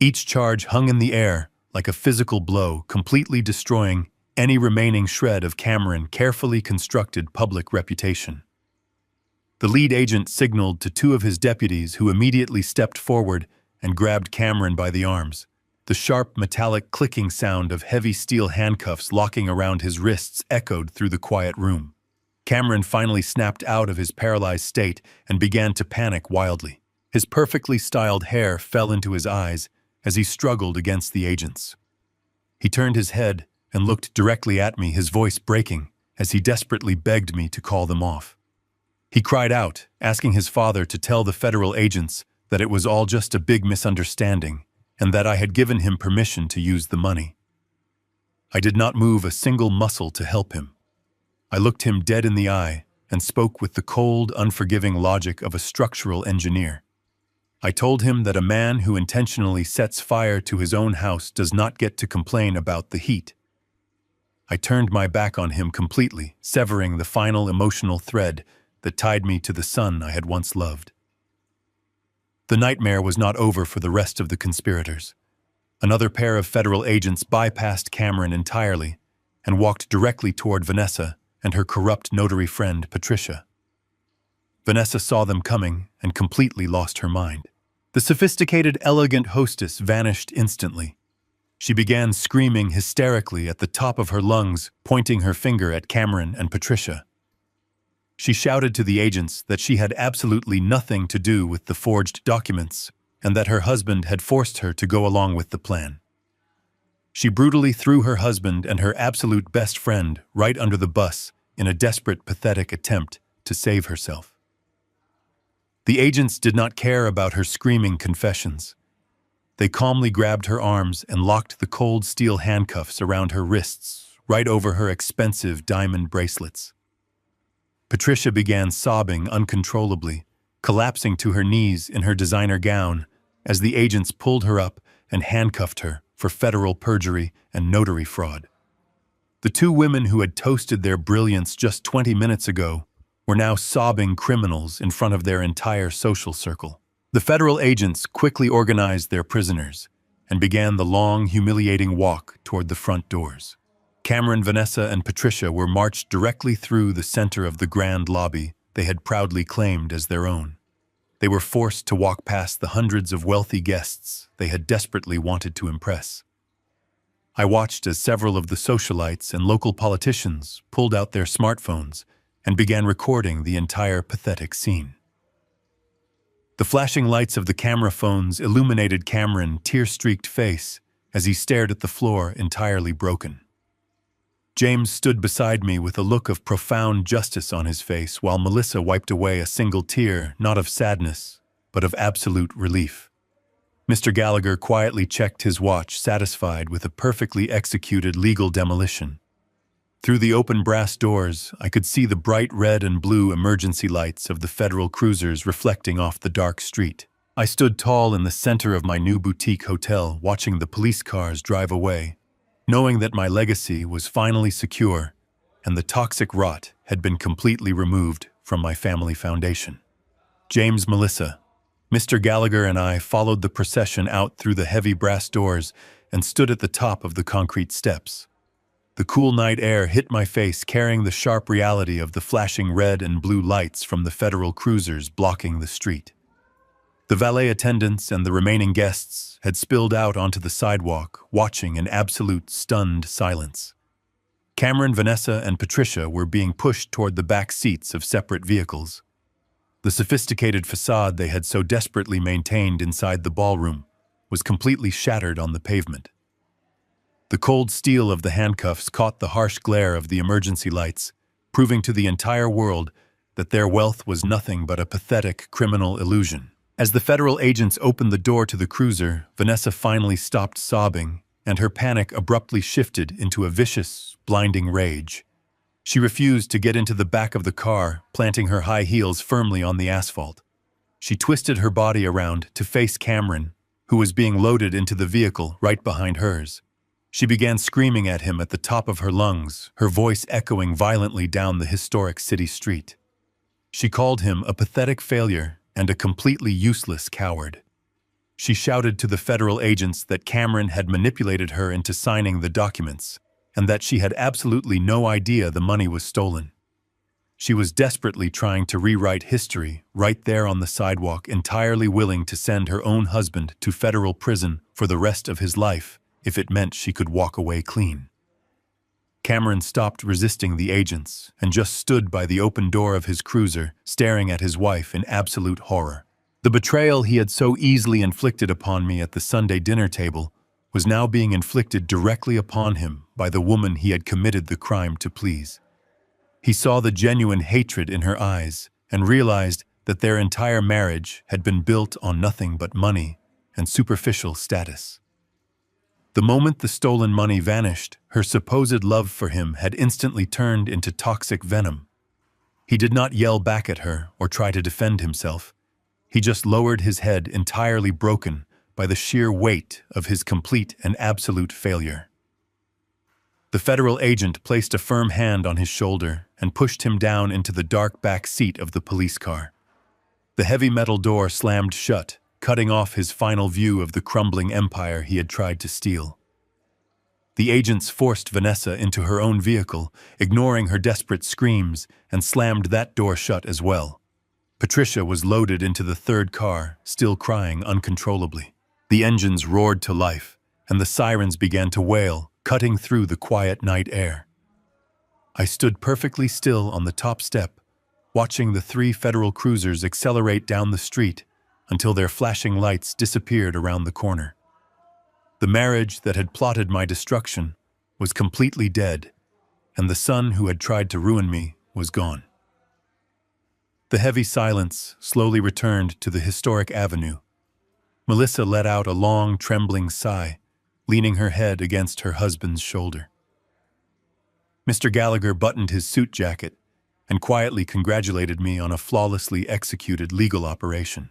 Each charge hung in the air like a physical blow, completely destroying any remaining shred of Cameron's carefully constructed public reputation. The lead agent signaled to two of his deputies, who immediately stepped forward and grabbed Cameron by the arms. The sharp, metallic clicking sound of heavy steel handcuffs locking around his wrists echoed through the quiet room. Cameron finally snapped out of his paralyzed state and began to panic wildly. His perfectly styled hair fell into his eyes as he struggled against the agents. He turned his head and looked directly at me, his voice breaking as he desperately begged me to call them off. He cried out, asking his father to tell the federal agents that it was all just a big misunderstanding and that I had given him permission to use the money. I did not move a single muscle to help him. I looked him dead in the eye and spoke with the cold, unforgiving logic of a structural engineer. I told him that a man who intentionally sets fire to his own house does not get to complain about the heat. I turned my back on him completely, severing the final emotional thread that tied me to the son I had once loved. The nightmare was not over for the rest of the conspirators. Another pair of federal agents bypassed Cameron entirely and walked directly toward Vanessa and her corrupt notary friend, Patricia. Vanessa saw them coming and completely lost her mind. The sophisticated, elegant hostess vanished instantly. She began screaming hysterically at the top of her lungs, pointing her finger at Cameron and Patricia. She shouted to the agents that she had absolutely nothing to do with the forged documents and that her husband had forced her to go along with the plan. She brutally threw her husband and her absolute best friend right under the bus in a desperate, pathetic attempt to save herself. The agents did not care about her screaming confessions. They calmly grabbed her arms and locked the cold steel handcuffs around her wrists, right over her expensive diamond bracelets. Patricia began sobbing uncontrollably, collapsing to her knees in her designer gown as the agents pulled her up and handcuffed her for federal perjury and notary fraud. The two women who had toasted their brilliance just 20 minutes ago were now sobbing criminals in front of their entire social circle. The federal agents quickly organized their prisoners and began the long, humiliating walk toward the front doors. Cameron, Vanessa, and Patricia were marched directly through the center of the grand lobby they had proudly claimed as their own. They were forced to walk past the hundreds of wealthy guests they had desperately wanted to impress. I watched as several of the socialites and local politicians pulled out their smartphones and began recording the entire pathetic scene. The flashing lights of the camera phones illuminated Cameron's tear-streaked face as he stared at the floor, entirely broken. James stood beside me with a look of profound justice on his face, while Melissa wiped away a single tear, not of sadness, but of absolute relief. Mr. Gallagher quietly checked his watch, satisfied with a perfectly executed legal demolition. Through the open brass doors, I could see the bright red and blue emergency lights of the federal cruisers reflecting off the dark street. I stood tall in the center of my new boutique hotel, watching the police cars drive away, knowing that my legacy was finally secure and the toxic rot had been completely removed from my family foundation. James, Melissa, Mr. Gallagher and I followed the procession out through the heavy brass doors and stood at the top of the concrete steps. The cool night air hit my face, carrying the sharp reality of the flashing red and blue lights from the federal cruisers blocking the street. The valet attendants and the remaining guests had spilled out onto the sidewalk, watching in absolute stunned silence. Cameron, Vanessa, and Patricia were being pushed toward the back seats of separate vehicles. The sophisticated facade they had so desperately maintained inside the ballroom was completely shattered on the pavement. The cold steel of the handcuffs caught the harsh glare of the emergency lights, proving to the entire world that their wealth was nothing but a pathetic criminal illusion. As the federal agents opened the door to the cruiser, Vanessa finally stopped sobbing, and her panic abruptly shifted into a vicious, blinding rage. She refused to get into the back of the car, planting her high heels firmly on the asphalt. She twisted her body around to face Cameron, who was being loaded into the vehicle right behind hers. She began screaming at him at the top of her lungs, her voice echoing violently down the historic city street. She called him a pathetic failure and a completely useless coward. She shouted to the federal agents that Cameron had manipulated her into signing the documents, and that she had absolutely no idea the money was stolen. She was desperately trying to rewrite history right there on the sidewalk, entirely willing to send her own husband to federal prison for the rest of his life if it meant she could walk away clean. Cameron stopped resisting the agents and just stood by the open door of his cruiser, staring at his wife in absolute horror. The betrayal he had so easily inflicted upon me at the Sunday dinner table was now being inflicted directly upon him by the woman he had committed the crime to please. He saw the genuine hatred in her eyes and realized that their entire marriage had been built on nothing but money and superficial status. The moment the stolen money vanished, her supposed love for him had instantly turned into toxic venom. He did not yell back at her or try to defend himself. He just lowered his head, entirely broken by the sheer weight of his complete and absolute failure. The federal agent placed a firm hand on his shoulder and pushed him down into the dark back seat of the police car. The heavy metal door slammed shut, cutting off his final view of the crumbling empire he had tried to steal. The agents forced Vanessa into her own vehicle, ignoring her desperate screams, and slammed that door shut as well. Patricia was loaded into the third car, still crying uncontrollably. The engines roared to life, and the sirens began to wail, cutting through the quiet night air. I stood perfectly still on the top step, watching the 3 federal cruisers accelerate down the street until their flashing lights disappeared around the corner. The marriage that had plotted my destruction was completely dead, and the son who had tried to ruin me was gone. The heavy silence slowly returned to the historic avenue. Melissa let out a long, trembling sigh, leaning her head against her husband's shoulder. Mr. Gallagher buttoned his suit jacket and quietly congratulated me on a flawlessly executed legal operation.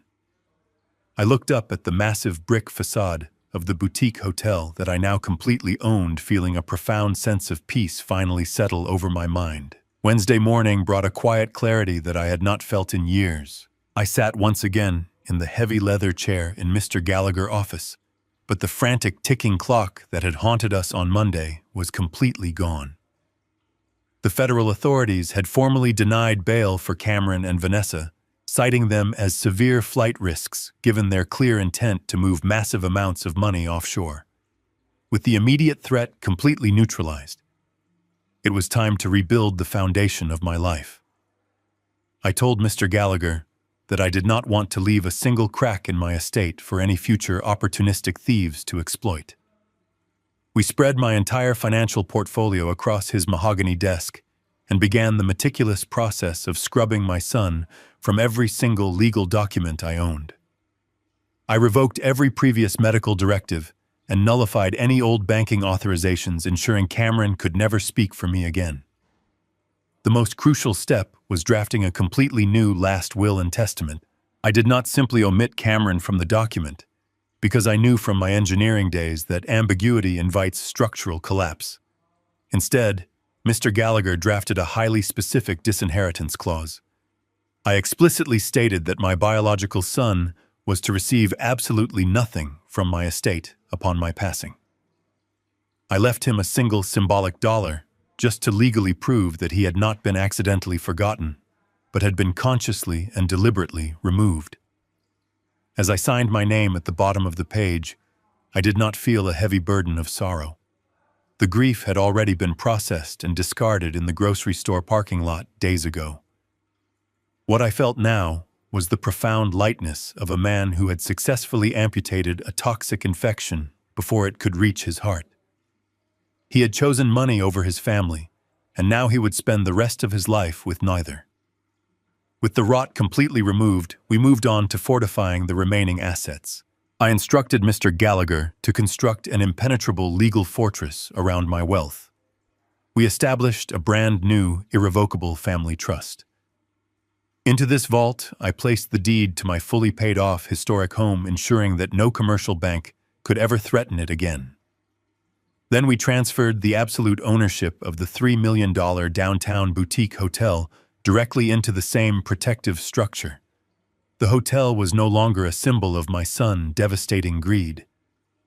I looked up at the massive brick facade of the boutique hotel that I now completely owned, feeling a profound sense of peace finally settle over my mind. Wednesday morning brought a quiet clarity that I had not felt in years. I sat once again in the heavy leather chair in Mr. Gallagher's office, but the frantic ticking clock that had haunted us on Monday was completely gone. The federal authorities had formally denied bail for Cameron and Vanessa, citing them as severe flight risks given their clear intent to move massive amounts of money offshore. With the immediate threat completely neutralized, it was time to rebuild the foundation of my life. I told Mr. Gallagher that I did not want to leave a single crack in my estate for any future opportunistic thieves to exploit. We spread my entire financial portfolio across his mahogany desk and began the meticulous process of scrubbing my son from every single legal document I owned. I revoked every previous medical directive and nullified any old banking authorizations, ensuring Cameron could never speak for me again. The most crucial step was drafting a completely new last will and testament. I did not simply omit Cameron from the document, because I knew from my engineering days that ambiguity invites structural collapse. Instead, Mr. Gallagher drafted a highly specific disinheritance clause. I explicitly stated that my biological son was to receive absolutely nothing from my estate upon my passing. I left him a single symbolic dollar just to legally prove that he had not been accidentally forgotten, but had been consciously and deliberately removed. As I signed my name at the bottom of the page, I did not feel a heavy burden of sorrow. The grief had already been processed and discarded in the grocery store parking lot days ago. What I felt now was the profound lightness of a man who had successfully amputated a toxic infection before it could reach his heart. He had chosen money over his family, and now he would spend the rest of his life with neither. With the rot completely removed, we moved on to fortifying the remaining assets. I instructed Mr. Gallagher to construct an impenetrable legal fortress around my wealth. We established a brand new, irrevocable family trust. Into this vault, I placed the deed to my fully paid-off historic home, ensuring that no commercial bank could ever threaten it again. Then we transferred the absolute ownership of the $3 million downtown boutique hotel directly into the same protective structure. The hotel was no longer a symbol of my son's devastating greed.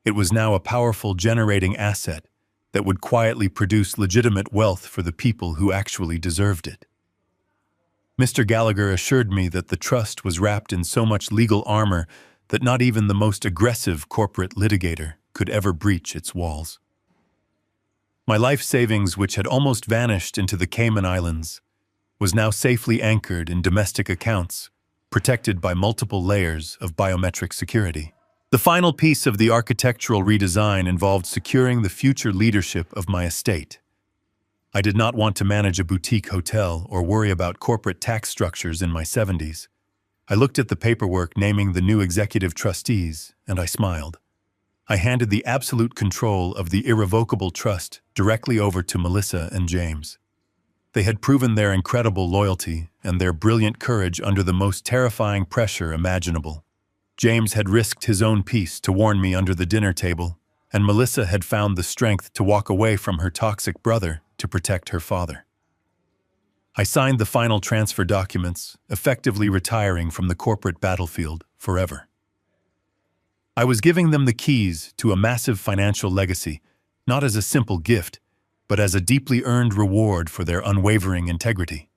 It was now a powerful generating asset that would quietly produce legitimate wealth for the people who actually deserved it. Mr. Gallagher assured me that the trust was wrapped in so much legal armor that not even the most aggressive corporate litigator could ever breach its walls. My life savings, which had almost vanished into the Cayman Islands, was now safely anchored in domestic accounts, protected by multiple layers of biometric security. The final piece of the architectural redesign involved securing the future leadership of my estate. I did not want to manage a boutique hotel or worry about corporate tax structures in my 70s. I looked at the paperwork naming the new executive trustees, and I smiled. I handed the absolute control of the irrevocable trust directly over to Melissa and James. They had proven their incredible loyalty and their brilliant courage under the most terrifying pressure imaginable. James had risked his own peace to warn me under the dinner table, and Melissa had found the strength to walk away from her toxic brother to protect her father. I signed the final transfer documents, effectively retiring from the corporate battlefield forever. I was giving them the keys to a massive financial legacy, not as a simple gift, but as a deeply earned reward for their unwavering integrity.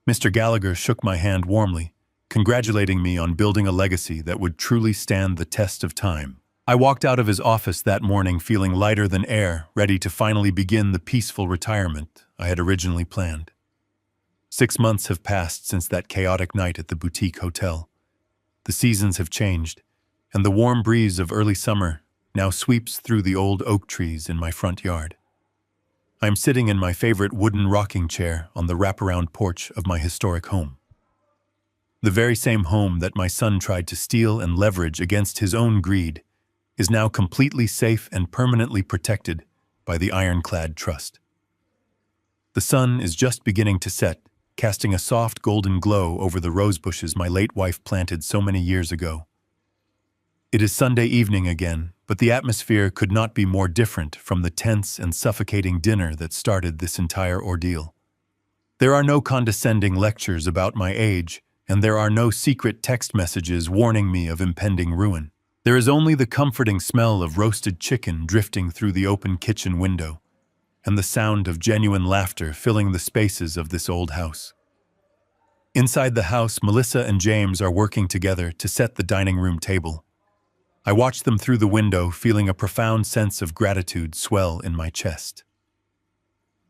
Mr. Gallagher shook my hand warmly, congratulating me on building a legacy that would truly stand the test of time. I walked out of his office that morning feeling lighter than air, ready to finally begin the peaceful retirement I had originally planned. 6 months have passed since that chaotic night at the boutique hotel. The seasons have changed, and the warm breeze of early summer now sweeps through the old oak trees in my front yard. I am sitting in my favorite wooden rocking chair on the wraparound porch of my historic home. The very same home that my son tried to steal and leverage against his own greed is now completely safe and permanently protected by the ironclad trust. The sun is just beginning to set, casting a soft golden glow over the rose bushes my late wife planted so many years ago. It is Sunday evening again, but the atmosphere could not be more different from the tense and suffocating dinner that started this entire ordeal. There are no condescending lectures about my age, and there are no secret text messages warning me of impending ruin. There is only the comforting smell of roasted chicken drifting through the open kitchen window, and the sound of genuine laughter filling the spaces of this old house. Inside the house, Melissa and James are working together to set the dining room table. I watch them through the window, feeling a profound sense of gratitude swell in my chest.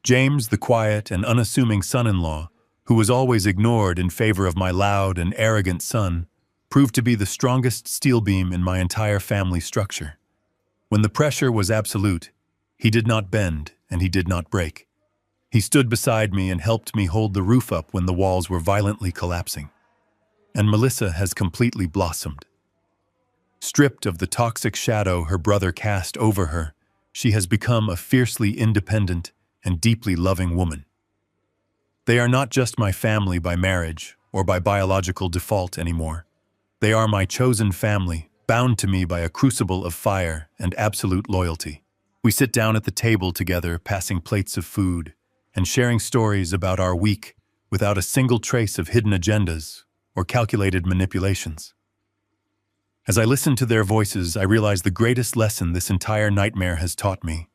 James, the quiet and unassuming son-in-law, who was always ignored in favor of my loud and arrogant son, proved to be the strongest steel beam in my entire family structure. When the pressure was absolute, he did not bend and he did not break. He stood beside me and helped me hold the roof up when the walls were violently collapsing. And Melissa has completely blossomed. Stripped of the toxic shadow her brother cast over her, she has become a fiercely independent and deeply loving woman. They are not just my family by marriage or by biological default anymore. They are my chosen family, bound to me by a crucible of fire and absolute loyalty. We sit down at the table together, passing plates of food and sharing stories about our week without a single trace of hidden agendas or calculated manipulations. As I listened to their voices, I realized the greatest lesson this entire nightmare has taught me.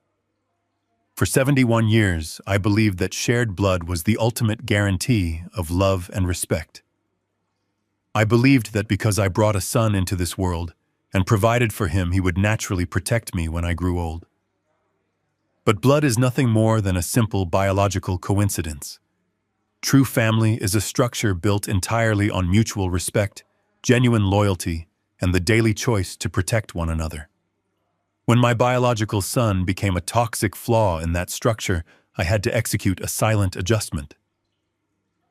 For 71 years, I believed that shared blood was the ultimate guarantee of love and respect. I believed that because I brought a son into this world and provided for him, he would naturally protect me when I grew old. But blood is nothing more than a simple biological coincidence. True family is a structure built entirely on mutual respect, genuine loyalty, and the daily choice to protect one another. When my biological son became a toxic flaw in that structure, I had to execute a silent adjustment.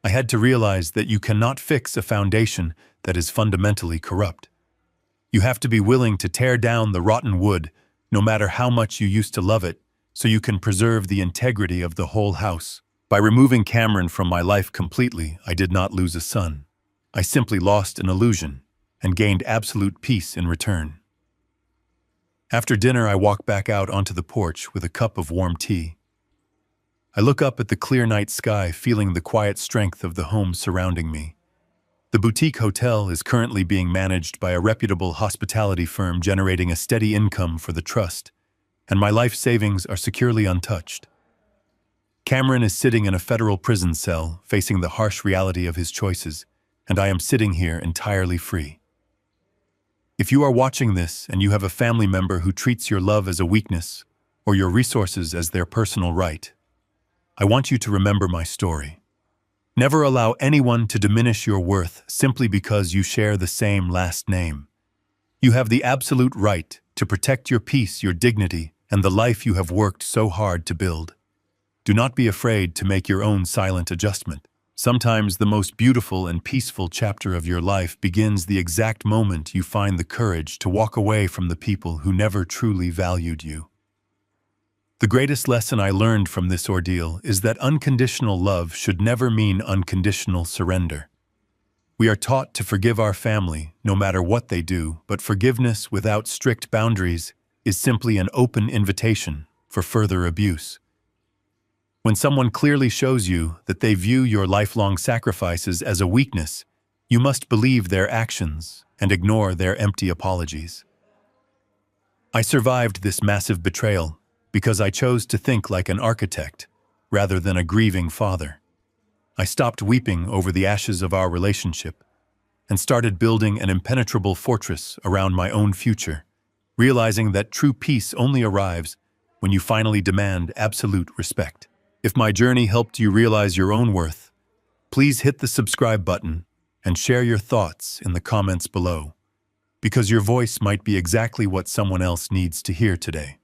I had to realize that you cannot fix a foundation that is fundamentally corrupt. You have to be willing to tear down the rotten wood, no matter how much you used to love it, so you can preserve the integrity of the whole house. By removing Cameron from my life completely, I did not lose a son. I simply lost an illusion and gained absolute peace in return. After dinner, I walk back out onto the porch with a cup of warm tea. I look up at the clear night sky, feeling the quiet strength of the home surrounding me. The boutique hotel is currently being managed by a reputable hospitality firm, generating a steady income for the trust, and my life savings are securely untouched. Cameron is sitting in a federal prison cell, facing the harsh reality of his choices, and I am sitting here entirely free. If you are watching this and you have a family member who treats your love as a weakness or your resources as their personal right, I want you to remember my story. Never allow anyone to diminish your worth simply because you share the same last name. You have the absolute right to protect your peace, your dignity, and the life you have worked so hard to build. Do not be afraid to make your own silent adjustment. Sometimes the most beautiful and peaceful chapter of your life begins the exact moment you find the courage to walk away from the people who never truly valued you. The greatest lesson I learned from this ordeal is that unconditional love should never mean unconditional surrender. We are taught to forgive our family, no matter what they do, but forgiveness without strict boundaries is simply an open invitation for further abuse. When someone clearly shows you that they view your lifelong sacrifices as a weakness, you must believe their actions and ignore their empty apologies. I survived this massive betrayal because I chose to think like an architect rather than a grieving father. I stopped weeping over the ashes of our relationship and started building an impenetrable fortress around my own future, realizing that true peace only arrives when you finally demand absolute respect. If my journey helped you realize your own worth, please hit the subscribe button and share your thoughts in the comments below, because your voice might be exactly what someone else needs to hear today.